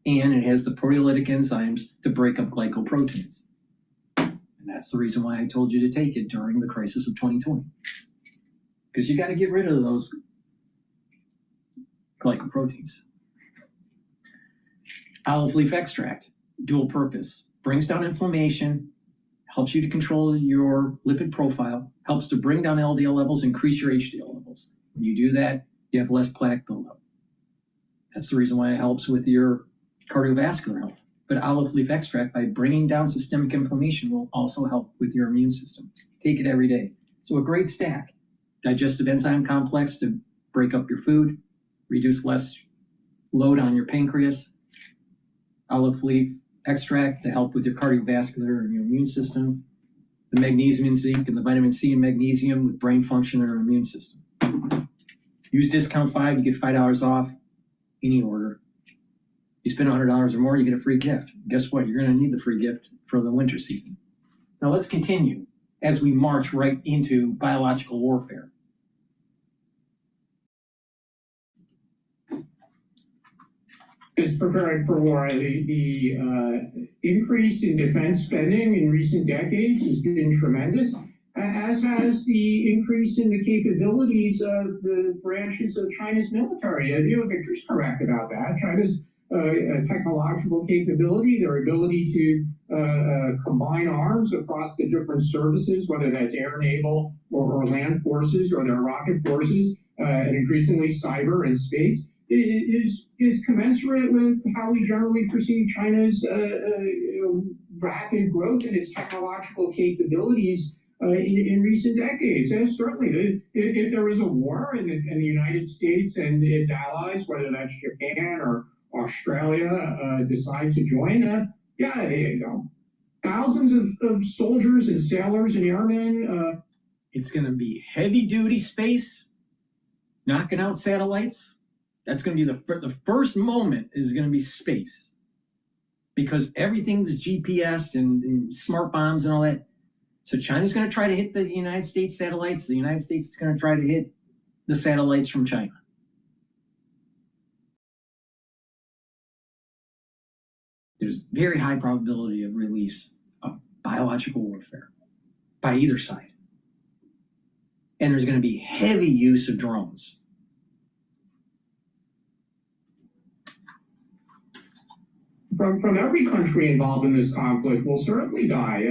and it has the proteolytic enzymes to break up glycoproteins. that's the reason why I told you to take it during the crisis of 2020. Because you got to get rid of those glycoproteins. Olive leaf extract, dual purpose, brings down inflammation, helps you to control your lipid profile, helps to bring down LDL levels, increase your HDL levels. When you do that, you have less plaque buildup. That's the reason why it helps with your cardiovascular health. But olive leaf extract, by bringing down systemic inflammation, will also help with your immune system. Take it every day. So a great stack. Digestive enzyme complex to break up your food, reduce less load on your pancreas. Olive leaf extract to help with your cardiovascular and your immune system. The magnesium and zinc and the vitamin C and magnesium with brain function and our immune system. Use discount 5, you get $5 off any order. You spend $100 or more, you get a free gift. Guess what? You're going to need the free gift for the winter season. Now let's continue as we march right into biological warfare. Is preparing for war. The increase in defense spending in recent decades has been tremendous, as has the increase in the capabilities of the branches of China's military. Victor's correct about that. China's technological capability, their ability to combine arms across the different services, whether that's air, naval, or land forces, or their rocket forces, and increasingly cyber and space, is commensurate with how we generally perceive China's rapid growth in its technological capabilities in recent decades. And certainly, if there is a war and the United States and its allies, whether that's Japan or Australia, decide to join, thousands of soldiers and sailors and airmen. It's going to be heavy-duty space, knocking out satellites. That's going to be the first moment is going to be space, because everything's GPS and smart bombs and all that. So China's going to try to hit the United States satellites. The United States is going to try to hit the satellites from China. There's very high probability of release of biological warfare by either side. And there's going to be heavy use of drones. From every country involved in this conflict will certainly die.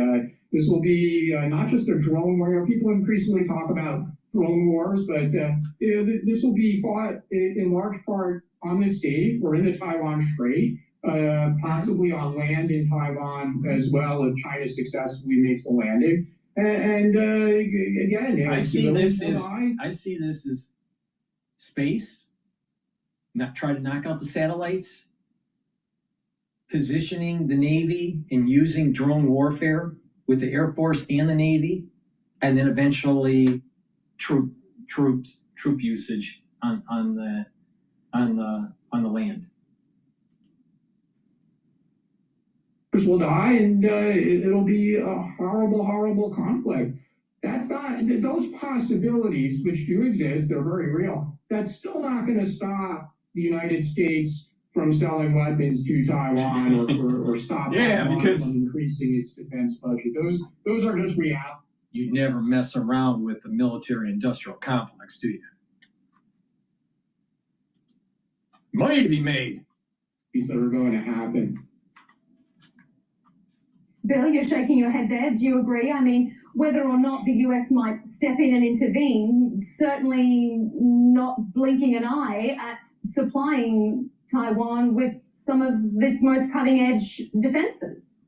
This will be not just a drone war. People increasingly talk about drone wars, but this will be fought in large part on the sea or in the Taiwan Strait, possibly on land in Taiwan as well if China successfully makes the landing. And again, I see this as space. Not try to knock out the satellites. Positioning the Navy and using drone warfare with the Air Force and the Navy, and then eventually troop usage on the land. Will die, and it'll be a horrible conflict. That's not those possibilities, which do exist. They're very real. That's still not going to stop the United States from selling weapons to Taiwan or stop Taiwan from increasing its defense budget. Those are just reality. You never mess around with the military-industrial complex, do you? Money to be made. These that are going to happen. Bill, you're shaking your head there. Do you agree? I mean, whether or not the US might step in and intervene, certainly not blinking an eye at supplying Taiwan with some of its most cutting-edge defenses.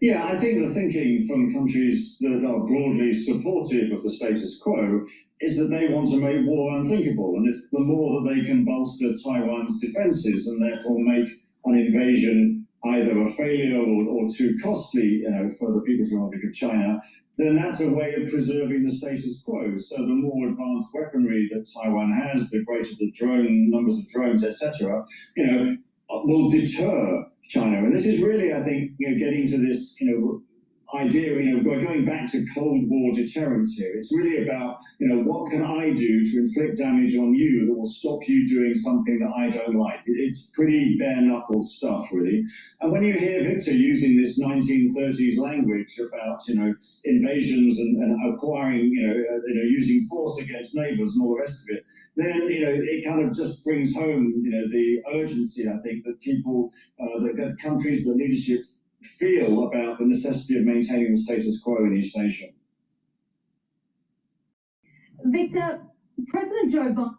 Yeah, I think the thinking from countries that are broadly supportive of the status quo is that they want to make war unthinkable. And if the more that they can bolster Taiwan's defenses and therefore make an invasion either a failure or too costly, for the People's Republic of China, then that's a way of preserving the status quo. So the more advanced weaponry that Taiwan has, the greater the numbers of drones, etc., will deter China. And this is really, I think, getting to this, idea, we're going back to Cold War deterrence here. It's really about, what can I do to inflict damage on you that will stop you doing something that I don't like? It's pretty bare knuckle stuff, really. And when you hear Victor using this 1930s language about, invasions and acquiring, using force against neighbors and all the rest of it, then, it kind of just brings home, the urgency, I think, that people, that countries, the leaderships feel about the necessity of maintaining the status quo in East Asia. Victor, President Joe Biden.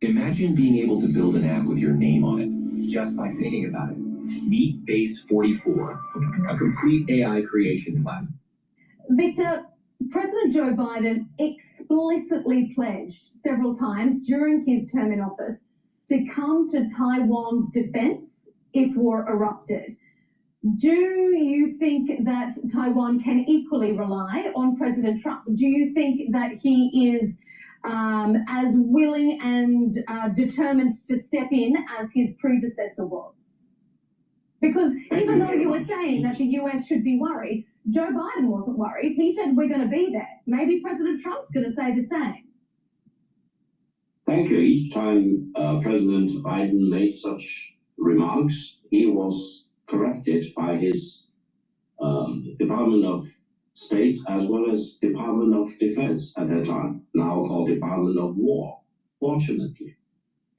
Imagine being able to build an app with your name on it just by thinking about it. Meet Base 44, a complete AI creation platform. Victor, President Joe Biden explicitly pledged several times during his term in office to come to Taiwan's defense if war erupted. Do you think that Taiwan can equally rely on President Trump? Do you think that he is as willing and determined to step in as his predecessor was? Because even though you were saying that the US should be worried, Joe Biden wasn't worried. He said, we're going to be there. Maybe President Trump's going to say the same. Thank you. Each time President Biden made such remarks, he was corrected by his Department of State as well as Department of Defense at that time, now called Department of War. Fortunately,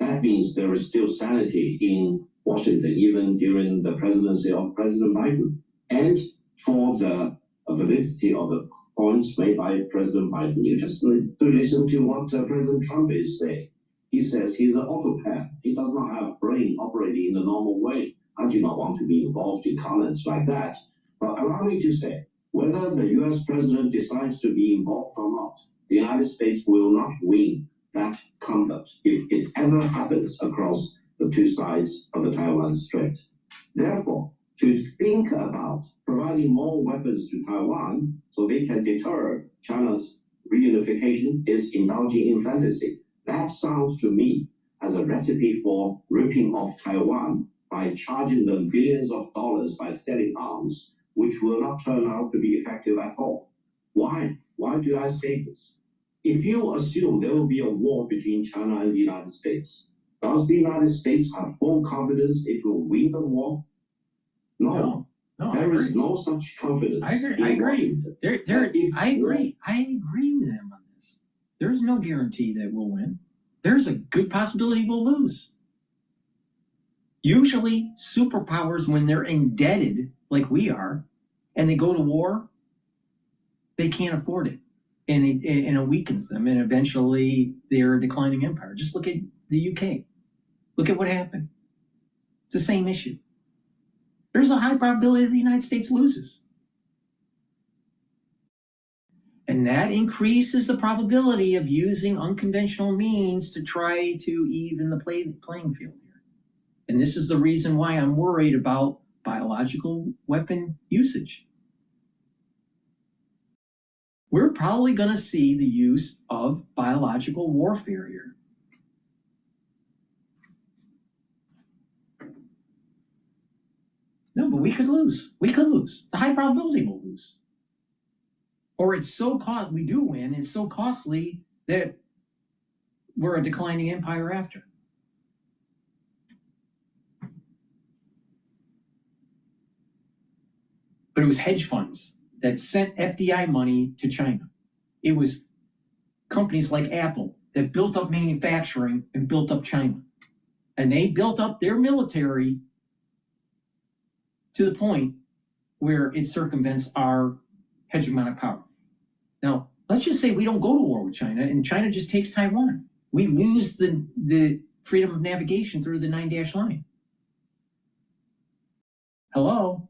that means there is still sanity in Washington, even during the presidency of President Biden. And for the validity of the points made by President Biden, you just need to listen to what President Trump is saying. He says he's an autocrat. He does not have brain operating in the normal way. I do not want to be involved in comments like that. But allow me to say, whether the US president decides to be involved or not, the United States will not win that combat if it ever happens across the two sides of the Taiwan Strait. Therefore, to think about providing more weapons to Taiwan so they can deter China's reunification is indulging in fantasy. That sounds to me as a recipe for ripping off Taiwan by charging them billions of dollars by selling arms, which will not turn out to be effective at all. Why? Why do I say this? If you assume there will be a war between China and the United States, does the United States have full confidence it will win the war? No. There is no such confidence. I agree. I agree with them on this. There's no guarantee that we'll win. There's a good possibility we'll lose. Usually, superpowers, when they're indebted like we are, and they go to war, they can't afford it, and it weakens them, and eventually they're a declining empire. Just look at the UK. Look at what happened. It's the same issue. There's a high probability the United States loses. And that increases the probability of using unconventional means to try to even the playing field here. And this is the reason why I'm worried about biological weapon usage. We're probably going to see the use of biological warfare here. No, but we could lose. We could lose. The high probability we'll lose. Or it's so we do win, it's so costly that we're a declining empire after. But it was hedge funds that sent FDI money to China. It was companies like Apple that built up manufacturing and built up China. And they built up their military to the point where it circumvents our hegemonic power. Now, let's just say we don't go to war with China and China just takes Taiwan. We lose the freedom of navigation through the 9-dash line. Hello?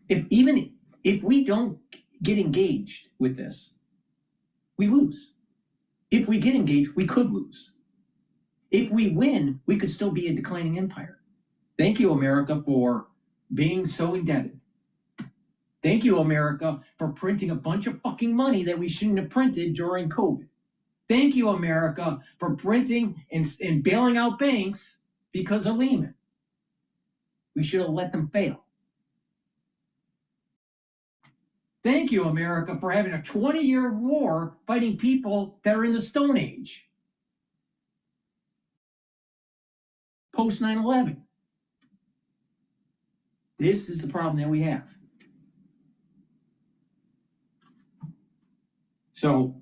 If we don't get engaged with this, we lose. If we get engaged, we could lose. If we win, we could still be a declining empire. Thank you, America, for being so indebted. Thank you, America, for printing a bunch of fucking money that we shouldn't have printed during COVID. Thank you, America, for printing and bailing out banks because of Lehman. We should have let them fail. Thank you, America, for having a 20-year war fighting people that are in the Stone Age. Post 9/11. This is the problem that we have. So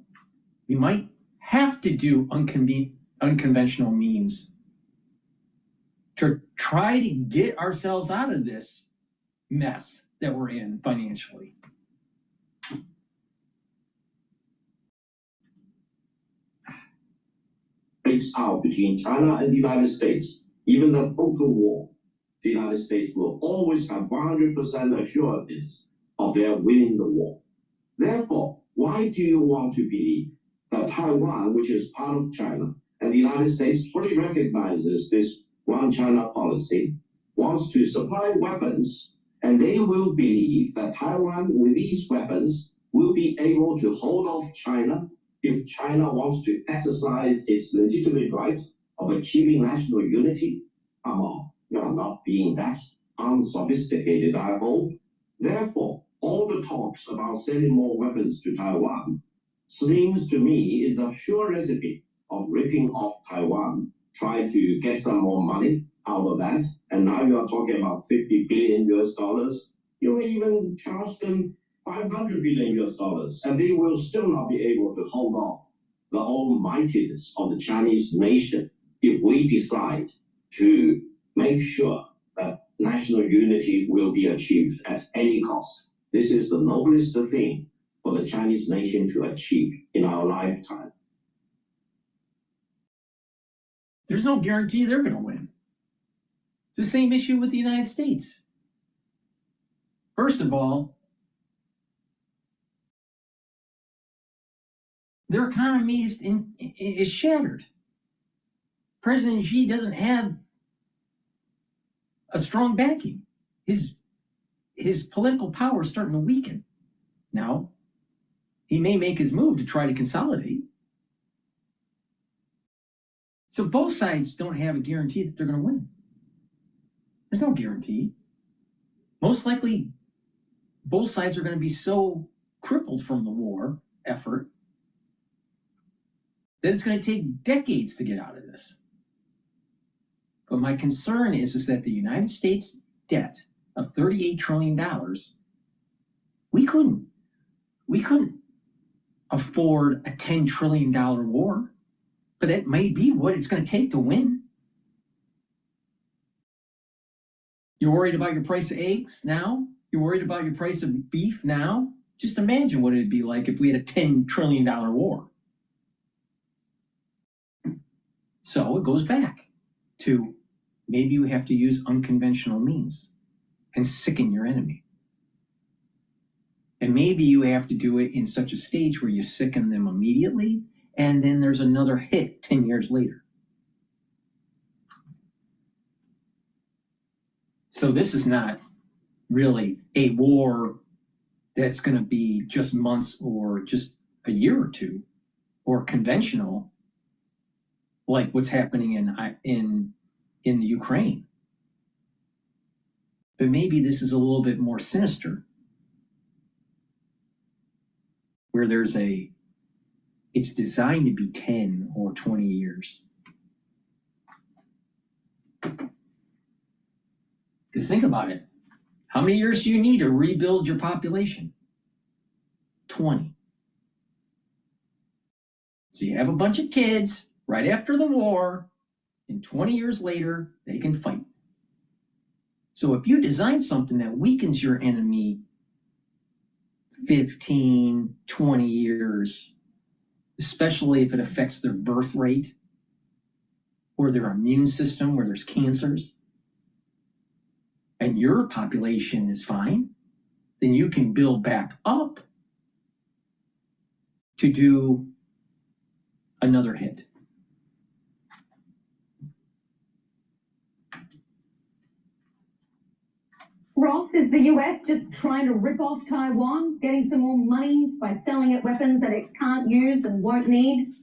we might have to do unconventional means to try to get ourselves out of this mess that we're in financially. Breaks out between China and the United States, even a total war, the United States will always have 100% assurance of their winning the war. Therefore, why do you want to believe that Taiwan, which is part of China, and the United States fully recognizes this one China policy, wants to supply weapons, and they will believe that Taiwan, with these weapons, will be able to hold off China if China wants to exercise its legitimate right of achieving national unity? Come on, you are not being that unsophisticated, I hope. Therefore, all the talks about sending more weapons to Taiwan seems to me is a sure recipe of ripping off Taiwan, try to get some more money out of that, and now you are talking about $50 billion US. You may even charge them $500 billion US, and they will still not be able to hold off the almightiness of the Chinese nation if we decide to make sure that national unity will be achieved at any cost. This is the noblest thing for the Chinese nation to achieve in our lifetime. There's no guarantee they're going to win. It's the same issue with the United States. First of all, their economy is shattered. President Xi doesn't have a strong backing. His political power is starting to weaken. Now, he may make his move to try to consolidate. So both sides don't have a guarantee that they're going to win. There's no guarantee. Most likely, both sides are going to be so crippled from the war effort that it's going to take decades to get out of this. But my concern is that the United States debt of $38 trillion, we couldn't afford a $10 trillion war, but that may be what it's going to take to win. You're worried about your price of eggs now? You're worried about your price of beef now? Just imagine what it'd be like if we had a $10 trillion war. So it goes back to maybe you have to use unconventional means and sicken your enemy. And maybe you have to do it in such a stage where you sicken them immediately, and then there's another hit 10 years later. So this is not really a war that's going to be just months or just a year or two, or conventional, like what's happening in the Ukraine. But maybe this is a little bit more sinister, where it's designed to be 10 or 20 years. Because think about it. How many years do you need to rebuild your population? 20. So you have a bunch of kids right after the war, and 20 years later, they can fight. So if you design something that weakens your enemy 15, 20 years, especially if it affects their birth rate or their immune system where there's cancers, and your population is fine, then you can build back up to do another hit. Ross, is the US just trying to rip off Taiwan, getting some more money by selling it weapons that it can't use and won't need?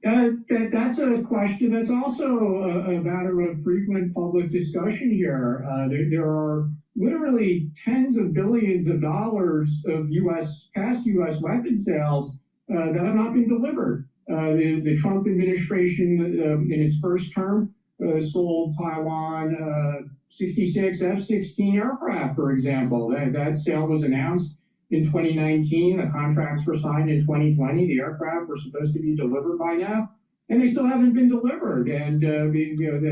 That's a question that's also a matter of frequent public discussion here. There are literally tens of billions of dollars of past U.S. weapon sales that have not been delivered. The Trump administration, in its first term, sold Taiwan 66 F-16 aircraft, for example. That sale was announced in 2019. The contracts were signed in 2020. The aircraft were supposed to be delivered by now, and they still haven't been delivered. And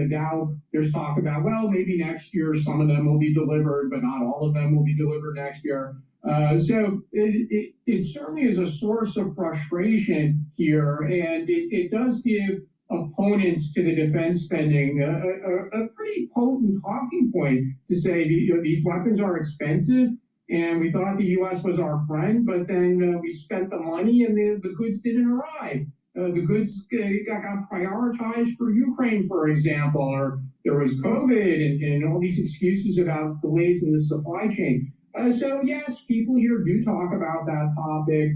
now there's talk about, well, maybe next year some of them will be delivered, but not all of them will be delivered next year. So it certainly is a source of frustration here, and it does give opponents to the defense spending a pretty potent talking point to say these weapons are expensive. And we thought the U.S. was our friend, but then we spent the money and the goods didn't arrive. The goods got prioritized for Ukraine, for example, or there was COVID and all these excuses about delays in the supply chain. So yes, people here do talk about that topic.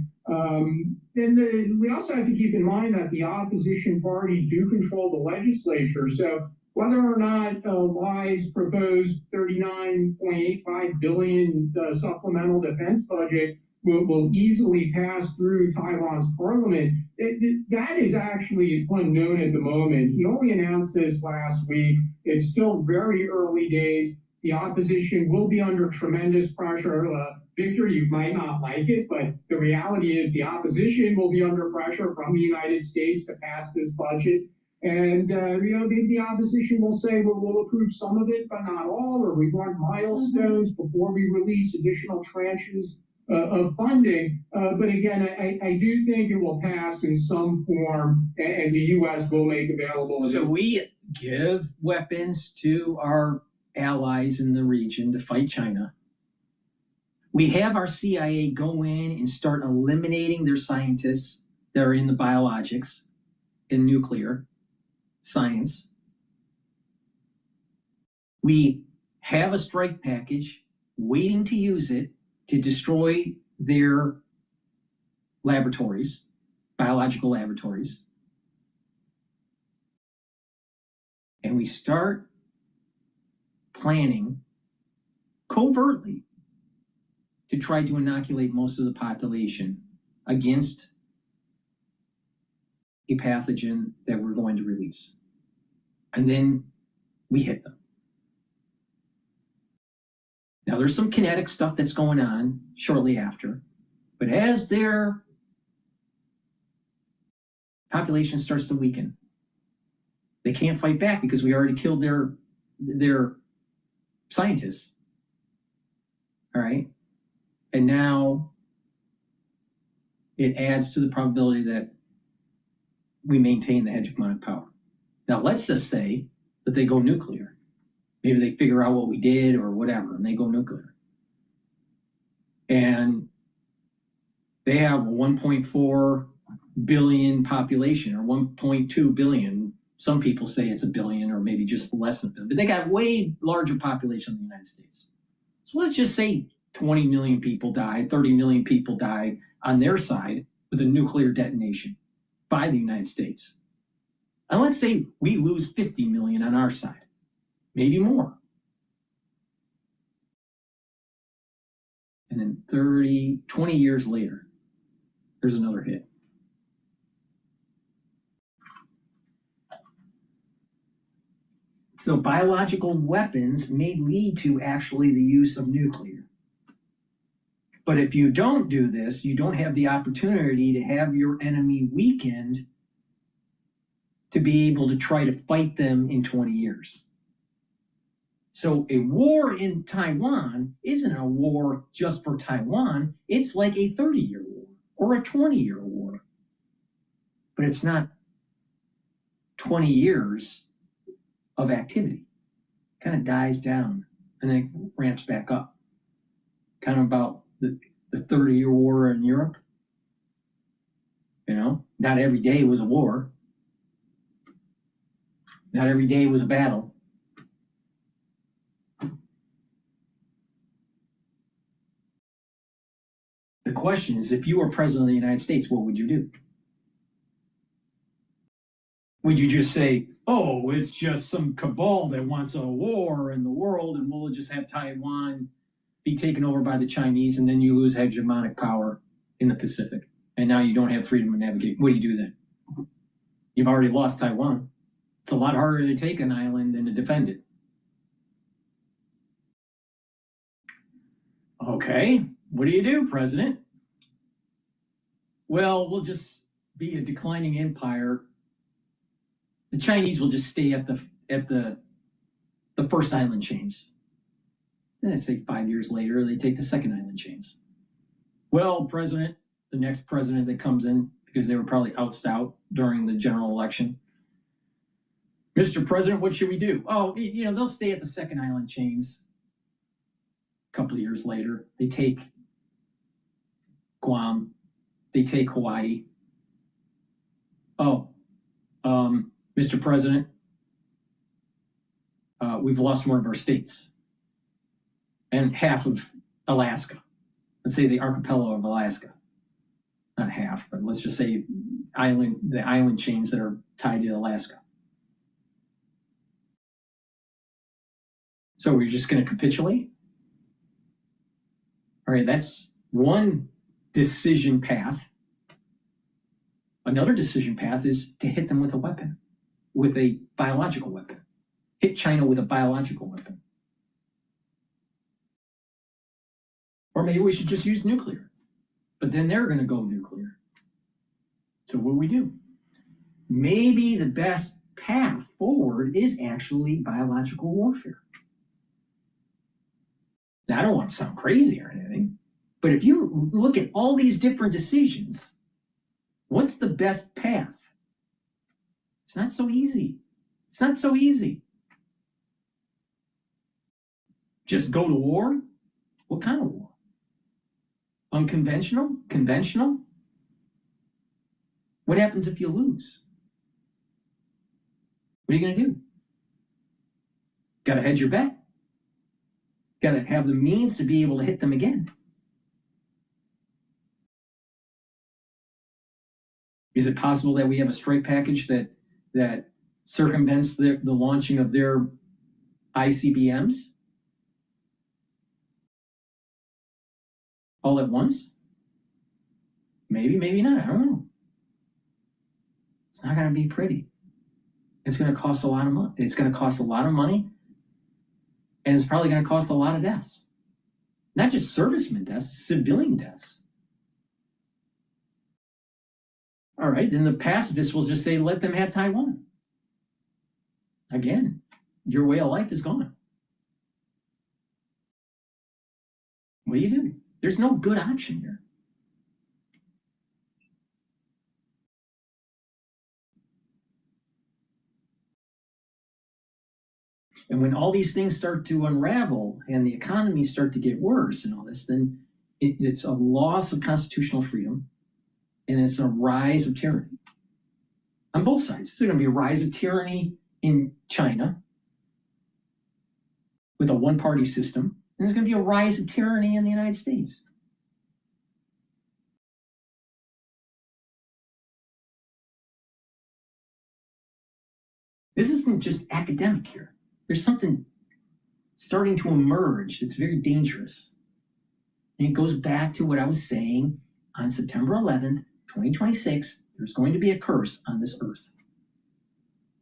We also have to keep in mind that the opposition parties do control the legislature. So whether or not Live's proposed $39.85 billion supplemental defense budget will easily pass through Taiwan's parliament, that is actually unknown at the moment. He only announced this last week. It's still very early days. The opposition will be under tremendous pressure. Victor, you might not like it, but the reality is the opposition will be under pressure from the United States to pass this budget. And the opposition will say, well, we'll approve some of it, but not all, or we want milestones before we release additional tranches of funding. But again, I do think it will pass in some form, and the U.S. will make available. So we give weapons to our allies in the region to fight China. We have our CIA go in and start eliminating their scientists that are in the biologics and nuclear science. We have a strike package waiting to use it to destroy their laboratories, biological laboratories. And we start planning covertly to try to inoculate most of the population against a pathogen that we're going to release. And then we hit them. Now there's some kinetic stuff that's going on shortly after, but as their population starts to weaken, they can't fight back because we already killed their scientists. All right. And now it adds to the probability that we maintain the hegemonic power. Now, let's just say that they go nuclear. Maybe they figure out what we did or whatever, and they go nuclear. And they have a 1.4 billion population, or 1.2 billion. Some people say it's a billion, or maybe just less than a billion, but they got way larger population than the United States. So let's just say 20 million people died, 30 million people died on their side with a nuclear detonation by the United States. And let's say we lose 50 million on our side, maybe more. And then 20 years later, there's another hit. So biological weapons may lead to actually the use of nuclear. But if you don't do this, you don't have the opportunity to have your enemy weakened to be able to try to fight them in 20 years. So a war in Taiwan isn't a war just for Taiwan. It's like a 30-year war or a 20-year war. But it's not 20 years of activity. Kind of dies down and then ramps back up. Kind of about the 30-year war in Europe. You know, not every day was a war. Not every day was a battle. The question is, if you were president of the United States, what would you do? Would you just say, oh, it's just some cabal that wants a war in the world and we'll just have Taiwan be taken over by the Chinese and then you lose hegemonic power in the Pacific and now you don't have freedom to navigate? What do you do then? You've already lost Taiwan. It's a lot harder to take an island than to defend it. Okay, what do you do, President? Well, we'll just be a declining empire. The Chinese will just stay at the first island chains. Then I say 5 years later, they take the second island chains. Well, President, the next president that comes in, because they were probably ousted out during the general election. Mr. President, what should we do? Oh, they'll stay at the second island chains. A couple of years later, they take Guam, they take Hawaii. Oh, Mr. President, we've lost one of our states and half of Alaska. Let's say the archipelago of Alaska. Not half, but let's just say the island chains that are tied to Alaska. So we're just going to capitulate? All right, that's one decision path. Another decision path is to hit them with a weapon, with a biological weapon. Hit China with a biological weapon. Or maybe we should just use nuclear. But then they're going to go nuclear. So what do we do? Maybe the best path forward is actually biological warfare. Now, I don't want to sound crazy or anything, but if you look at all these different decisions, what's the best path? It's not so easy. It's not so easy. Just go to war? What kind of war? Unconventional? Conventional? What happens if you lose? What are you going to do? Got to hedge your bet. Got to have the means to be able to hit them again. Is it possible that we have a strike package that circumvents the launching of their ICBMs all at once? Maybe, maybe not. I don't know. It's not going to be pretty. It's going to cost a lot of money. It's going to cost a lot of money, and it's probably going to cost a lot of deaths. Not just servicemen deaths, civilian deaths. All right, then the pacifists will just say, let them have Taiwan. Again, your way of life is gone. What do you do? There's no good option here. And when all these things start to unravel and the economies start to get worse and all this, then it's a loss of constitutional freedom and it's a rise of tyranny. On both sides. It's going to be a rise of tyranny in China with a one-party system, and there's going to be a rise of tyranny in the United States. This isn't just academic here. There's something starting to emerge that's very dangerous. And it goes back to what I was saying on September 11th, 2026, there's going to be a curse on this earth.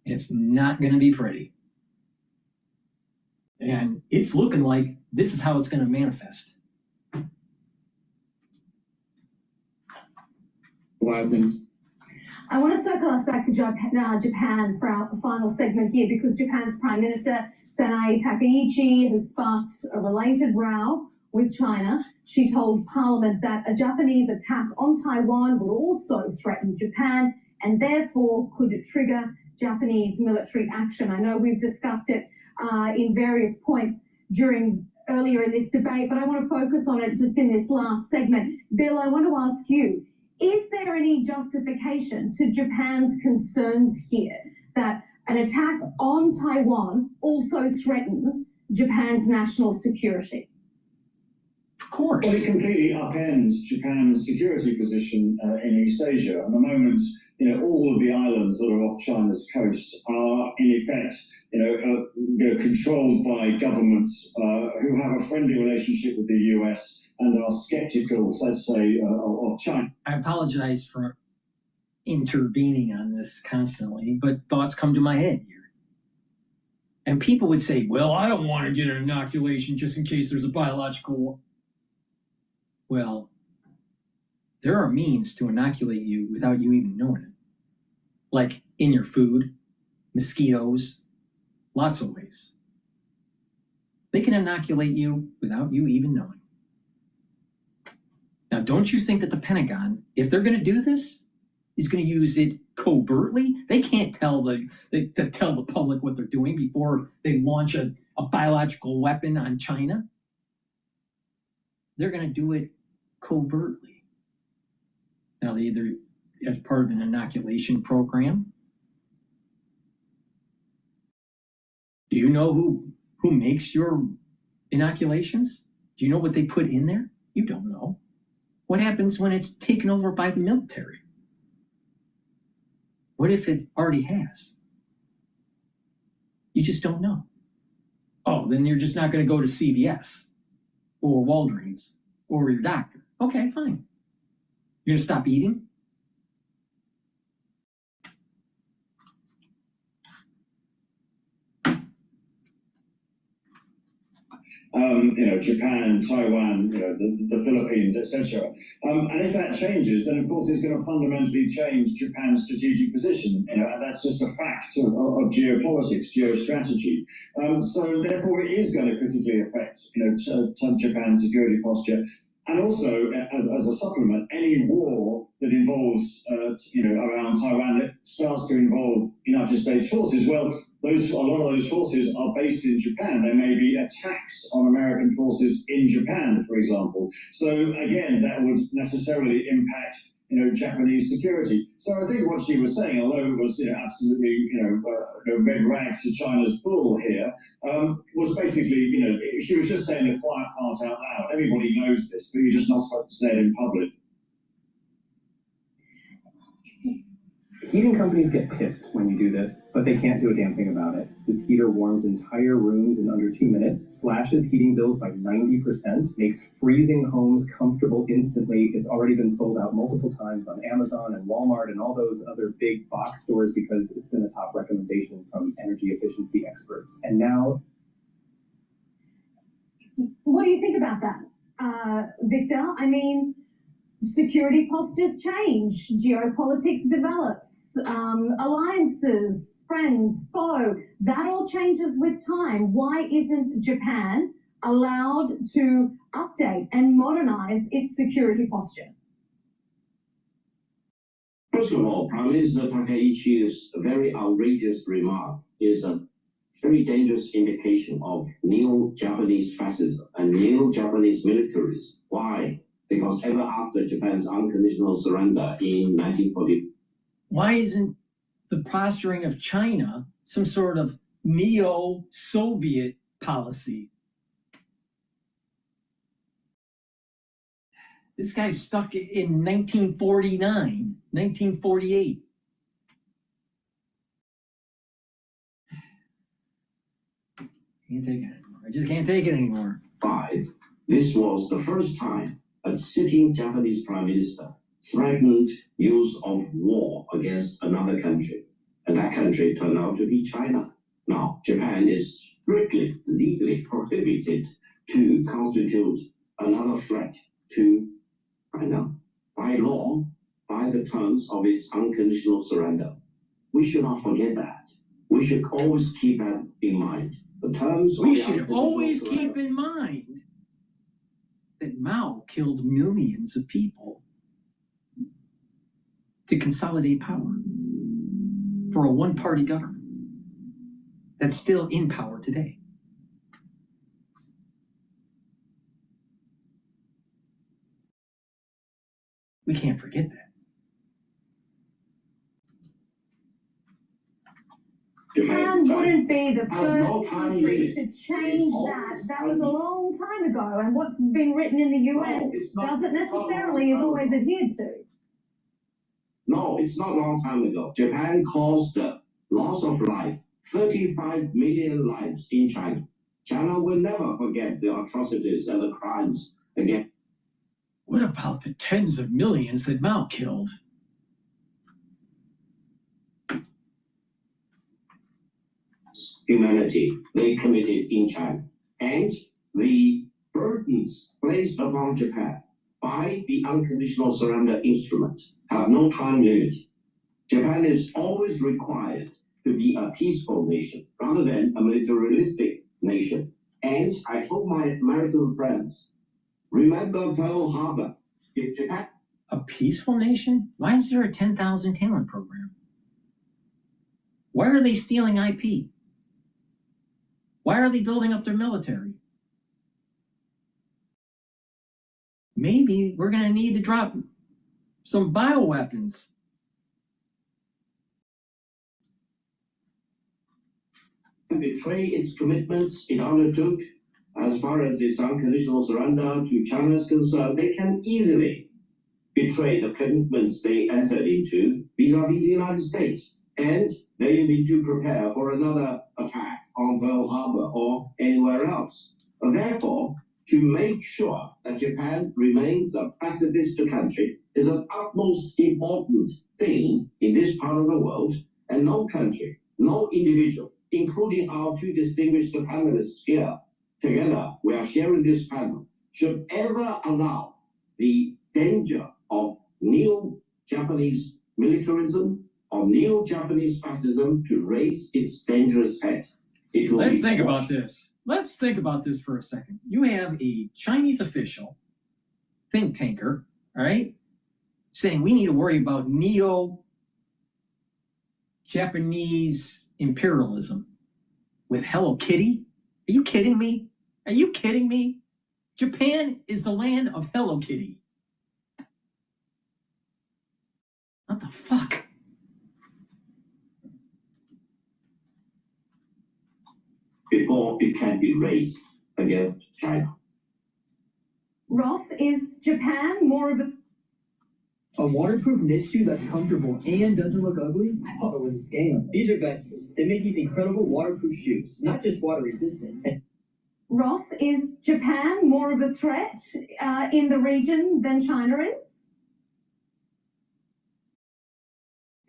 It's not going to be pretty. And it's looking like this is how it's going to manifest. What happens? I want to circle us back to Japan for our final segment here, because Japan's Prime Minister Sanae Takaichi has sparked a related row with China. She told Parliament that a Japanese attack on Taiwan would also threaten Japan and therefore could trigger Japanese military action. I know we've discussed it in various points earlier in this debate, but I want to focus on it just in this last segment. Bill, I want to ask you, is there any justification to Japan's concerns here that an attack on Taiwan also threatens Japan's national security? Of course. Well, it completely upends Japan's security position in East Asia. At the moment, all of the islands that are off China's coast are in effect, controlled by governments who have a friendly relationship with the US and are skeptical, let's say, of China. I apologize for intervening on this constantly, but thoughts come to my head here. And people would say, well, I don't want to get an inoculation just in case there's a biological war. Well, there are means to inoculate you without you even knowing it. Like in your food, mosquitoes, lots of ways. They can inoculate you without you even knowing. Now, don't you think that the Pentagon, if they're going to do this, is going to use it covertly? They can't tell the public what they're doing before they launch a biological weapon on China. They're going to do it covertly. Now, they either as part of an inoculation program. Do you know who makes your inoculations? Do you know what they put in there? You don't know. What happens when it's taken over by the military? What if it already has? You just don't know. Oh, then you're just not going to go to CVS or Walgreens or your doctor. Okay, fine. You're going to stop eating? Japan, Taiwan, the Philippines, etc. And if that changes, then of course it's going to fundamentally change Japan's strategic position. And that's just a fact of geopolitics, geostrategy. So therefore, it is going to critically affect Japan's security posture. And also, as a supplement, any war that involves, around Taiwan that starts to involve United States forces, well, a lot of those forces are based in Japan. There may be attacks on American forces in Japan, for example. So again, that would necessarily impact, Japanese security. So I think what she was saying, although it was, absolutely, red rag to China's bull here, was basically, she was just saying the quiet part out loud. Everybody knows this, but you're just not supposed to say it in public. Heating companies get pissed when you do this, but they can't do a damn thing about it. This heater warms entire rooms in under 2 minutes, slashes heating bills by 90%, makes freezing homes comfortable instantly. It's already been sold out multiple times on Amazon and Walmart and all those other big box stores because it's been a top recommendation from energy efficiency experts. And now... What do you think about that, Victor? I mean, security postures change, geopolitics develops, alliances, friends, foe, that all changes with time. Why isn't Japan allowed to update and modernize its security posture? First of all, Prime Minister Takaichi's very outrageous remark is a very dangerous indication of neo-Japanese fascism and neo-Japanese militarism. Why? Because ever after Japan's unconditional surrender in 1940. Why isn't the posturing of China some sort of neo-Soviet policy? This guy's stuck in 1949, 1948. Can't take it anymore. I just can't take it anymore. This was the first time a sitting Japanese prime minister threatened use of war against another country, and that country turned out to be China. Now, Japan is strictly legally prohibited to constitute another threat to China by law, by the terms of its unconditional surrender. We should not forget that. We should always keep that in mind. The terms we should always keep in mind that Mao killed millions of people to consolidate power for a one-party government that's still in power today. We can't forget that. Japan wouldn't be the first country to change that. That was a long time ago, and what's been written in the UN doesn't necessarily is always adhered to. No, it's not a long time ago. Japan caused the loss of life, 35 million lives in China. China will never forget the atrocities and the crimes against What about the tens of millions that Mao killed? humanity they committed in China, and the burdens placed upon Japan by the unconditional surrender instrument have no time limit. Japan is always required to be a peaceful nation rather than a militaristic nation. And I told my American friends, remember Pearl Harbor. If Japan A peaceful nation? Why is there a 10,000 talent program? Why are they stealing IP? Why are they building up their military? Maybe we're going to need to drop some bioweapons. betray its commitments it undertook as far as its unconditional surrender to China is concerned, they can easily betray the commitments they entered into vis-a-vis the United States. And they need to prepare for another attack on Pearl Harbor or anywhere else. Therefore, to make sure that Japan remains a pacifist country is an utmost important thing in this part of the world, and no country, no individual, including our two distinguished panelists here, together we are sharing this panel, should ever allow the danger of neo-Japanese militarism or neo-Japanese fascism to raise its dangerous head. Let's think about this. Let's think about this for a second. You have a Chinese official, think tanker, all right, saying we need to worry about neo-Japanese imperialism with Hello Kitty? Are you kidding me? Are you kidding me? Japan is the land of Hello Kitty. What the fuck? Before it can be raised against China. Ross, is Japan more of a waterproof knit shoe that's comfortable and doesn't look ugly? I thought it was a scam. These are Vestas. They make these incredible waterproof shoes, not just water resistant. Ross, is Japan more of a threat in the region than China is?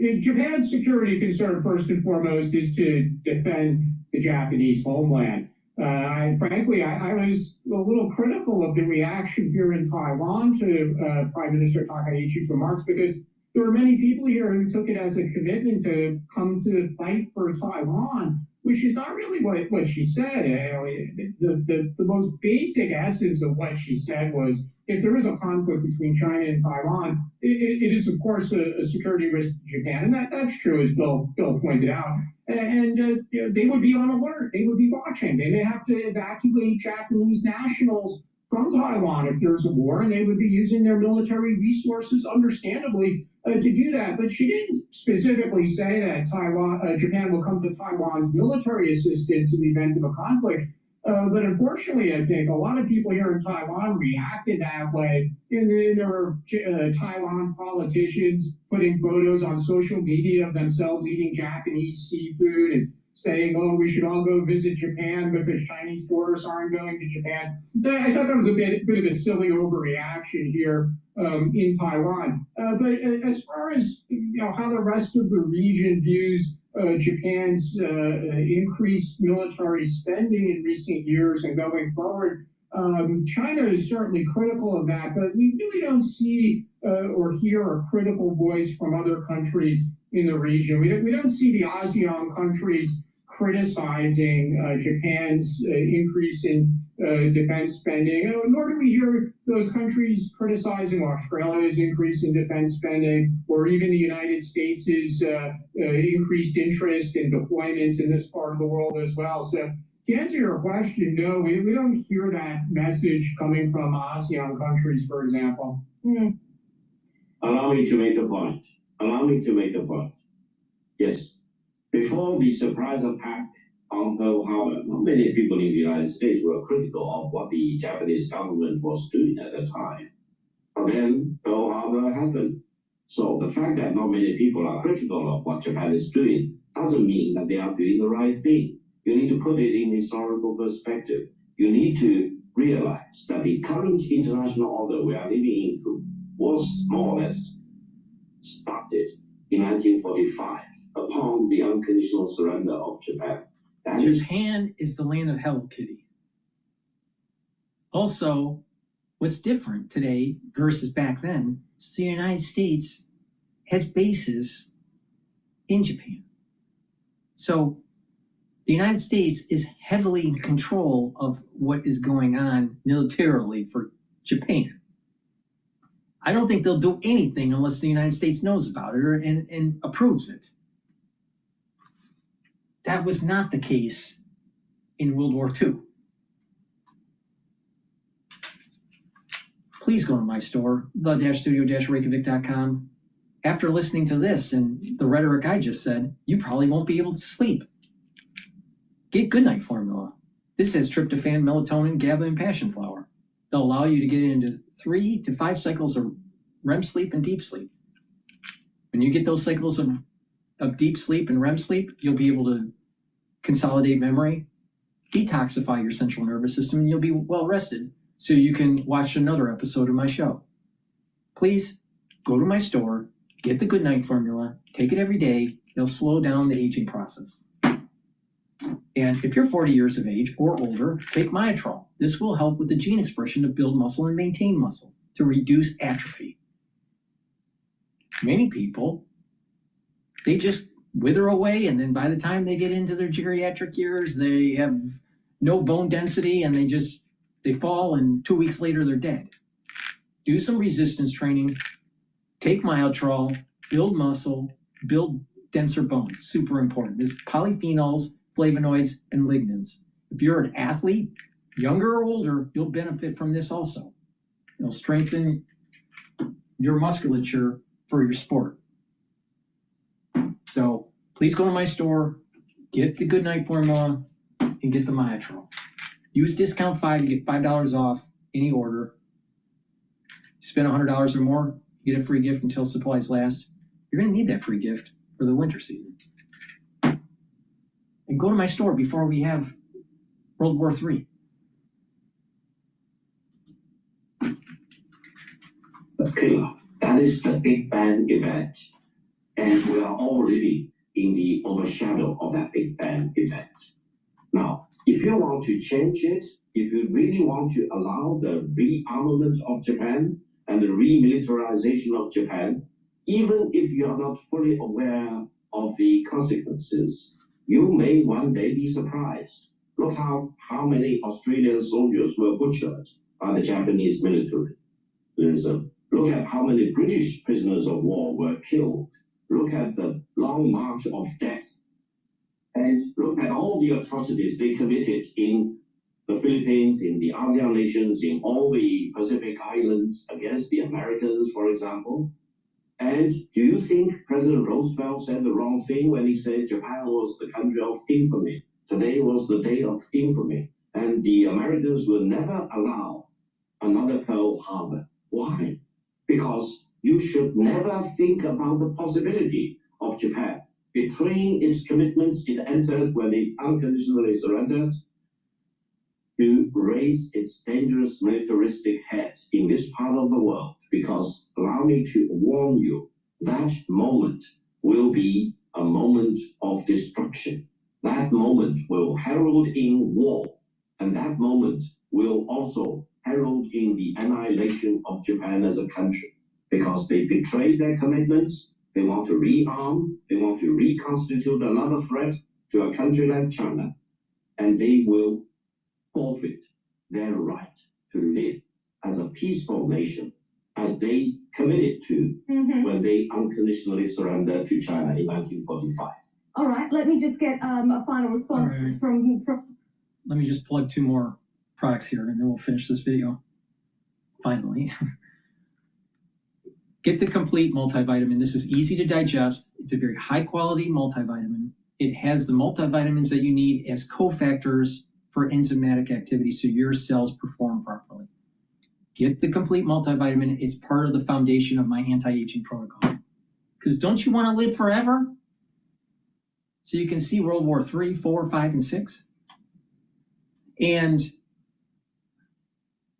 Japan's security concern, first and foremost, is to defend the Japanese homeland. Frankly, I was a little critical of the reaction here in Taiwan to Prime Minister Takaichi's remarks, because there were many people here who took it as a commitment to come to fight for Taiwan, which is not really what she said. The most basic essence of what she said was, if there is a conflict between China and Taiwan, it is, of course, a security risk to Japan. And that's true, as Bill pointed out. And they would be on alert. They would be watching. They may have to evacuate Japanese nationals from Taiwan if there's a war, and they would be using their military resources, understandably, to do that. But she didn't specifically say that Japan will come to Taiwan's military assistance in the event of a conflict. But unfortunately, I think a lot of people here in Taiwan reacted that way. And there were Taiwan politicians putting photos on social media of themselves eating Japanese seafood and saying, oh, we should all go visit Japan because Chinese tourists aren't going to Japan. I thought that was a bit of a silly overreaction here in Taiwan. But as far as how the rest of the region views Japan's increased military spending in recent years and going forward, China is certainly critical of that, but we really don't see or hear a critical voice from other countries in the region. We don't see the ASEAN countries criticizing Japan's increase in defense spending, nor do we hear those countries criticizing Australia's increase in defense spending, or even the United States' increased interest in deployments in this part of the world as well. So to answer your question, no, we don't hear that message coming from ASEAN countries, for example. Allow me to make a point. Yes. Before the surprise attack on Pearl Harbor, not many people in the United States were critical of what the Japanese government was doing at the time. But then Pearl Harbor happened. So the fact that not many people are critical of what Japan is doing doesn't mean that they are doing the right thing. You need to put it in historical perspective. You need to realize that the current international order we are living into was more or less started in 1945 upon the unconditional surrender of Japan. Japan is the land of Hello Kitty. Also, what's different today versus back then is the United States has bases in Japan. So the United States is heavily in control of what is going on militarily for Japan. I don't think they'll do anything unless the United States knows about it and approves it. That was not the case in World War II. Please go to my store, the-studio-reykjavik.com. After listening to this and the rhetoric I just said, you probably won't be able to sleep. Get Goodnight Formula. This has tryptophan, melatonin, GABA, and passion flower. They'll allow you to get into 3 to 5 cycles of REM sleep and deep sleep. When you get those cycles of deep sleep and REM sleep, you'll be able to consolidate memory, detoxify your central nervous system, and you'll be well rested so you can watch another episode of my show. Please go to my store, get the Goodnight Formula, take it every day. It'll slow down the aging process. And if you're 40 years of age or older, take Myotrol. This will help with the gene expression to build muscle and maintain muscle, to reduce atrophy. Many people, they just wither away, and then by the time they get into their geriatric years, they have no bone density, and they fall, and 2 weeks later, they're dead. Do some resistance training, take Myotrol, build muscle, build denser bones. Super important. There's polyphenols, flavonoids, and lignans. If you're an athlete, younger or older, you'll benefit from this also. It'll strengthen your musculature for your sport. So please go to my store, get the Goodnight Formula, and get the Myotrol. Use discount 5 to get $5 off any order. Spend $100 or more, you get a free gift until supplies last. You're going to need that free gift for the winter season. And go to my store before we have World War III. Okay, that is the Big Bang event. And we are all living in the overshadow of that Big Bang event. Now, if you want to change it, if you really want to allow the rearmament of Japan and the remilitarization of Japan, even if you are not fully aware of the consequences, you may one day be surprised. Look how many Australian soldiers were butchered by the Japanese military. Look at how many British prisoners of war were killed. Look at the long march of death. And look at all the atrocities they committed in the Philippines, in the ASEAN nations, in all the Pacific Islands against the Americans, for example. And do you think President Roosevelt said the wrong thing when he said Japan was the country of infamy? Today was the day of infamy. And the Americans will never allow another Pearl Harbor. Why? Because you should never think about the possibility of Japan betraying its commitments it entered when it unconditionally surrendered to raise its dangerous militaristic head in this part of the world. Because allow me to warn you, that moment will be a moment of destruction. That moment will herald in war, and that moment will also herald in the annihilation of Japan as a country, because they betrayed their commitments. They want to rearm, they want to reconstitute another threat to a country like China, and they will forfeit their right to live as a peaceful nation, as they committed to when they unconditionally surrendered to China in 1945. All right, let me just get a final response from. Let me just plug 2 more products here, and then we'll finish this video. Finally. Get the complete multivitamin. This is easy to digest. It's a very high quality multivitamin. It has the multivitamins that you need as cofactors for enzymatic activity so your cells perform properly. Get the complete multivitamin. It's part of the foundation of my anti-aging protocol. Because don't you want to live forever? So you can see World War III, 4, 5, and 6. And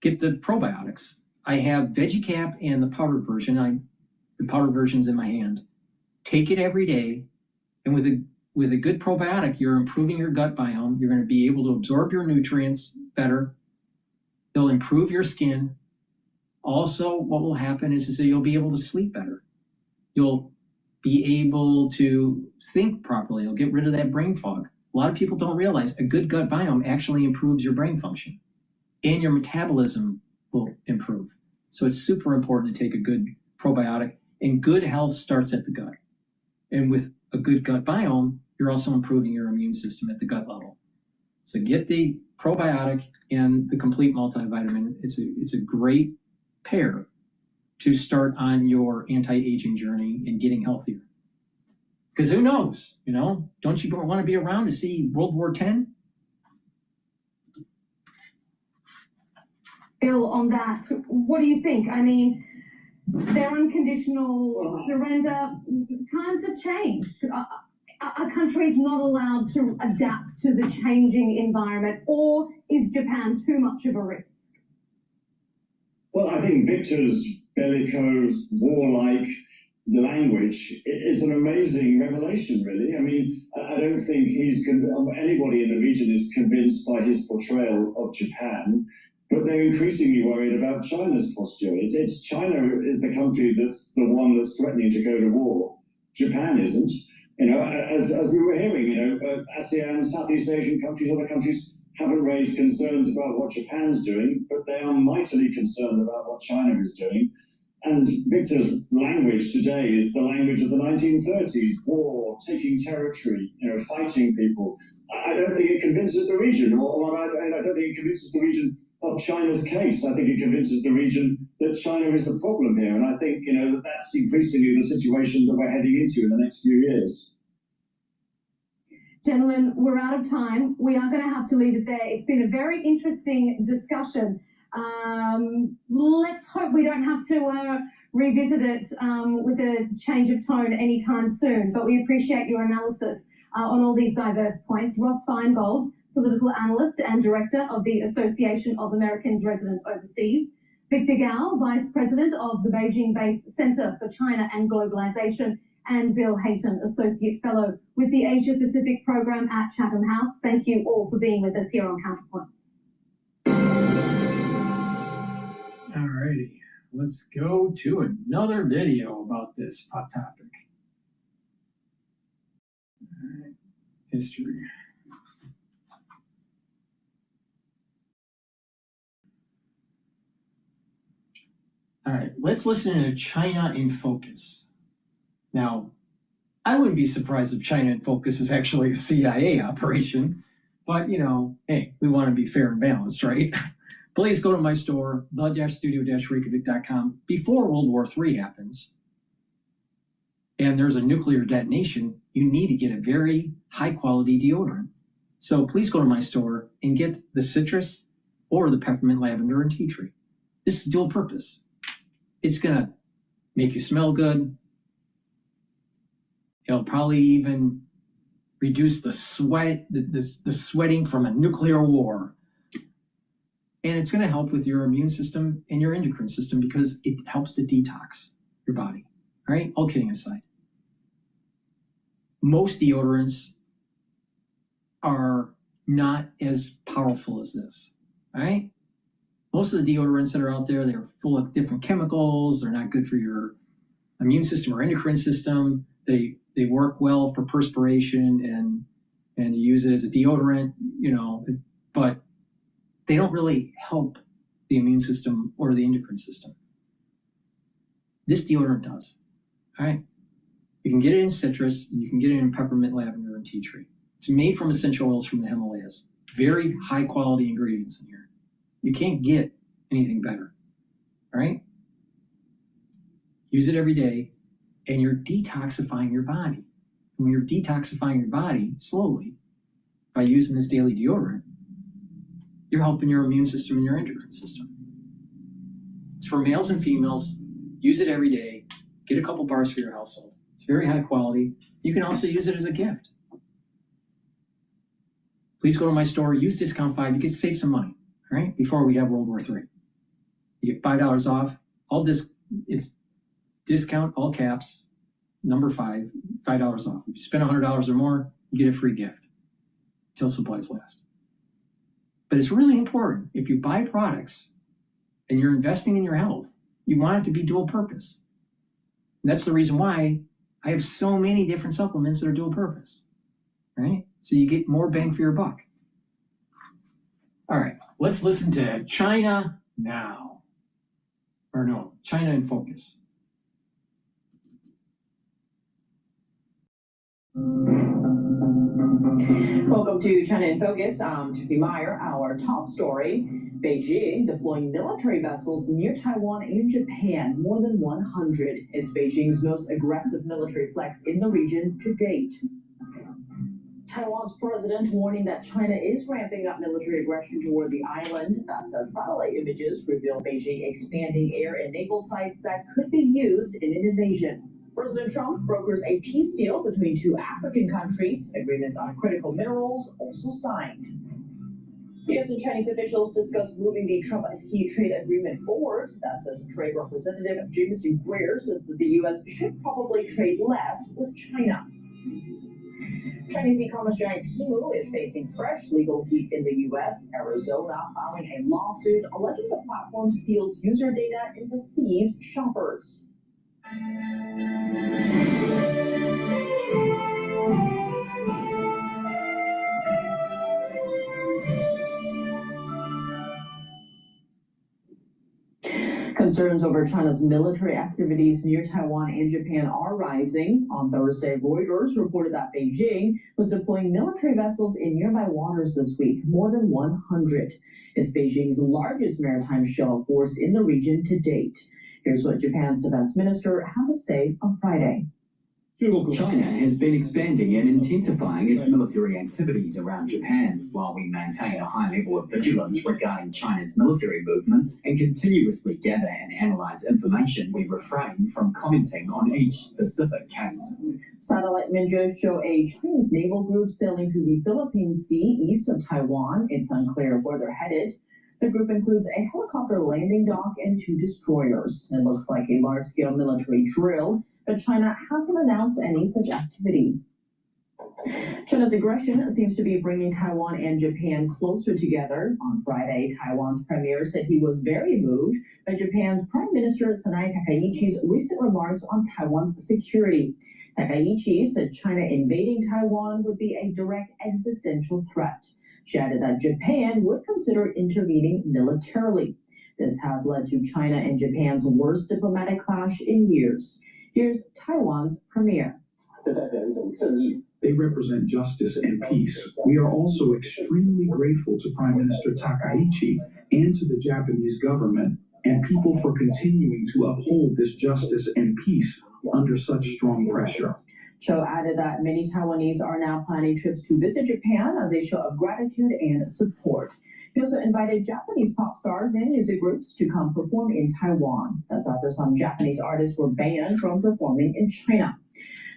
get the probiotics. I have VeggieCap and the powdered version. The powdered version's in my hand. Take it every day, and with a good probiotic, you're improving your gut biome. You're going to be able to absorb your nutrients better. They'll improve your skin. Also, what will happen is that you'll be able to sleep better. You'll be able to think properly. You'll get rid of that brain fog. A lot of people don't realize a good gut biome actually improves your brain function, and your metabolism will improve. So it's super important to take a good probiotic, and good health starts at the gut. And with a good gut biome, you're also improving your immune system at the gut level. So get the probiotic and the complete multivitamin. It's a great pair to start on your anti-aging journey and getting healthier. Because who knows, don't you want to be around to see World War X? Bill, on that, what do you think? I mean, their unconditional surrender, times have changed. Are countries not allowed to adapt to the changing environment, or is Japan too much of a risk? Well, I think Victor's bellicose, warlike language is an amazing revelation, really. I mean, I don't think anybody in the region is convinced by his portrayal of Japan, but they're increasingly worried about China's posture. It's China is the country that's the one that's threatening to go to war. Japan isn't. As we were hearing, ASEAN, Southeast Asian countries, other countries haven't raised concerns about what Japan's doing, but they are mightily concerned about what China is doing. And Victor's language today is the language of the 1930s, war, taking territory, fighting people. I don't think it convinces the region, or I don't think it convinces the region of China's case. I think it convinces the region that China is the problem here. And I think, that's increasingly the situation that we're heading into in the next few years. Gentlemen, we're out of time. We are going to have to leave it there. It's been a very interesting discussion. Let's hope we don't have to revisit it with a change of tone anytime soon. But we appreciate your analysis on all these diverse points. Ross Feingold, political analyst and director of the Association of Americans Resident Overseas. Victor Gao, vice president of the Beijing-based Center for China and Globalization. And Bill Hayton, Associate Fellow with the Asia Pacific Program at Chatham House. Thank you all for being with us here on Counterpoints. All righty, let's go to another video about this hot topic. All right. History. All right, let's listen to China in Focus. Now, I wouldn't be surprised if China in Focus is actually a CIA operation, but hey, we want to be fair and balanced, right? Please go to my store, the-studio-reykjavik.com, before World War III happens, and there's a nuclear detonation, you need to get a very high-quality deodorant. So please go to my store and get the citrus or the peppermint, lavender, and tea tree. This is dual purpose. It's going to make you smell good. It'll probably even reduce the sweat, the sweating from a nuclear war. And it's going to help with your immune system and your endocrine system because it helps to detox your body. All right, all kidding aside. Most deodorants are not as powerful as this. All right? Most of the deodorants that are out there, they're full of different chemicals. They're not good for your immune system or endocrine system. They work well for perspiration and you use it as a deodorant, but they don't really help the immune system or the endocrine system. This deodorant does. All right. You can get it in citrus, and you can get it in peppermint, lavender, and tea tree. It's made from essential oils from the Himalayas. Very high quality ingredients in here. You can't get anything better. All right. Use it every day. And you're detoxifying your body. When you're detoxifying your body slowly by using this daily deodorant, you're helping your immune system and your endocrine system. It's for males and females. Use it every day. Get a couple bars for your household. It's very high quality. You can also use it as a gift. Please go to my store, use discount 5. You can save some money, all right? Before we have World War III. You get $5 off. It's discount, all caps, number 5, $5 off. If you spend $100 or more, you get a free gift till supplies last. But it's really important. If you buy products and you're investing in your health, you want it to be dual purpose. And that's the reason why I have so many different supplements that are dual purpose, right? So you get more bang for your buck. All right, let's listen to China Now. Or no, China in Focus. Welcome to China in Focus. I'm Tiffany Meyer. Our top story, Beijing deploying military vessels near Taiwan and Japan, more than 100. It's Beijing's most aggressive military flex in the region to date. Taiwan's president warning that China is ramping up military aggression toward the island. That's as satellite images reveal Beijing expanding air and naval sites that could be used in an invasion. President Trump brokers a peace deal between 2 African countries. Agreements on critical minerals also signed. U.S. and Chinese officials discussed moving the Trump-Xi trade agreement forward. That's as Trade Representative Jameson Greer says that the U.S. should probably trade less with China. Chinese e-commerce giant Temu is facing fresh legal heat in the U.S. Arizona filing a lawsuit alleging the platform steals user data and deceives shoppers. Concerns over China's military activities near Taiwan and Japan are rising. On Thursday, Reuters reported that Beijing was deploying military vessels in nearby waters this week, more than 100. It's Beijing's largest maritime show of force in the region to date. Here's what Japan's defense minister had to say on Friday. China has been expanding and intensifying its military activities around Japan, while we maintain a high level of vigilance regarding China's military movements and continuously gather and analyze information. We refrain from commenting on each specific case. Satellite images show a Chinese naval group sailing through the Philippine Sea east of Taiwan. It's unclear where they're headed. The group includes a helicopter landing dock and 2 destroyers. It looks like a large-scale military drill, but China hasn't announced any such activity. China's aggression seems to be bringing Taiwan and Japan closer together. On Friday, Taiwan's premier said he was very moved by Japan's Prime Minister Sanai Takaichi's recent remarks on Taiwan's security. Takaichi said China invading Taiwan would be a direct existential threat. She added that Japan would consider intervening militarily. This has led to China and Japan's worst diplomatic clash in years. Here's Taiwan's premier. They represent justice and peace. We are also extremely grateful to Prime Minister Takaichi and to the Japanese government and people for continuing to uphold this justice and peace under such strong pressure. Cho added that many Taiwanese are now planning trips to visit Japan as a show of gratitude and support. He also invited Japanese pop stars and music groups to come perform in Taiwan. That's after some Japanese artists were banned from performing in China.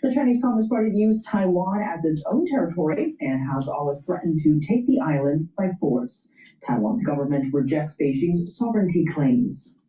The Chinese Communist Party views Taiwan as its own territory and has always threatened to take the island by force. Taiwan's government rejects Beijing's sovereignty claims.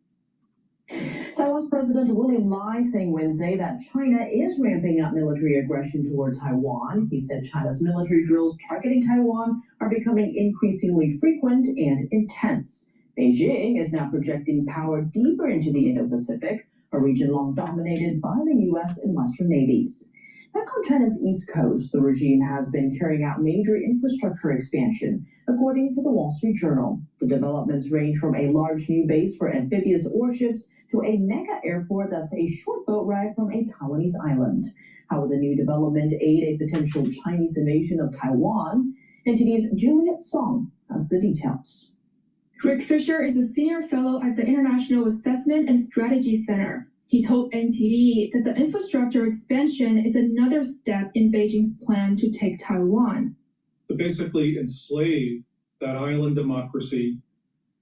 Taiwan's President William Lai saying Wednesday that China is ramping up military aggression toward Taiwan. He said China's military drills targeting Taiwan are becoming increasingly frequent and intense. Beijing is now projecting power deeper into the Indo-Pacific, a region long dominated by the U.S. and Western navies. Back on China's east coast, the regime has been carrying out major infrastructure expansion, according to the Wall Street Journal. The developments range from a large new base for amphibious warships to a mega airport that's a short boat ride from a Taiwanese island. How will the new development aid a potential Chinese invasion of Taiwan? NTD's Juliet Song has the details. Rick Fisher is a senior fellow at the International Assessment and Strategy Center. He told NTD that the infrastructure expansion is another step in Beijing's plan to take Taiwan. To basically enslave that island democracy,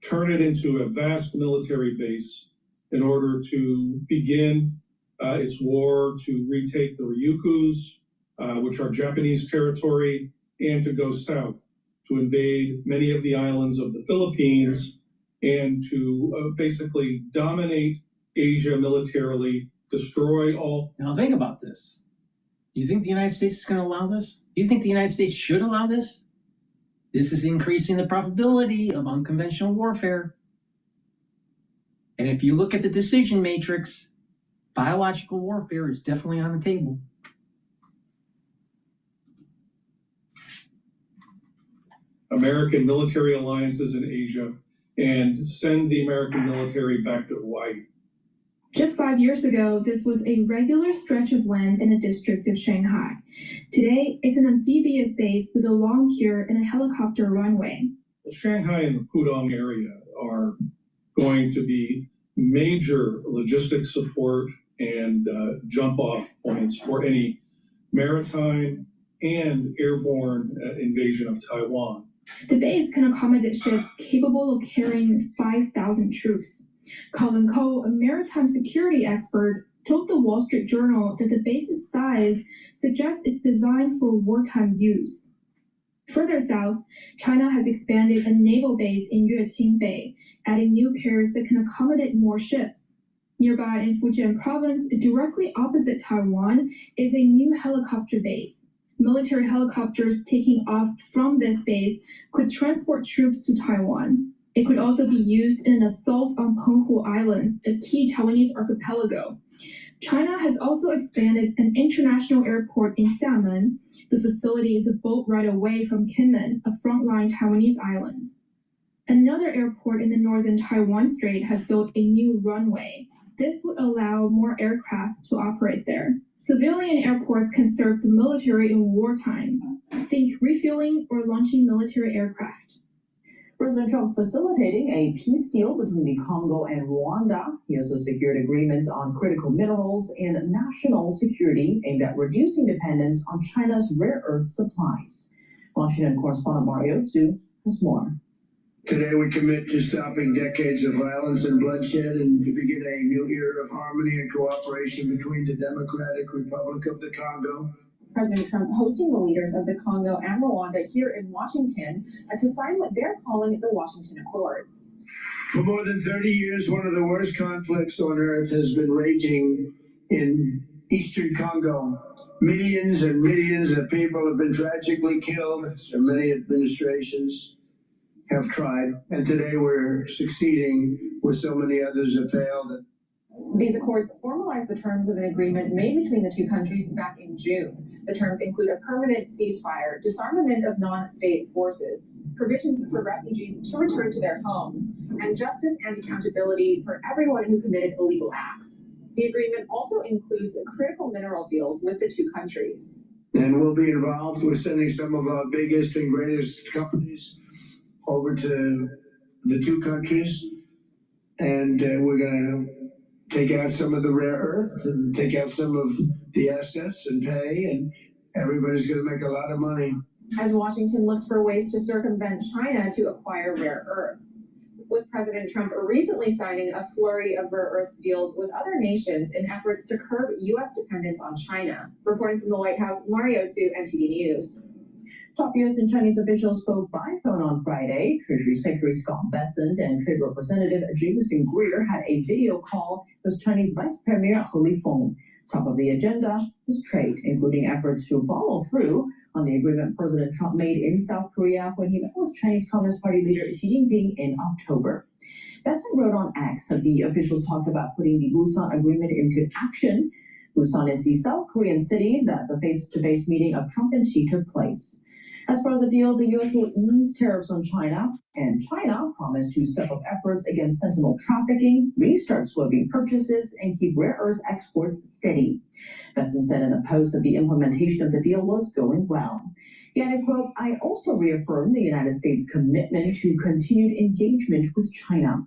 turn it into a vast military base in order to begin its war to retake the Ryukyus, which are Japanese territory, and to go south, to invade many of the islands of the Philippines, and to basically dominate Asia militarily, destroy all. Now think about this. Do you think the United States is going to allow this? Do you think the United States should allow this? This is increasing the probability of unconventional warfare. And if you look at the decision matrix, biological warfare is definitely on the table. American military alliances in Asia and send the American military back to Hawaii. Just 5 years ago, this was a regular stretch of land in the district of Shanghai. Today, it's an amphibious base with a long pier and a helicopter runway. Shanghai and the Pudong area are going to be major logistics support and jump-off points for any maritime and airborne invasion of Taiwan. The base can accommodate ships capable of carrying 5,000 troops. Colin Coe, a maritime security expert, told the Wall Street Journal that the base's size suggests it's designed for wartime use. Further south, China has expanded a naval base in Yueqing Bay, adding new piers that can accommodate more ships. Nearby in Fujian province, directly opposite Taiwan, is a new helicopter base. Military helicopters taking off from this base could transport troops to Taiwan. It could also be used in an assault on Penghu Islands, a key Taiwanese archipelago. China has also expanded an international airport in Xiamen. The facility is a boat ride away from Kinmen, a frontline Taiwanese island. Another airport in the northern Taiwan Strait has built a new runway. This would allow more aircraft to operate there. Civilian airports can serve the military in wartime. Think refueling or launching military aircraft. President Trump facilitating a peace deal between the Congo and Rwanda. He also secured agreements on critical minerals and national security aimed at reducing dependence on China's rare earth supplies. Washington correspondent Mario Zhu has more. Today we commit to stopping decades of violence and bloodshed and to begin a new era of harmony and cooperation between the Democratic Republic of the Congo. President Trump hosting the leaders of the Congo and Rwanda here in Washington to sign what they're calling the Washington Accords. For more than 30 years, one of the worst conflicts on earth has been raging in eastern Congo. Millions and millions of people have been tragically killed, so many administrations have tried, and today we're succeeding where so many others have failed. These accords formalize the terms of an agreement made between the two countries back in June. The terms include a permanent ceasefire, disarmament of non-state forces, provisions for refugees to return to their homes, and justice and accountability for everyone who committed illegal acts. The agreement also includes critical mineral deals with the two countries. And we'll be involved with sending some of our biggest and greatest companies over to the two countries, and we're going to take out some of the rare earth and take out some of the assets and pay, and everybody's going to make a lot of money. As Washington looks for ways to circumvent China to acquire rare earths, with President Trump recently signing a flurry of rare earths deals with other nations in efforts to curb U.S. dependence on China. Reporting from the White House, Mario Zhu, NTD News. Top U.S. and Chinese officials spoke by phone on Friday. Treasury Secretary Scott Bessent and Trade Representative Jameson Greer had a video call with Chinese Vice Premier He Lifeng. Top of the agenda was trade, including efforts to follow through on the agreement President Trump made in South Korea when he met with Chinese Communist Party leader Xi Jinping in October. Bessent wrote on X that the officials talked about putting the Busan Agreement into action. Busan is the South Korean city that the face-to-face meeting of Trump and Xi took place. As part of the deal, the U.S. will ease tariffs on China, and China promised to step up efforts against fentanyl trafficking, restart soybean purchases, and keep rare earth exports steady. Bessent said in a post that the implementation of the deal was going well. He added, quote, "I also reaffirm the United States' commitment to continued engagement with China."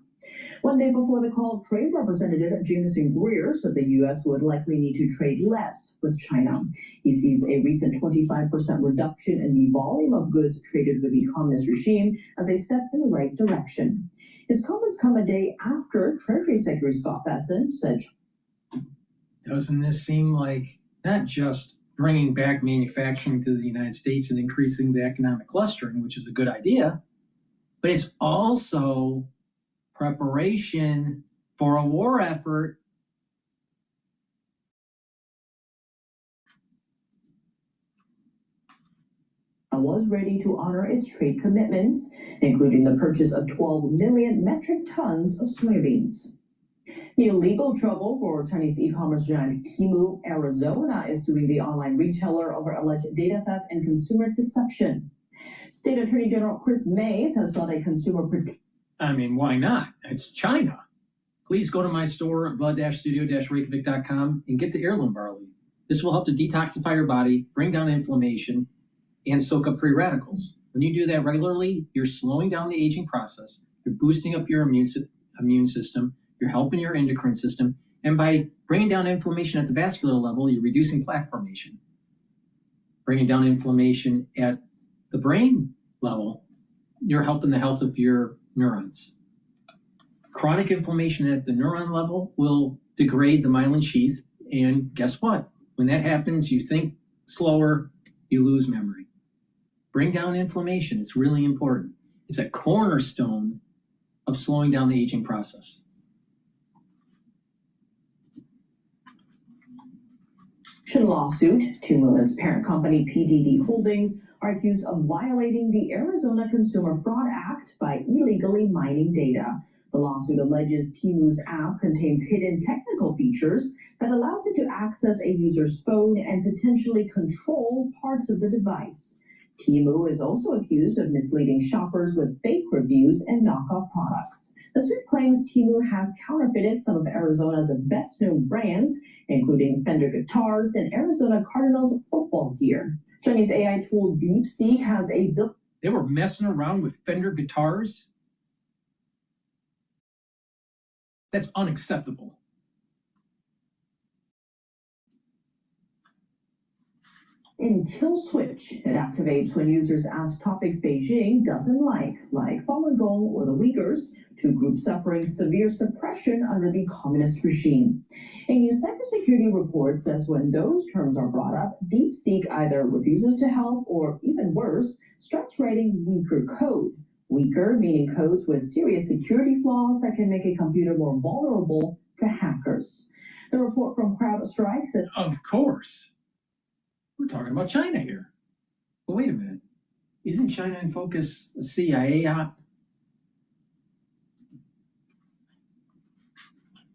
One day before the call, Trade Representative Jameson Greer said the U.S. would likely need to trade less with China. He sees a recent 25% reduction in the volume of goods traded with the communist regime as a step in the right direction. His comments come a day after Treasury Secretary Scott Bessent said. doesn't this seem like not just bringing back manufacturing to the United States and increasing the economic clustering, which is a good idea, but it's also preparation for a war effort. Was ready to honor its trade commitments, including the purchase of 12 million metric tons of soybeans. New legal trouble for Chinese e-commerce giant Temu. Arizona is suing the online retailer over alleged data theft and consumer deception. State Attorney General Chris Mays has filed a consumer I mean, why not? It's China. Please go to my store, the-studio-reykjavik.com, and get the heirloom barley. This will help to detoxify your body, bring down inflammation, and soak up free radicals. When you do that regularly, you're slowing down the aging process, you're boosting up your immune system, you're helping your endocrine system, and by bringing down inflammation at the vascular level, you're reducing plaque formation. Bringing down inflammation at the brain level, you're helping the health of your neurons. Chronic inflammation at the neuron level will degrade the myelin sheath, and guess what? When that happens, you think slower, you lose memory. Bring down inflammation. It's really important. It's a cornerstone of slowing down the aging process. Lawsuit. Temu and its parent company Ph.D. Holdings are accused of violating the Arizona Consumer Fraud Act by illegally mining data. The lawsuit alleges Temu's app contains hidden technical features that allows it to access a user's phone and potentially control parts of the device. Temu is also accused of misleading shoppers with fake reviews and knockoff products. The suit claims Temu has counterfeited some of Arizona's best-known brands, including Fender guitars and Arizona Cardinals football gear. Chinese AI tool DeepSeek has a built. They were messing around with Fender guitars? That's unacceptable. In Kill Switch, it activates when users ask topics Beijing doesn't like Falun Gong or the Uyghurs, two groups suffering severe suppression under the communist regime. A new cybersecurity report says when those terms are brought up, DeepSeek either refuses to help or, even worse, starts writing weaker code. Weaker meaning codes with serious security flaws that can make a computer more vulnerable to hackers. The report from CrowdStrike said, of course. We're talking about China here. But wait a minute. Isn't China in focus a CIA op?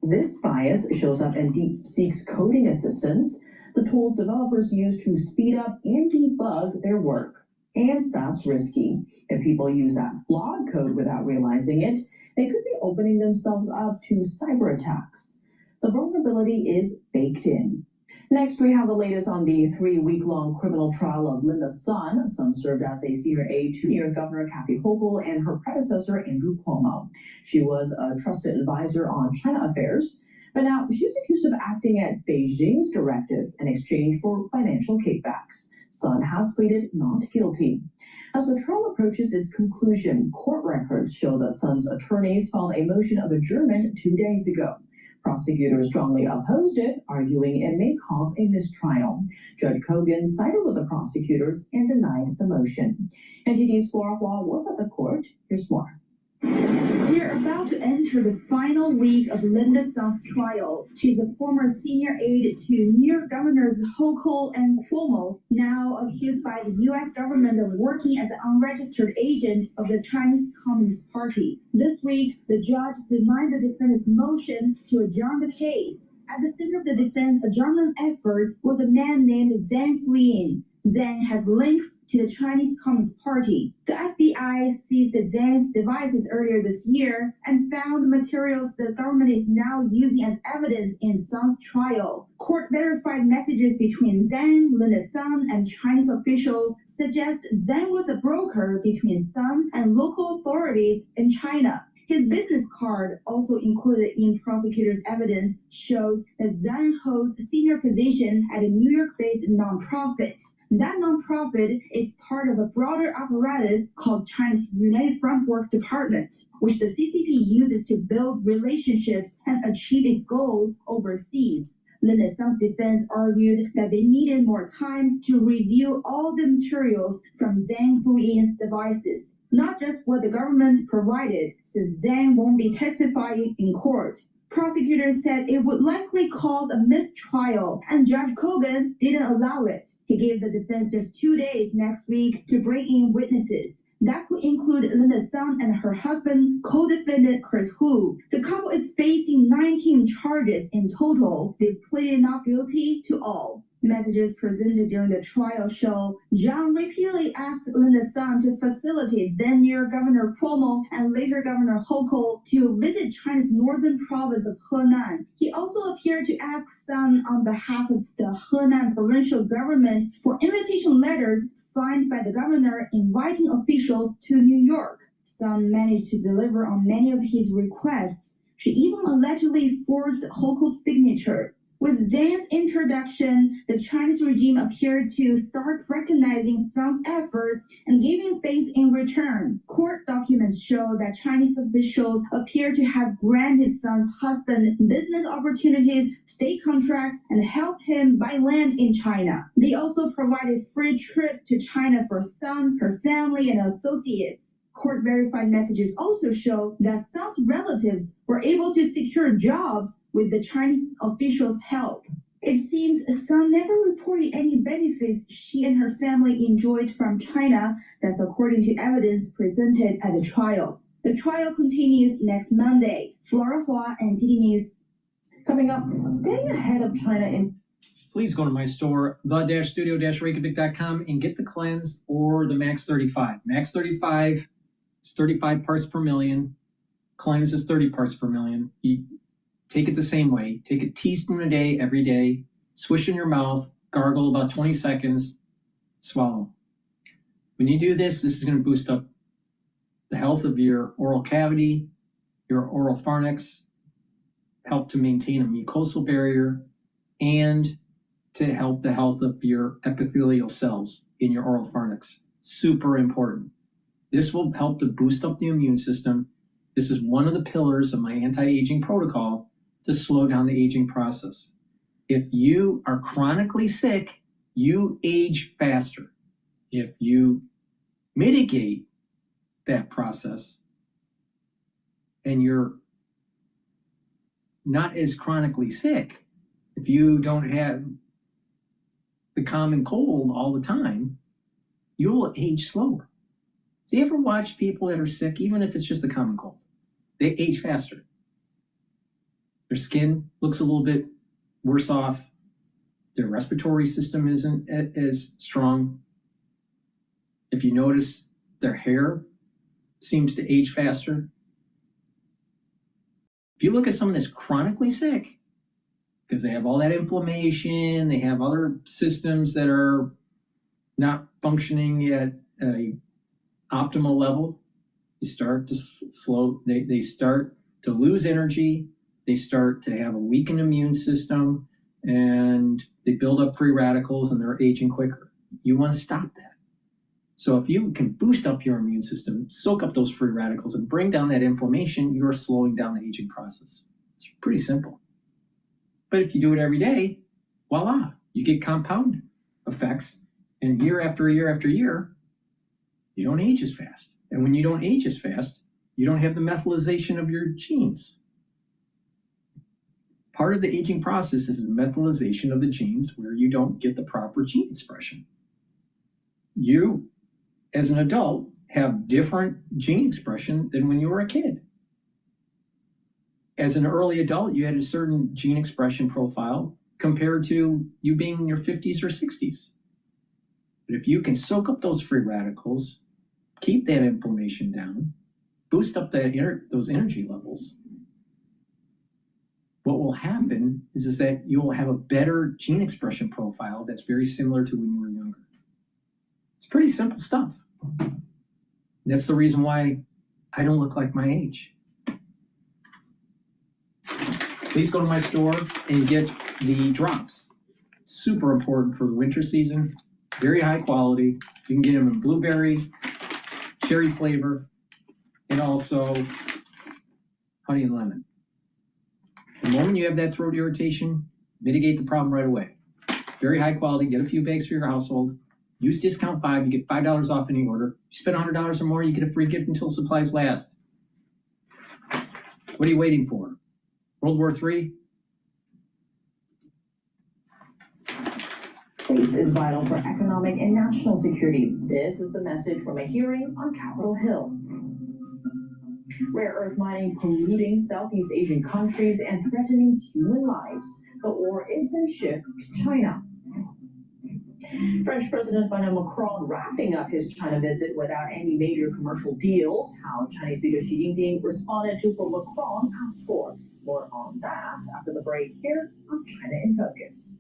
This bias shows up in DeepSeek's coding assistance, the tools developers use to speed up and debug their work. And that's risky. If people use that flawed code without realizing it, they could be opening themselves up to cyber attacks. The vulnerability is baked in. Next, we have the latest on the 3-week-long criminal trial of Linda Sun. Sun served as a senior aide to New York Governor Kathy Hochul and her predecessor, Andrew Cuomo. She was a trusted advisor on China affairs, but now she's accused of acting at Beijing's directive in exchange for financial kickbacks. Sun has pleaded not guilty. As the trial approaches its conclusion, court records show that Sun's attorneys filed a motion of adjournment 2 days ago. Prosecutors strongly opposed it, arguing it may cause a mistrial. Judge Kogan sided with the prosecutors and denied the motion. NTD's Flora Hua was at the court. Here's more. We are about to enter the final week of Linda Sun's trial. She's a former senior aide to New York Governors Hochul and Cuomo, now accused by the U.S. government of working as an unregistered agent of the Chinese Communist Party. This week, the judge denied the defendant's motion to adjourn the case. At the center of the defense adjournment efforts was a man named Zhang Fuyin. Zhang has links to the Chinese Communist Party. The FBI seized Zhang's devices earlier this year and found materials the government is now using as evidence in Sun's trial. Court-verified messages between Zhang, Linda Sun, and Chinese officials suggest Zhang was a broker between Sun and local authorities in China. His business card, also included in prosecutors' evidence, shows that Zhang holds a senior position at a New York-based nonprofit. That nonprofit is part of a broader apparatus called China's United Front Work Department, which the CCP uses to build relationships and achieve its goals overseas. Linda Sun's defense argued that they needed more time to review all the materials from Zhang Fuyin's devices, not just what the government provided, since Zhang won't be testifying in court. Prosecutors said it would likely cause a mistrial, and Judge Kogan didn't allow it. He gave the defense just 2 days next week to bring in witnesses. That could include Linda Sun and her husband, co-defendant Chris Hu. The couple is facing 19 charges in total. They pleaded not guilty to all. Messages presented during the trial show Zhang repeatedly asked Linda Sun to facilitate then-year Governor Cuomo and later Governor Hochul to visit China's northern province of Henan. He also appeared to ask Sun on behalf of the Henan provincial government for invitation letters signed by the governor inviting officials to New York. Sun managed to deliver on many of his requests. She even allegedly forged Hochul's signature. With Zhang's introduction, the Chinese regime appeared to start recognizing Sun's efforts and giving thanks in return. Court documents show that Chinese officials appear to have granted Sun's husband business opportunities, state contracts, and helped him buy land in China. They also provided free trips to China for Sun, her family, and associates. Court-verified messages also show that Sun's relatives were able to secure jobs with the Chinese officials' help. It seems Sun never reported any benefits she and her family enjoyed from China. That's according to evidence presented at the trial. The trial continues next Monday. Flora Hua, NTD News. Coming up, staying ahead of China in... Please go to my store, the-studio-reykjavik.com, and get the cleanse or the Max 35. Max 35 is 35 parts per million. Cleanse is 30 parts per million. You take it the same way. Take a teaspoon a day, every day. Swish in your mouth, gargle about 20 seconds, swallow. When you do this, this is going to boost up the health of your oral cavity, your oral pharynx, help to maintain a mucosal barrier, and to help the health of your epithelial cells in your oral pharynx. Super important. This will help to boost up the immune system. This is one of the pillars of my anti-aging protocol to slow down the aging process. If you are chronically sick, you age faster. If you mitigate that process and you're not as chronically sick, if you don't have the common cold all the time, you'll age slower. Do you ever watch people that are sick, even if it's just a common cold? They age faster. Their skin looks a little bit worse off. Their respiratory system isn't as strong. If you notice, their hair seems to age faster. If you look at someone that's chronically sick, because they have all that inflammation, they have other systems that are not functioning at an optimal level, you start to slow, they start to lose energy, they start to have a weakened immune system, and they build up free radicals and they're aging quicker. You want to stop that. So if you can boost up your immune system, soak up those free radicals, and bring down that inflammation, you're slowing down the aging process. It's pretty simple. But if you do it every day, voila, you get compound effects, and year after year after year, you don't age as fast. And when you don't age as fast, you don't have the methylation of your genes. Part of the aging process is the methylation of the genes where you don't get the proper gene expression. You, as an adult, have different gene expression than when you were a kid. As an early adult, you had a certain gene expression profile compared to you being in your 50s or 60s. But if you can soak up those free radicals, keep that inflammation down, boost up those energy levels, what will happen is that you'll have a better gene expression profile that's very similar to when you were younger. It's pretty simple stuff. That's the reason why I don't look like my age. Please go to my store and get the drops. Super important for the winter season. Very high quality. You can get them in blueberry, cherry flavor, and also honey and lemon. The moment you have that throat irritation, Mitigate the problem right away. Very high quality, get a few bags for your household. Use discount 5, you get $5 off any order. You spend $100 or more, you get a free gift until supplies last. What are you waiting for? World War III? Space is vital for economic and national security. This is the message from a hearing on Capitol Hill. Rare earth mining polluting Southeast Asian countries and threatening human lives. The ore is then shipped to China. French President Emmanuel Macron wrapping up his China visit without any major commercial deals. How Chinese leader Xi Jinping responded to what Macron asked for. More on that after the break here on China in Focus.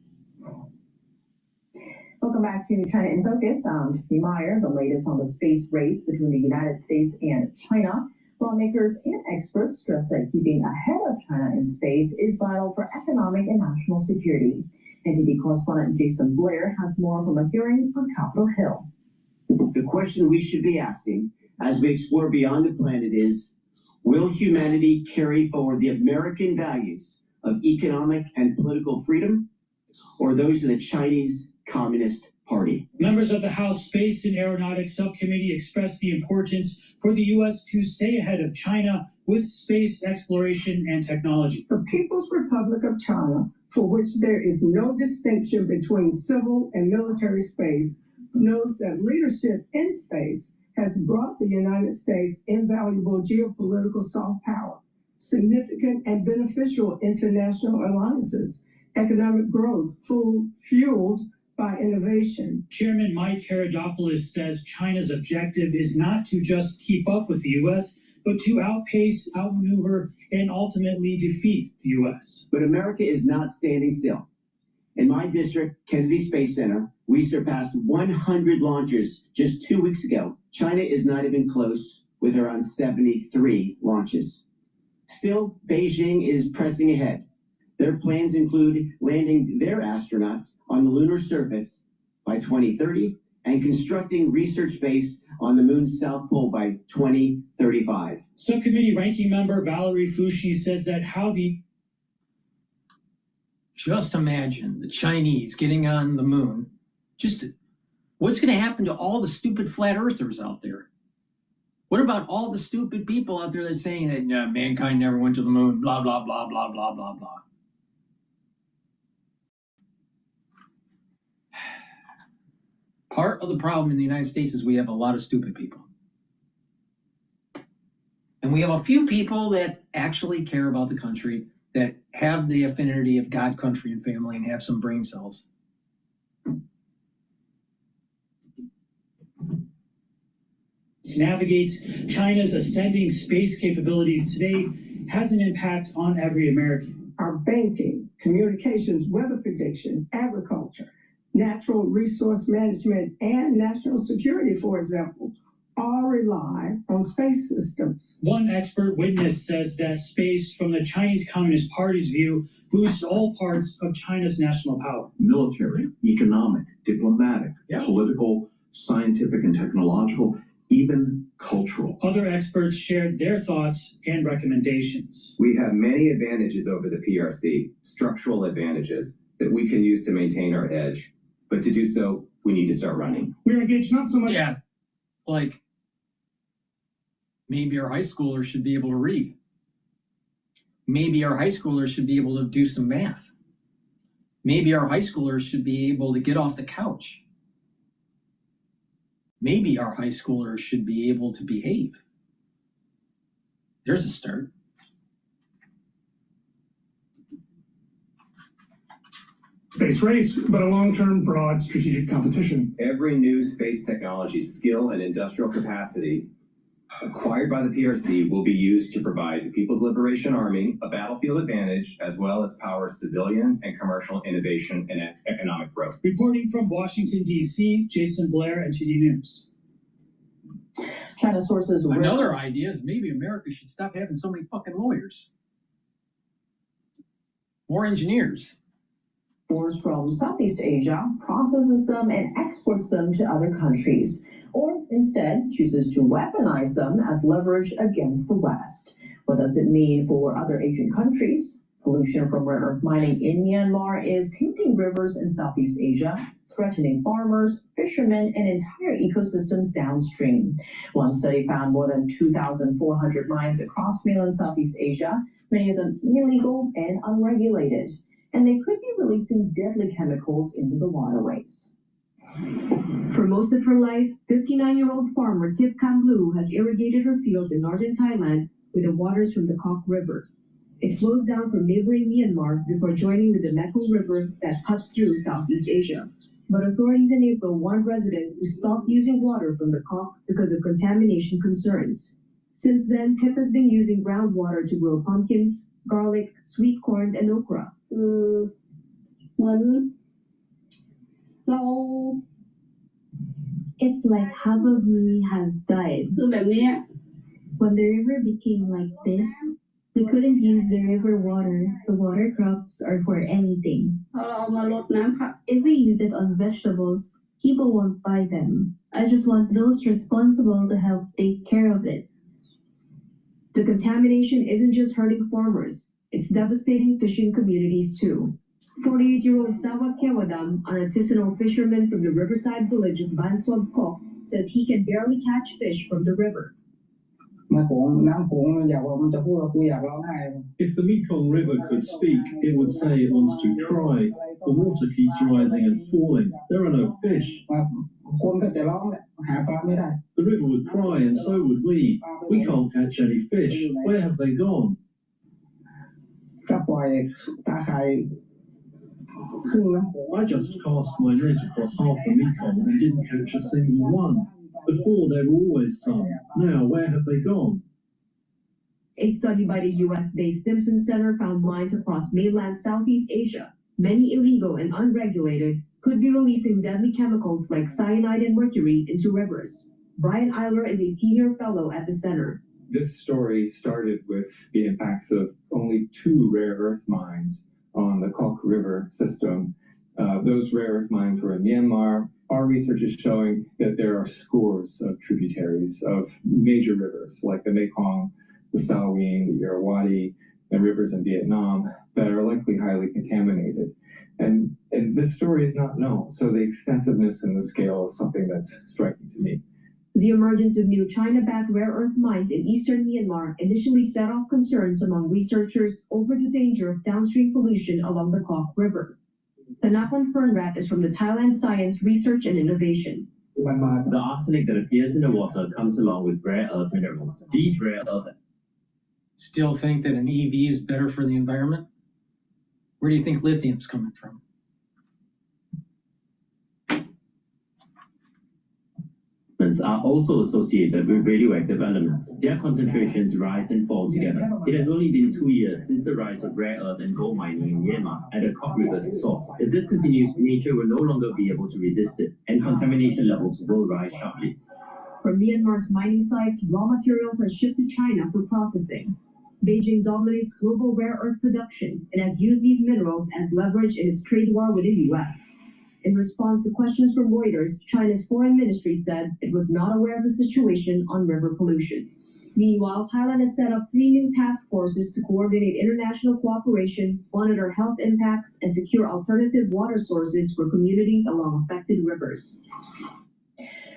Welcome back to China in Focus. I'm Tiffany Meyer. The latest on the space race between the United States and China. Lawmakers and experts stress that keeping ahead of China in space is vital for economic and national security. NTD correspondent Jason Blair has more from a hearing on Capitol Hill. The question we should be asking as we explore beyond the planet is, will humanity carry forward the American values of economic and political freedom, or those of the Chinese Communist Party? Members of the House Space and Aeronautics Subcommittee expressed the importance for the U.S. to stay ahead of China with space exploration and technology. The People's Republic of China, for which there is no distinction between civil and military space, knows that leadership in space has brought the United States invaluable geopolitical soft power, significant and beneficial international alliances, economic growth fueled by innovation. Chairman Mike Herodopoulos says China's objective is not to just keep up with the U.S., but to outpace, outmaneuver, and ultimately defeat the U.S. But America is not standing still. In my district, Kennedy Space Center, we surpassed 100 launchers just 2 weeks ago. China is not even close, with around 73 launches. Still, Beijing is pressing ahead. Their plans include landing their astronauts on the lunar surface by 2030 and constructing research base on the moon's south pole by 2035. Subcommittee ranking member Valerie Fushi says that Just imagine the Chinese getting on the moon. What's going to happen to all the stupid flat earthers out there? What about all the stupid people out there that are saying that mankind never went to the moon, blah, blah, blah, blah, blah, blah, blah. Part of the problem in the United States is we have a lot of stupid people. And we have a few people that actually care about the country, that have the affinity of God, country, and family, and have some brain cells. Navigates China's ascending space capabilities today has an impact on every American. Our banking, communications, weather prediction, agriculture, natural resource management, and national security, for example, all rely on space systems. One expert witness says that space, from the Chinese Communist Party's view, boosts all parts of China's national power. Military, economic, diplomatic, political, scientific and technological, even cultural. Other experts shared their thoughts and recommendations. We have many advantages over the PRC, structural advantages that we can use to maintain our edge. But to do so, we need to start running. We're engaged not so much. Yeah, like maybe our high schoolers should be able to read. Maybe our high schoolers should be able to do some math. Maybe our high schoolers should be able to get off the couch. Maybe our high schoolers should be able to behave. There's a start. Space race, but a long-term, broad strategic competition. Every new space technology, skill, and industrial capacity acquired by the PRC will be used to provide the People's Liberation Army a battlefield advantage, as well as power civilian and commercial innovation and economic growth. Reporting from Washington, D.C., Jason Blair, NTD News. China sources. Another idea is maybe America should stop having so many fucking lawyers. More engineers. Ores from Southeast Asia, processes them and exports them to other countries, or instead chooses to weaponize them as leverage against the West. What does it mean for other Asian countries? Pollution from rare earth mining in Myanmar is tainting rivers in Southeast Asia, threatening farmers, fishermen, and entire ecosystems downstream. One study found more than 2,400 mines across mainland Southeast Asia, many of them illegal and unregulated, and they could be releasing deadly chemicals into the waterways. For most of her life, 59-year-old farmer Tip Kamlu has irrigated her fields in northern Thailand with the waters from the Kok River. It flows down from neighboring Myanmar before joining with the Mekong River that cuts through Southeast Asia. But authorities in April warned residents to stop using water from the Kok because of contamination concerns. Since then, Tip has been using groundwater to grow pumpkins, garlic, sweet corn, and okra. It's like half of me has died. When the river became like this, we couldn't use the river water, the water crops, or for anything. If we use it on vegetables, people won't buy them. I just want those responsible to help take care of it. The contamination isn't just hurting farmers, it's devastating fishing communities too. 48-year-old Sawat Kewadam, an artisanal fisherman from the riverside village of Bansod Kok, says he can barely catch fish from the river. If the Mekong River could speak, it would say it wants to cry. The water keeps rising and falling. There are no fish. The river would cry and so would we. We can't catch any fish. Where have they gone? I just cast my net across half the Mekong and didn't catch a single one. Before there were always some. Now where have they gone? A study by the US-based Stimson Center found mines across mainland Southeast Asia, many illegal and unregulated, could be releasing deadly chemicals like cyanide and mercury into rivers. Brian Eiler is a senior fellow at the center. This story started with the impacts of only 2 rare earth mines on the Kok River system. Those rare earth mines were in Myanmar. Our research is showing that there are scores of tributaries of major rivers like the Mekong, the Salween, the Irrawaddy, and rivers in Vietnam that are likely highly contaminated. And this story is not known, so the extensiveness and the scale is something that's striking to me. The emergence of new China-backed rare earth mines in eastern Myanmar initially set off concerns among researchers over the danger of downstream pollution along the Kok River. The Napan Fernrat is from the Thailand Science Research and Innovation. The arsenic that appears in the water comes along with rare earth minerals. These rare earth... Still think that an EV is better for the environment? Where do you think lithium's coming from? Are also associated with radioactive elements. Their concentrations rise and fall together. It has only been 2 years since the rise of rare earth and gold mining in Myanmar at the Kok River's source. If this continues, nature will no longer be able to resist it, and contamination levels will rise sharply. From Myanmar's mining sites, raw materials are shipped to China for processing. Beijing dominates global rare earth production and has used these minerals as leverage in its trade war with the US. In response to questions from Reuters, China's foreign ministry said it was not aware of the situation on river pollution. Meanwhile, Thailand has set up 3 new task forces to coordinate international cooperation, monitor health impacts, and secure alternative water sources for communities along affected rivers.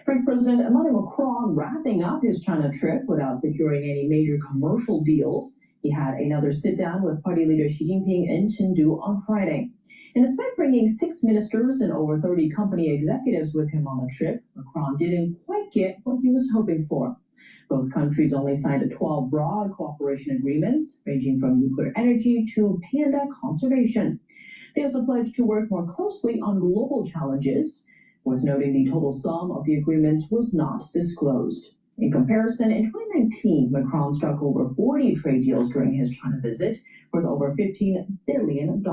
French President Emmanuel Macron wrapping up his China trip without securing any major commercial deals. He had another sit-down with party leader Xi Jinping in Chengdu on Friday. And despite bringing 6 ministers and over 30 company executives with him on the trip, Macron didn't quite get what he was hoping for. Both countries only signed 12 broad cooperation agreements, ranging from nuclear energy to panda conservation. They also pledged to work more closely on global challenges, worth noting the total sum of the agreements was not disclosed. In comparison, in 2019, Macron struck over 40 trade deals during his China visit, worth over $15 billion.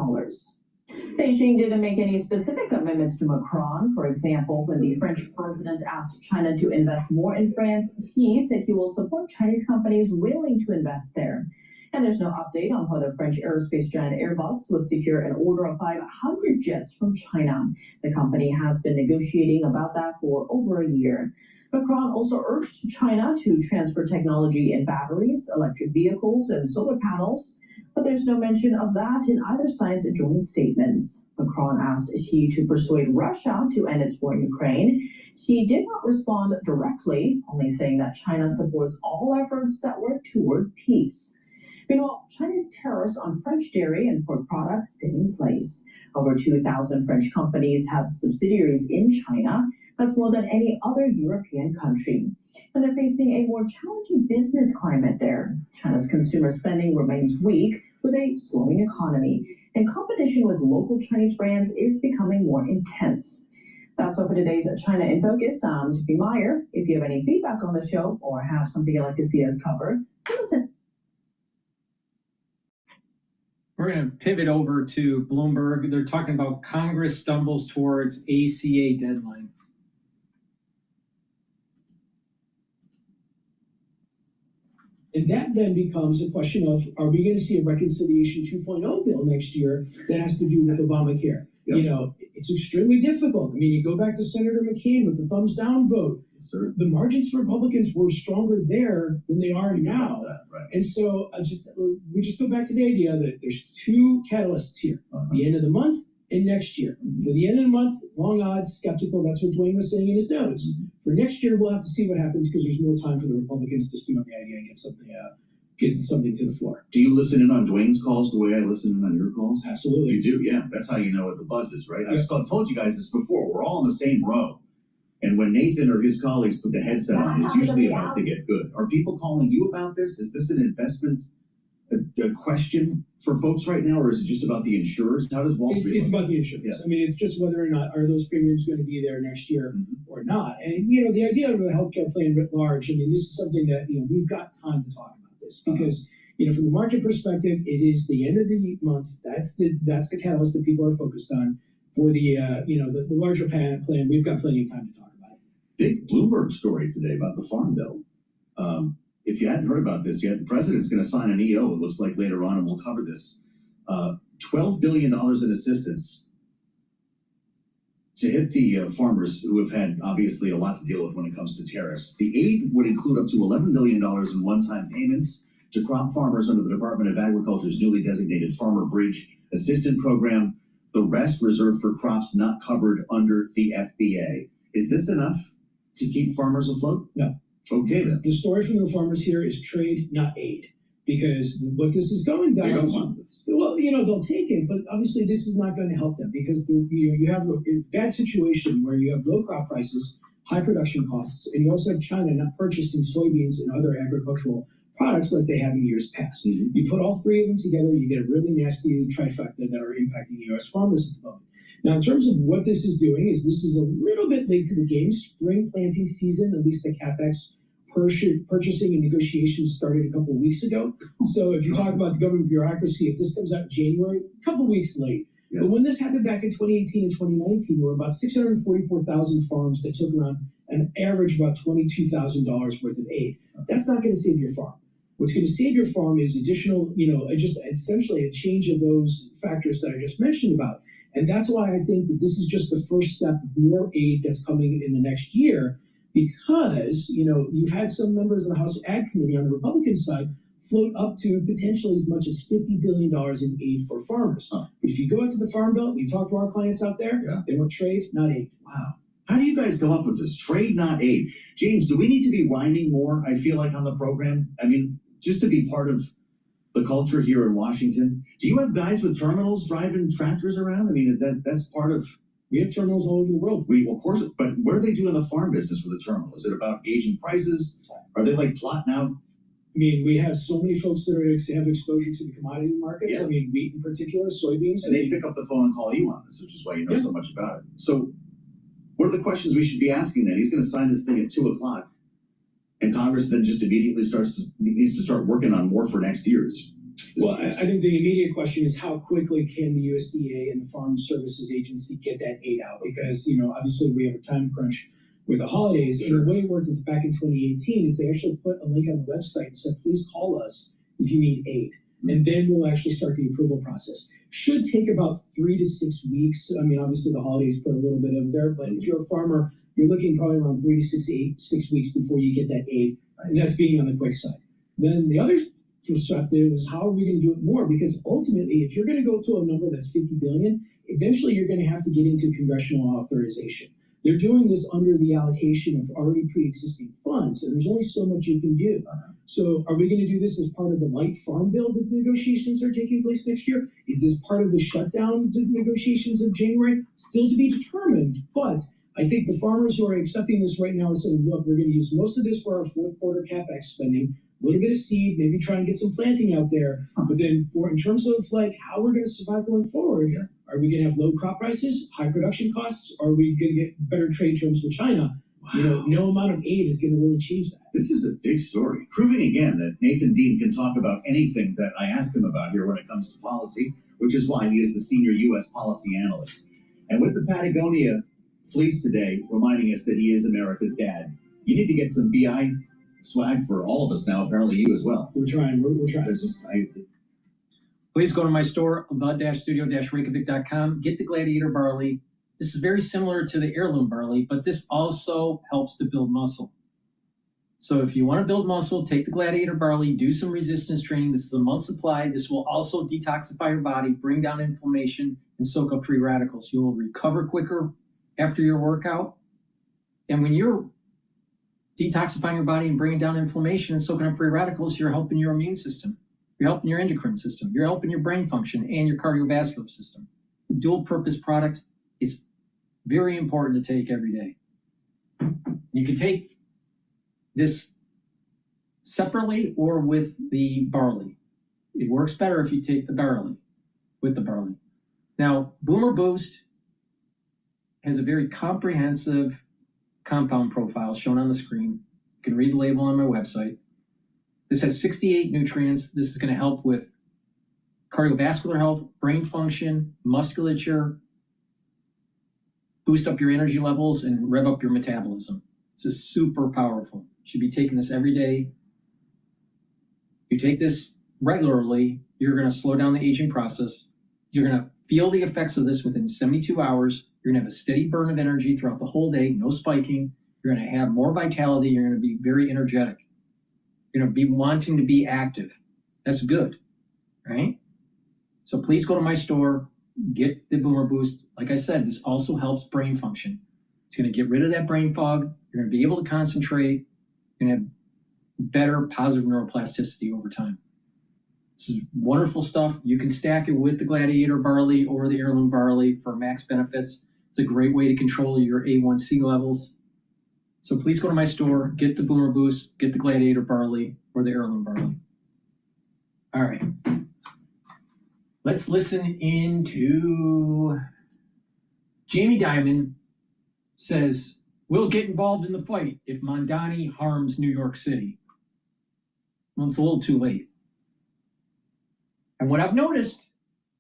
Beijing didn't make any specific commitments to Macron. For example, when the French president asked China to invest more in France, Xi said he will support Chinese companies willing to invest there. And there's no update on whether French aerospace giant Airbus would secure an order of 500 jets from China. The company has been negotiating about that for over a year. Macron also urged China to transfer technology in batteries, electric vehicles, and solar panels, but there's no mention of that in either side's joint statements. Macron asked Xi to persuade Russia to end its war in Ukraine. Xi did not respond directly, only saying that China supports all efforts that work toward peace. Meanwhile, Chinese tariffs on French dairy and pork products stay in place. Over 2,000 French companies have subsidiaries in China. That's more than any other European country. And they're facing a more challenging business climate there. China's consumer spending remains weak with a slowing economy, and competition with local Chinese brands is becoming more intense. That's all for today's China in Focus. I'm Tiffany Meyer. If you have any feedback on the show or have something you'd like to see us cover, send us an We're going to pivot over to Bloomberg. They're talking about Congress stumbles towards ACA deadline. And that then becomes a question of, are we going to see a Reconciliation 2.0 bill next year that has to do with Obamacare? Yep. You know, it's extremely difficult. I mean, you go back to Senator McCain with the thumbs down vote. Yes, sir. The margins for Republicans were stronger there than they are now. Right. And so we just go back to the idea that there's two catalysts here, the end of the month and next year. For the end of the month, long odds, skeptical. That's what Dwayne was saying in his notes. For next year, we'll have to see what happens because there's more time for the Republicans to stew on the idea and get something to the floor. Do you listen in on Dwayne's calls the way I listen in on your calls? Absolutely. You do, yeah. That's how you know what the buzz is, right? I've told you guys this before. We're all in the same row. And when Nathan or his colleagues put the headset on, it's usually about to get good. Are people calling you about this? Is this an investment a question for folks right now, or is it just about the insurers? How does Wall Street It's about the insurers. Yeah. I mean, it's just whether or not are those premiums going to be there next year or not. And, you know, the idea of a healthcare plan writ large, I mean, this is something that, you know, we've got time to talk about this because, you know, from the market perspective, it is the end of the month. That's the catalyst that people are focused on. For the, you know, the larger plan, we've got plenty of time to talk about it. Big Bloomberg story today about the Farm Bill. If you hadn't heard about this yet, the president's going to sign an EO, it looks like later on, and we'll cover this. $12 billion in assistance to hit the farmers who have had, obviously, a lot to deal with when it comes to tariffs. The aid would include up to $11 billion in one-time payments to crop farmers under the Department of Agriculture's newly designated Farmer Bridge Assistance Program. The rest reserved for crops not covered under the FBA. Is this enough to keep farmers afloat? No. Okay, then. The story from the farmers here is trade, not aid. Because what this is going down, they don't want this. Well, you know, they'll take it, but obviously this is not going to help them because you have a bad situation where you have low crop prices, high production costs, and you also have China not purchasing soybeans and other agricultural products like they have in years past. You put all three of them together, you get a really nasty trifecta that are impacting U.S. farmers at the moment. Now, in terms of what this is doing, this is a little bit late to the game. Spring planting season, at least the CapEx purchasing and negotiations started a couple of weeks ago. So if you talk about the government bureaucracy, if this comes out in January, a couple of weeks late. Yeah. But when this happened back in 2018 and 2019, there were about 644,000 farms that took around an average about $22,000 worth of aid. That's not going to save your farm. What's going to save your farm is additional, you know, just essentially a change of those factors that I just mentioned about. And that's why I think that this is just the first step of more aid that's coming in the next year, because, you know, you've had some members of the House Ag Committee on the Republican side float up to potentially as much as $50 billion in aid for farmers. But if you go into the Farm Bill, you talk to our clients out there, they want trade, not aid. Wow. How do you guys come up with this? Trade, not aid. James, do we need to be rhyming more, I feel like, on the program? I mean, just to be part of the culture here in Washington. Do you have guys with terminals driving tractors around? I mean, that's part of... We have terminals all over the world. Of course, but what do they do in the farm business with a terminal? Is it about gauging prices? Are they like plotting out? I mean, we have so many folks that have exposure to the commodity markets. Yeah. I mean, wheat in particular, soybeans. And they pick up the phone and call you on this, which is why you know so much about it. So what are the questions we should be asking then? He's going to sign this thing at 2:00. And Congress then just immediately needs to start working on more for next year's. Well, I think the immediate question is how quickly can the USDA and the Farm Services Agency get that aid out? Because, you know, obviously we have a time crunch with the holidays. Sure. And the way it worked back in 2018 is they actually put a link on the website and said, please call us if you need aid. and then we'll actually start the approval process. Should take about 3 to 6 weeks. I mean, obviously the holidays put a little bit of there, but if you're a farmer, you're looking probably around 3 to 6 weeks before you get that aid. And that's being on the quick side. Then the other perspective is, how are we going to do it more? Because ultimately, if you're going to go to a number that's 50 billion, eventually you're going to have to get into congressional authorization. They're doing this under the allocation of already pre-existing funds, and there's only so much you can do. So are we going to do this as part of the light farm bill that negotiations are taking place next year? Is this part of the shutdown negotiations of January? Still to be determined, but I think the farmers who are accepting this right now are saying, look, we're going to use most of this for our fourth quarter CapEx spending, a little bit of seed, maybe try and get some planting out there. But then in terms of like how we're going to survive going forward, are we going to have low crop prices, high production costs? Or are we going to get better trade terms with China? Wow. You know, no amount of aid is going to really change that. This is a big story, proving again that Nathan Dean can talk about anything that I ask him about here when it comes to policy, which is why he is the senior U.S. policy analyst. And with the Patagonia fleece today reminding us that he is America's dad, you need to get some BI swag for all of us now, apparently you as well. We're trying. Please go to my store, the-studio-reykjavik.com. Get the Gladiator barley. This is very similar to the heirloom barley, but this also helps to build muscle. So if you want to build muscle, take the Gladiator barley, do some resistance training. This is a month supply. This will also detoxify your body, bring down inflammation, and soak up free radicals. You will recover quicker after your workout. And when you're detoxifying your body and bringing down inflammation and soaking up free radicals, you're helping your immune system. You're helping your endocrine system. You're helping your brain function and your cardiovascular system. The dual purpose product is very important to take every day. You can take this separately or with the barley. It works better if you take the barley, with the barley. Now, Boomer Boost has a very comprehensive compound profile shown on the screen. You can read the label on my website. This has 68 nutrients. This is going to help with cardiovascular health, brain function, musculature, boost up your energy levels, and rev up your metabolism. This is super powerful. You should be taking this every day. If you take this regularly, you're going to slow down the aging process. You're going to feel the effects of this within 72 hours. You're going to have a steady burn of energy throughout the whole day, no spiking. You're going to have more vitality. You're going to be very energetic. You're going to be wanting to be active. That's good, right? So please go to my store, get the Boomer Boost. Like I said, this also helps brain function. It's going to get rid of that brain fog. You're going to be able to concentrate. You're going to have better positive neuroplasticity over time. This is wonderful stuff. You can stack it with the Gladiator barley or the heirloom barley for max benefits. It's a great way to control your A1C levels. So please go to my store, get the Boomer Boost, get the Gladiator barley or the heirloom barley. All right. Let's listen into Jamie Dimon says, we'll get involved in the fight if Mondani harms New York City. Well, it's a little too late. And what I've noticed,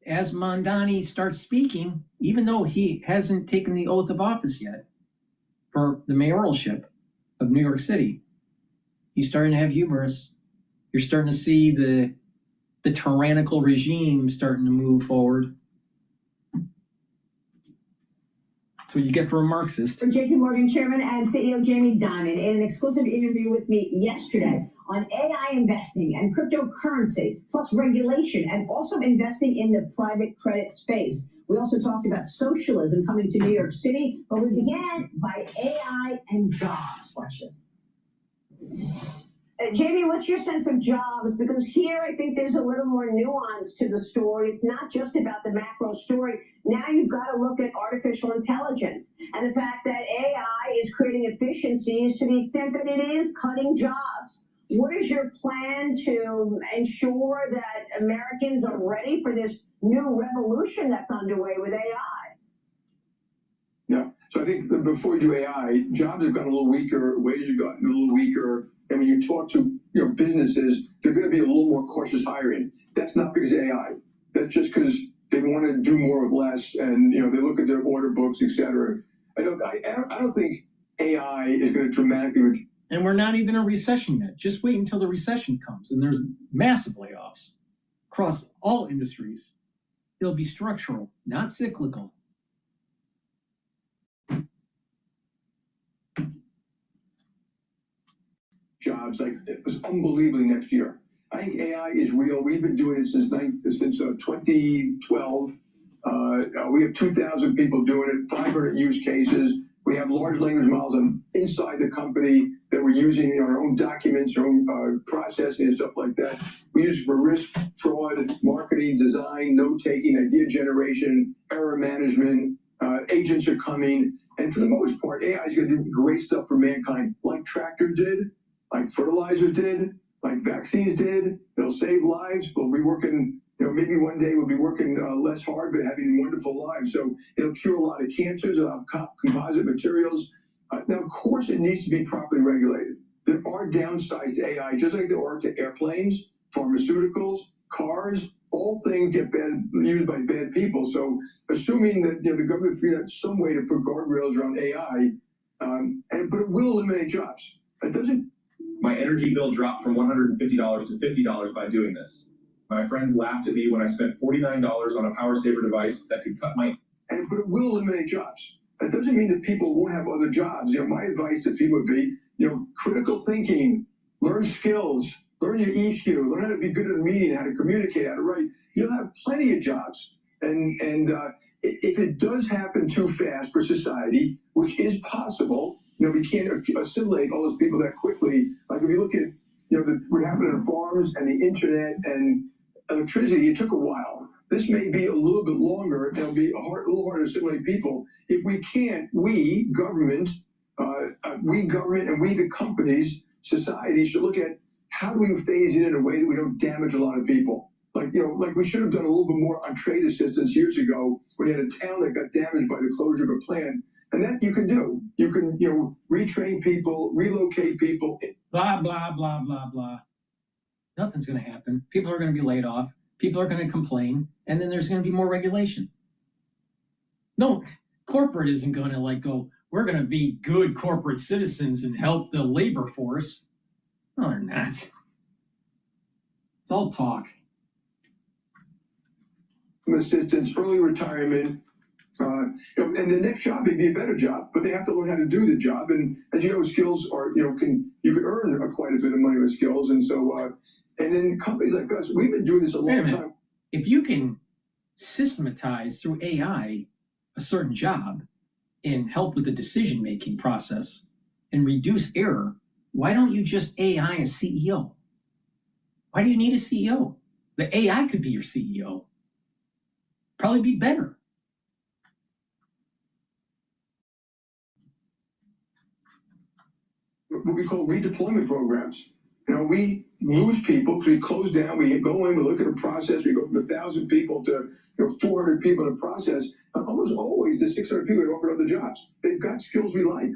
as Mondani starts speaking, even though he hasn't taken the oath of office yet for the mayoralship of New York City, he's starting to have hubris. You're starting to see the tyrannical regime starting to move forward. That's what you get for a Marxist. For JP Morgan Chairman and CEO Jamie Dimon in an exclusive interview with me yesterday on AI investing and cryptocurrency, plus regulation, and also investing in the private credit space. We also talked about socialism coming to New York City, but we began by AI and jobs. Watch this. Jamie, what's your sense of jobs? Because here I think there's a little more nuance to the story. It's not just about the macro story. Now you've got to look at artificial intelligence and the fact that AI is creating efficiencies to the extent that it is cutting jobs. What is your plan to ensure that Americans are ready for this new revolution that's underway with AI? Yeah, so I think before we do AI, jobs have gotten a little weaker, wages have gotten a little weaker. And when you talk to businesses, they're going to be a little more cautious hiring. That's not because of AI. That's just because they want to do more with less, and they look at their order books, et cetera. I don't think AI is going to dramatically. And we're not even in a recession yet. Just wait until the recession comes, and there's massive layoffs across all industries. It'll be structural, not cyclical. Jobs like it was unbelievably next year. I think AI is real. We've been doing it since 2012. We have 2,000 people doing it, 500 use cases. We have large language models inside the company that we're using in our own documents, our own processing and stuff like that. We use it for risk, fraud, marketing, design, note-taking, idea generation, error management. Agents are coming. And for the most part, AI is going to do great stuff for mankind, like tractors did, like fertilizer did, like vaccines did. They'll save lives. We'll be working, maybe one day we'll be working less hard, but having wonderful lives. So it'll cure a lot of cancers. It'll have composite materials. Now, of course, it needs to be properly regulated. There are downsides to AI, just like there are to airplanes, pharmaceuticals, cars. All things get used by bad people. So assuming that the government figured out some way to put guardrails around AI, but it will eliminate jobs. It doesn't. My energy bill dropped from $150 to $50 by doing this. My friends laughed at me when I spent $49 on a power saver device that could cut my. But it will eliminate jobs. That doesn't mean that people won't have other jobs. My advice to people would be, critical thinking, learn skills, learn your EQ, learn how to be good at a meeting, how to communicate, how to write. You'll have plenty of jobs. And if it does happen too fast for society, which is possible, we can't assimilate all those people that quickly. Like if you look at, what happened on farms and the internet and electricity, it took a while. This may be a little bit longer. It'll be a little harder to assimilate people. If we can't, we government and we the companies, society should look at how do we phase it in a way that we don't damage a lot of people. Like we should have done a little bit more on trade assistance years ago when you had a town that got damaged by the closure of a plant. And that you can do. You can, retrain people, relocate people. Blah, blah, blah, blah, blah. Nothing's going to happen. People are going to be laid off. People are going to complain. And then there's going to be more regulation. No, corporate isn't going to go, we're going to be good corporate citizens and help the labor force. No, they're not. It's all talk. Assistance, early retirement. And the next job may be a better job, but they have to learn how to do the job. And as you know, skills are, you can earn quite a bit of money with skills. And so, and then companies like us, we've been doing this a long time. If you can systematize through AI a certain job and help with the decision-making process and reduce error, why don't you just AI a CEO? Why do you need a CEO? The AI could be your CEO. Probably be better. What we call redeployment programs. We lose people because we close down, we go in, we look at a process, we go from 1,000 people to 400 people in a process. And almost always the 600 people are offered other jobs. They've got skills we like.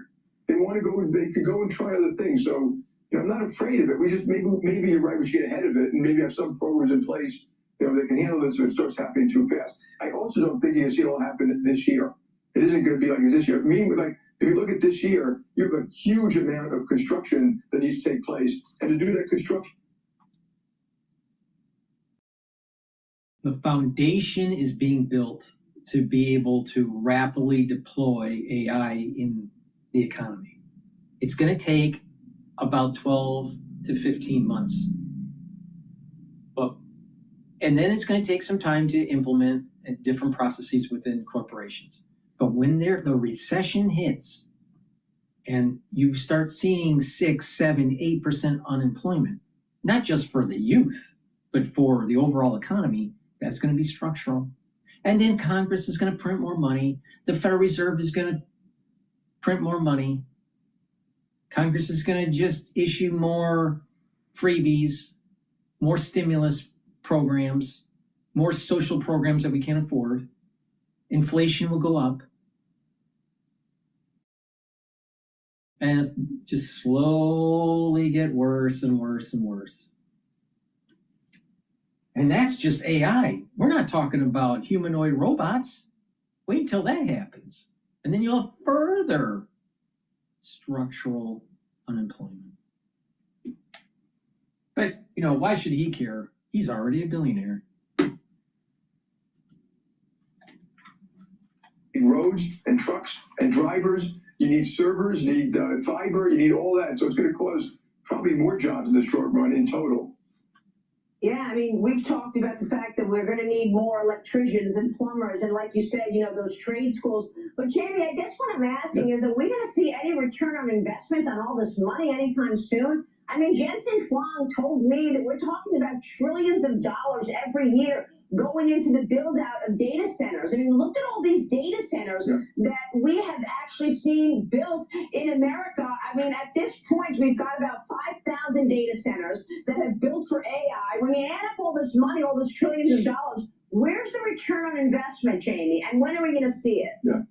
They want to go, they could go and try other things. So I'm not afraid of it. We just maybe you're right, we should get ahead of it and maybe have some programs in place that can handle this if it starts happening too fast. I also don't think you're going to see it all happen this year. It isn't going to be like this year. If you look at this year, you have a huge amount of construction that needs to take place. And to do that construction. The foundation is being built to be able to rapidly deploy AI in the economy. It's going to take about 12 to 15 months. And then it's going to take some time to implement different processes within corporations. But when the recession hits and you start seeing 6, 7, 8% unemployment, not just for the youth, but for the overall economy, that's going to be structural. And then Congress is going to print more money. The Federal Reserve is going to print more money. Congress is going to just issue more freebies, more stimulus programs, more social programs that we can't afford. Inflation will go up. And it's just slowly get worse and worse and worse. And that's just AI. We're not talking about humanoid robots. Wait till that happens. And then you'll have further structural unemployment. But, why should he care? He's already a billionaire. roads and trucks and drivers. You need servers, you need fiber, you need all that. So it's going to cause probably more jobs in the short run in total. Yeah, I mean, we've talked about the fact that we're going to need more electricians and plumbers, and like you said, you know, those trade schools. But Jamie, I guess what I'm asking is, are we going to see any return on investment on all this money anytime soon? I mean, Jensen Huang told me that we're talking about trillions of dollars every year going into the build out of data centers. I mean, look at all these data centers that we have actually seen built in America. I mean, at this point, we've got about 5,000 data centers that have built for AI. When you add up all this money, all those trillions of dollars, where's the return on investment, Jamie? And when are we going to see it? Yeah.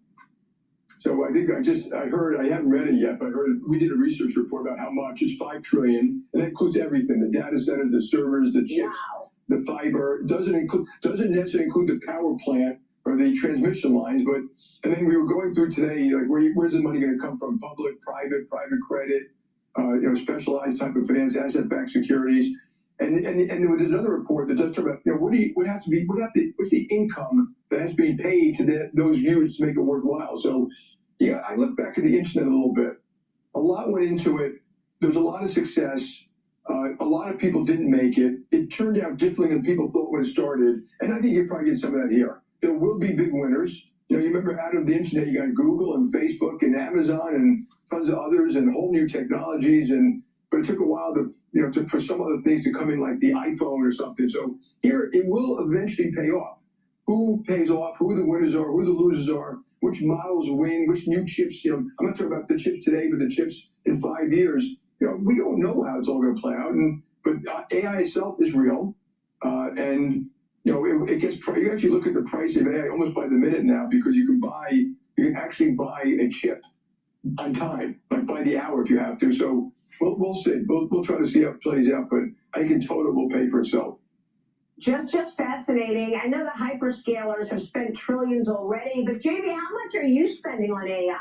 So I think I heard, I haven't read it yet, but I heard we did a research report about how much. It's $5 trillion, and that includes everything: the data centers, the servers, the chips. Wow. The fiber doesn't necessarily include the power plant or the transmission lines, but and then we were going through today, like where's the money going to come from? Public, private credit, specialized type of finance, asset-backed securities, and there's another report that does talk about what's the income that has to be paid to those users to make it worthwhile. So yeah, I look back at the internet a little bit. A lot went into it. There was a lot of success. A lot of people didn't make it. It turned out differently than people thought when it started. And I think you probably get some of that here. There will be big winners. You remember out of the internet, you got Google and Facebook and Amazon and tons of others and whole new technologies. But it took a while for some other things to come in, like the iPhone or something. So here, it will eventually pay off. Who pays off, who the winners are, who the losers are, which models win, which new chips. I'm not talking about the chips today, but the chips in 5 years. We don't know how it's all going to play out, but AI itself is real, and it gets. You actually look at the price of AI almost by the minute now, because you can actually buy a chip on time, like by the hour if you have to. So we'll see. We'll try to see how it plays out, but I think in total will pay for itself. Just fascinating. I know the hyperscalers have spent trillions already, but Jamie, how much are you spending on AI?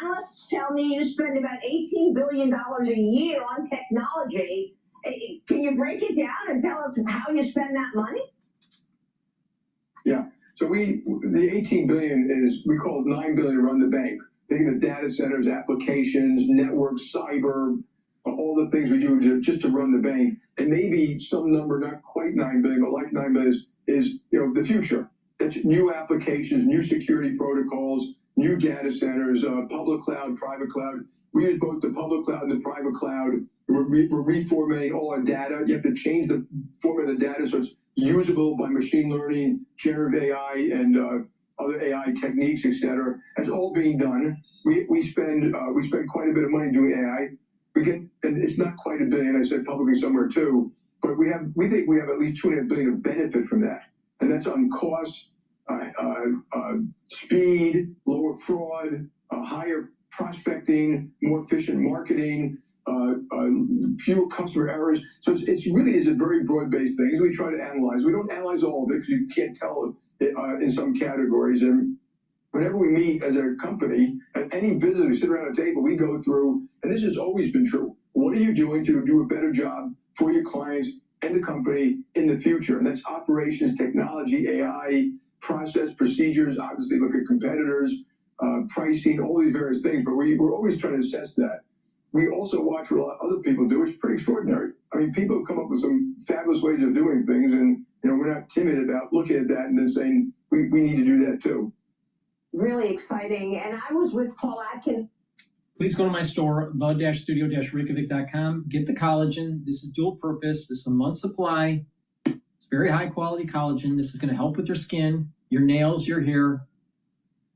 Analysts tell me you spend about $18 billion a year on technology. Can you break it down and tell us how you spend that money? Yeah. So the 18 billion is, we call it 9 billion to run the bank. Think of the data centers, applications, networks, cyber, all the things we do just to run the bank. And maybe some number, not quite 9 billion, but like 9 billion is the future. That's new applications, new security protocols, new data centers, public cloud, private cloud. We use both the public cloud and the private cloud. We're reformatting all our data. You have to change the format of the data so it's usable by machine learning, generative AI, and other AI techniques, etc. That's all being done. We spend quite a bit of money doing AI. And it's not quite $1 billion. I said publicly somewhere too, but we think we have at least $2.5 billion of benefit from that, and that's on costs. Speed, lower fraud, higher prospecting, more efficient marketing, fewer customer errors. So it really is a very broad-based thing. We try to analyze. We don't analyze all of it because you can't tell it in some categories. And whenever we meet as a company, at any business, we sit around a table, we go through, and this has always been true. What are you doing to do a better job for your clients and the company in the future? And that's operations, technology, AI, process, procedures, obviously look at competitors, pricing, all these various things, but we're always trying to assess that. We also watch what a lot of other people do, which is pretty extraordinary. I mean, people have come up with some fabulous ways of doing things, and we're not timid about looking at that and then saying we need to do that too. Really exciting. And I was with Paul Atkins. Please go to my store, the-studio-reykjavik.com. Get the collagen. This is dual purpose. This is a month's supply. It's very high quality collagen. This is going to help with your skin, your nails, your hair,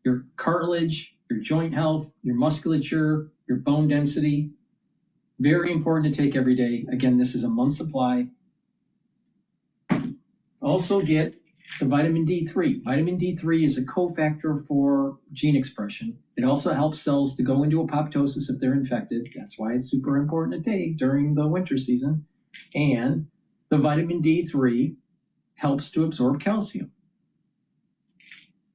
your cartilage, your joint health, your musculature, your bone density. Very important to take every day. Again, this is a month's supply. Also get the vitamin D3. Vitamin D3 is a cofactor for gene expression. It also helps cells to go into apoptosis if they're infected. That's why it's super important to take during the winter season. And the vitamin D3 helps to absorb calcium.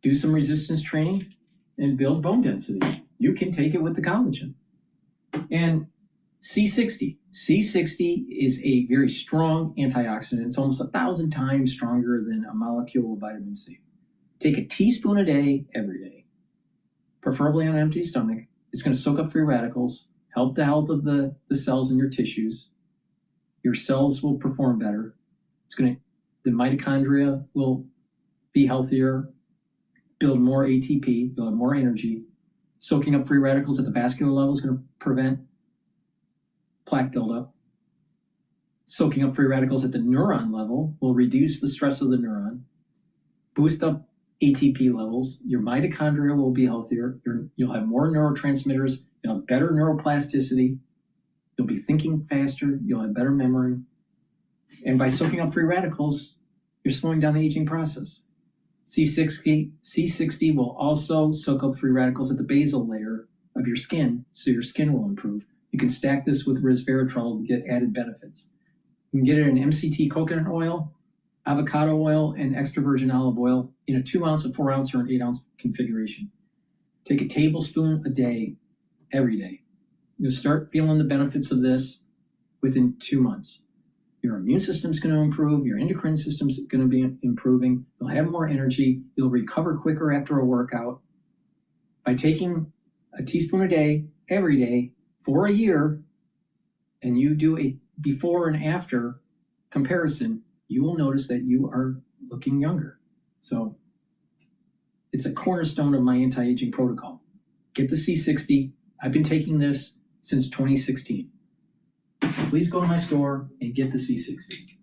Do some resistance training and build bone density. You can take it with the collagen. And C60. C60 is a very strong antioxidant. It's almost 1,000 times stronger than a molecule of vitamin C. Take a teaspoon a day, every day. preferably on an empty stomach. It's going to soak up free radicals, help the health of the cells in your tissues. Your cells will perform better. The mitochondria will be healthier, build more ATP, you'll have more energy. Soaking up free radicals at the vascular level is going to prevent plaque buildup. Soaking up free radicals at the neuron level will reduce the stress of the neuron, boost up ATP levels. Your mitochondria will be healthier. You'll have more neurotransmitters. You'll have better neuroplasticity. You'll be thinking faster. You'll have better memory. And by soaking up free radicals, you're slowing down the aging process. C60 will also soak up free radicals at the basal layer of your skin, so your skin will improve. You can stack this with resveratrol to get added benefits. You can get it in MCT coconut oil, avocado oil, and extra virgin olive oil in a 2 ounce, a 4 ounce, or an 8 ounce configuration. Take a tablespoon a day, every day. You'll start feeling the benefits of this within 2 months. Your immune system's going to improve. Your endocrine system's going to be improving. You'll have more energy. You'll recover quicker after a workout. By taking a teaspoon a day, every day, for a year, and you do a before and after comparison, you will notice that you are looking younger. So it's a cornerstone of my anti-aging protocol. Get the C60. I've been taking this since 2016. Please go to my store and get the C60.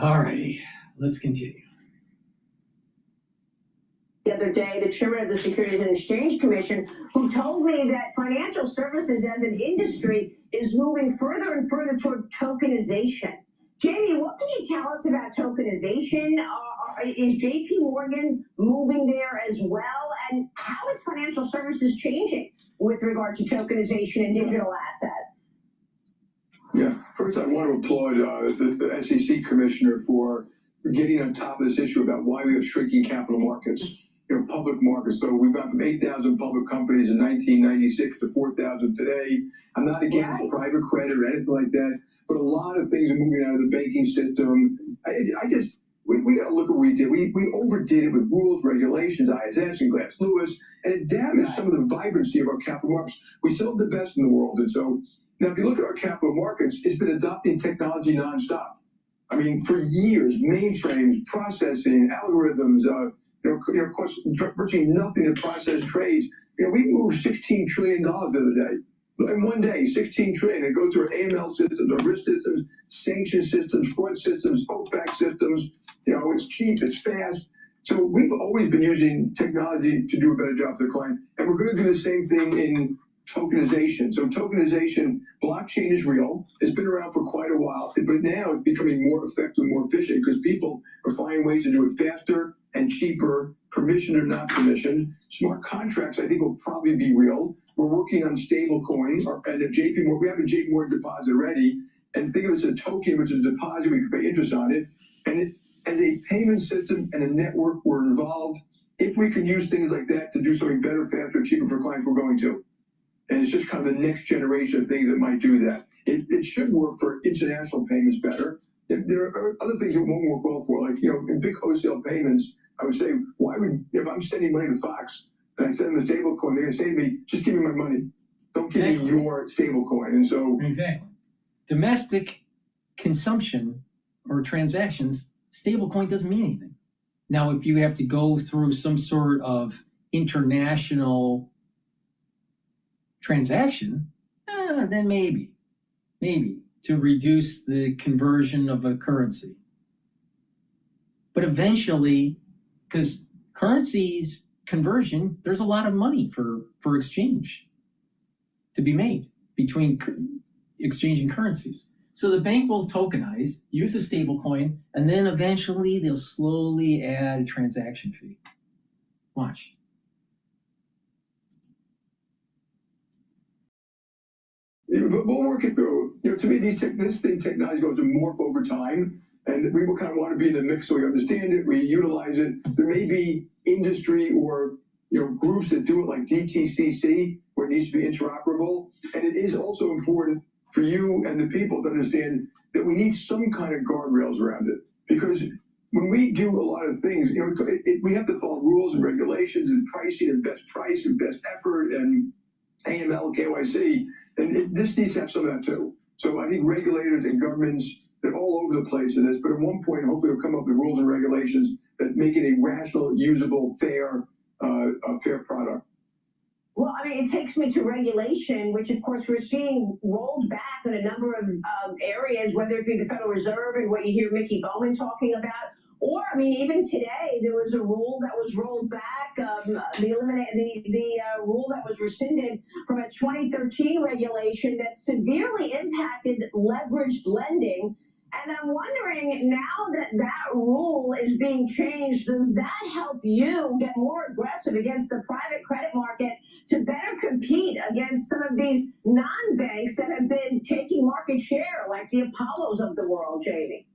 All righty, let's continue. The other day, the chairman of the Securities and Exchange Commission, who told me that financial services as an industry is moving further and further toward tokenization. Jamie, what can you tell us about tokenization? Is JP Morgan moving there as well? And how is financial services changing with regard to tokenization and digital assets? Yeah, first I want to applaud the SEC commissioner for getting on top of this issue about why we have shrinking capital markets, public markets. So we've gone from 8,000 public companies in 1996 to 4,000 today. I'm not against private credit or anything like that, but a lot of things are moving out of the banking system. We got to look at what we did. We overdid it with rules, regulations, ISS and Glass Lewis, and it damaged some of the vibrancy of our capital markets. We still have the best in the world. And so now if you look at our capital markets, it's been adopting technology nonstop. I mean, for years, mainframes, processing, algorithms, of course, virtually nothing to process trades. We moved $16 trillion the other day. In one day, 16 trillion. It goes through our AML systems, our risk systems, sanction systems, fraud systems, OFAC systems. It's cheap, it's fast. So we've always been using technology to do a better job for the client. And we're going to do the same thing in tokenization. So tokenization, blockchain is real. It's been around for quite a while, but now it's becoming more effective, more efficient because people are finding ways to do it faster and cheaper, permission or not permission. Smart contracts, I think, will probably be real. We're working on stable coins, and at JP Morgan, we have a JP Morgan deposit already. And think of it as a token, which is a deposit, we can pay interest on it. And as a payment system and a network, we're involved. If we can use things like that to do something better, faster, cheaper for clients, we're going to. And it's just kind of the next generation of things that might do that. It should work for international payments better. If there are other things that won't work well for, like, in big wholesale payments, I would say, if I'm sending money to Fox and I send them a stable coin, they're going to say to me, just give me my money. Don't give me your stable coin. And so. Exactly. Domestic consumption or transactions, stablecoin doesn't mean anything. Now, if you have to go through some sort of international transaction, then maybe to reduce the conversion of a currency. But eventually, because currencies conversion, there's a lot of money for exchange to be made between exchanging currencies. So the bank will tokenize, use a stable coin, and then eventually they'll slowly add a transaction fee. Watch. But we'll work it through. To me, this technology goes to morph over time, and we will kind of want to be in the mix so we understand it, we utilize it. There may be industry or groups that do it like DTCC, where it needs to be interoperable. And it is also important for you and the people to understand that we need some kind of guardrails around it. Because when we do a lot of things, we have to follow rules and regulations and pricing and best price and best effort and AML, KYC, and this needs to have some of that too. So I think regulators and governments, they're all over the place in this, but at one point, hopefully they'll come up with rules and regulations that make it a rational, usable, fair product. Well, I mean, it takes me to regulation, which of course we're seeing rolled back in a number of areas, whether it be the Federal Reserve and what you hear Mickey Bowman talking about, or I mean, even today there was a rule that was rolled back, the rule that was rescinded from a 2013 regulation that severely impacted leveraged lending. And I'm wondering, now that that rule is being changed, does that help you get more aggressive against the private credit market to better compete against some of these non-banks that have been taking market share, like the Apollos of the world, Jamie?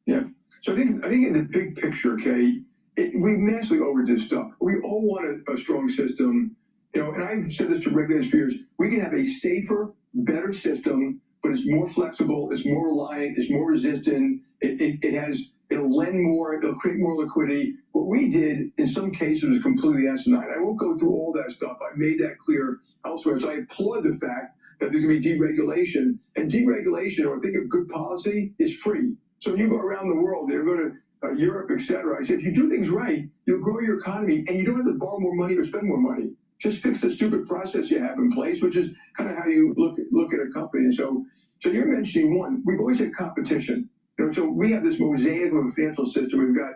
Yeah. So I think in the big picture, okay, we massively overdid stuff. We all want a strong system, and I've said this to regulators for years. We can have a safer, better system, but it's more flexible, it's more reliant, it's more resistant, it'll lend more, it'll create more liquidity. What we did in some cases was completely asinine. I won't go through all that stuff. I made that clear elsewhere. So I applaud the fact that there's going to be deregulation. And deregulation, or think of good policy, is free. So when you go around the world, you go to Europe, et cetera, I said, if you do things right, you'll grow your economy and you don't have to borrow more money or spend more money. Just fix the stupid process you have in place, which is kind of how you look at a company. And so you're mentioning one. We've always had competition. So we have this mosaic of a financial system. We've got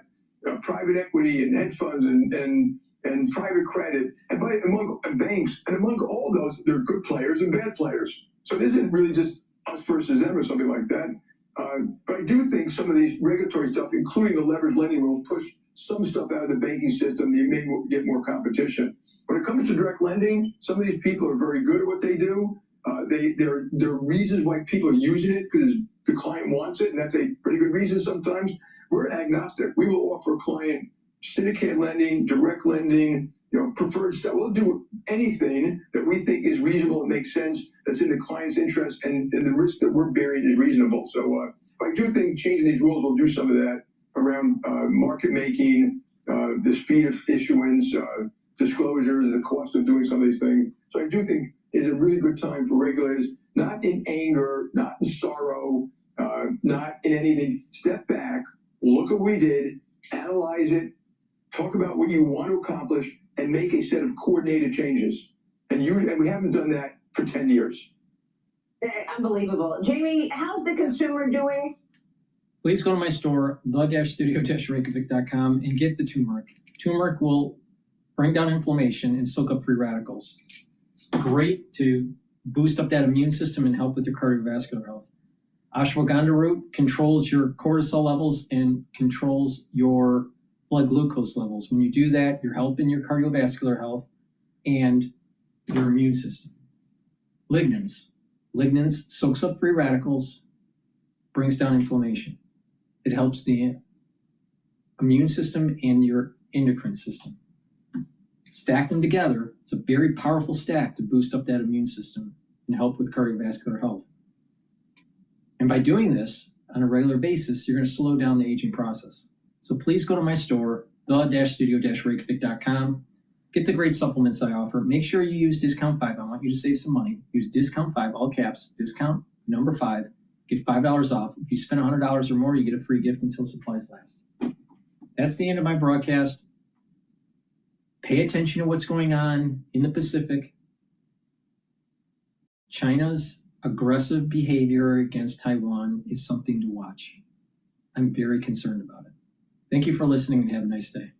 private equity and hedge funds and private credit, and among banks, and among all those, there are good players and bad players. So it isn't really just us versus them or something like that. But I do think some of these regulatory stuff, including the leveraged lending rule, push some stuff out of the banking system. You may get more competition. When it comes to direct lending, some of these people are very good at what they do. There are reasons why people are using it, because the client wants it, and that's a pretty good reason sometimes. We're agnostic. We will offer a client syndicated lending, direct lending, preferred stuff. We'll do anything that we think is reasonable and makes sense, that's in the client's interest, and the risk that we're bearing is reasonable. So I do think changing these rules will do some of that around market making, the speed of issuance, disclosures, the cost of doing some of these things. So I do think it's a really good time for regulators, not in anger, not in sorrow, not in anything. Step back, look at what we did, analyze it, talk about what you want to accomplish, and make a set of coordinated changes. And we haven't done that for 10 years. Unbelievable. Jamie, how's the consumer doing? Please go to my store, the-studio-reykjavik.com, and get the turmeric. Turmeric will bring down inflammation and soak up free radicals. It's great to boost up that immune system and help with your cardiovascular health. Ashwagandha root controls your cortisol levels and controls your blood glucose levels. When you do that, you're helping your cardiovascular health and your immune system. Lignans. Lignans soaks up free radicals, brings down inflammation. It helps the immune system and your endocrine system. Stack them together. It's a very powerful stack to boost up that immune system and help with cardiovascular health. And by doing this on a regular basis, you're going to slow down the aging process. So please go to my store, the-studio-reykjavik.com. Get the great supplements I offer. Make sure you use discount 5. I want you to save some money. Use discount 5, all caps, discount number 5. Get $5 off. If you spend $100 or more, you get a free gift until supplies last. That's the end of my broadcast. Pay attention to what's going on in the Pacific. China's aggressive behavior against Taiwan is something to watch. I'm very concerned about it. Thank you for listening and have a nice day.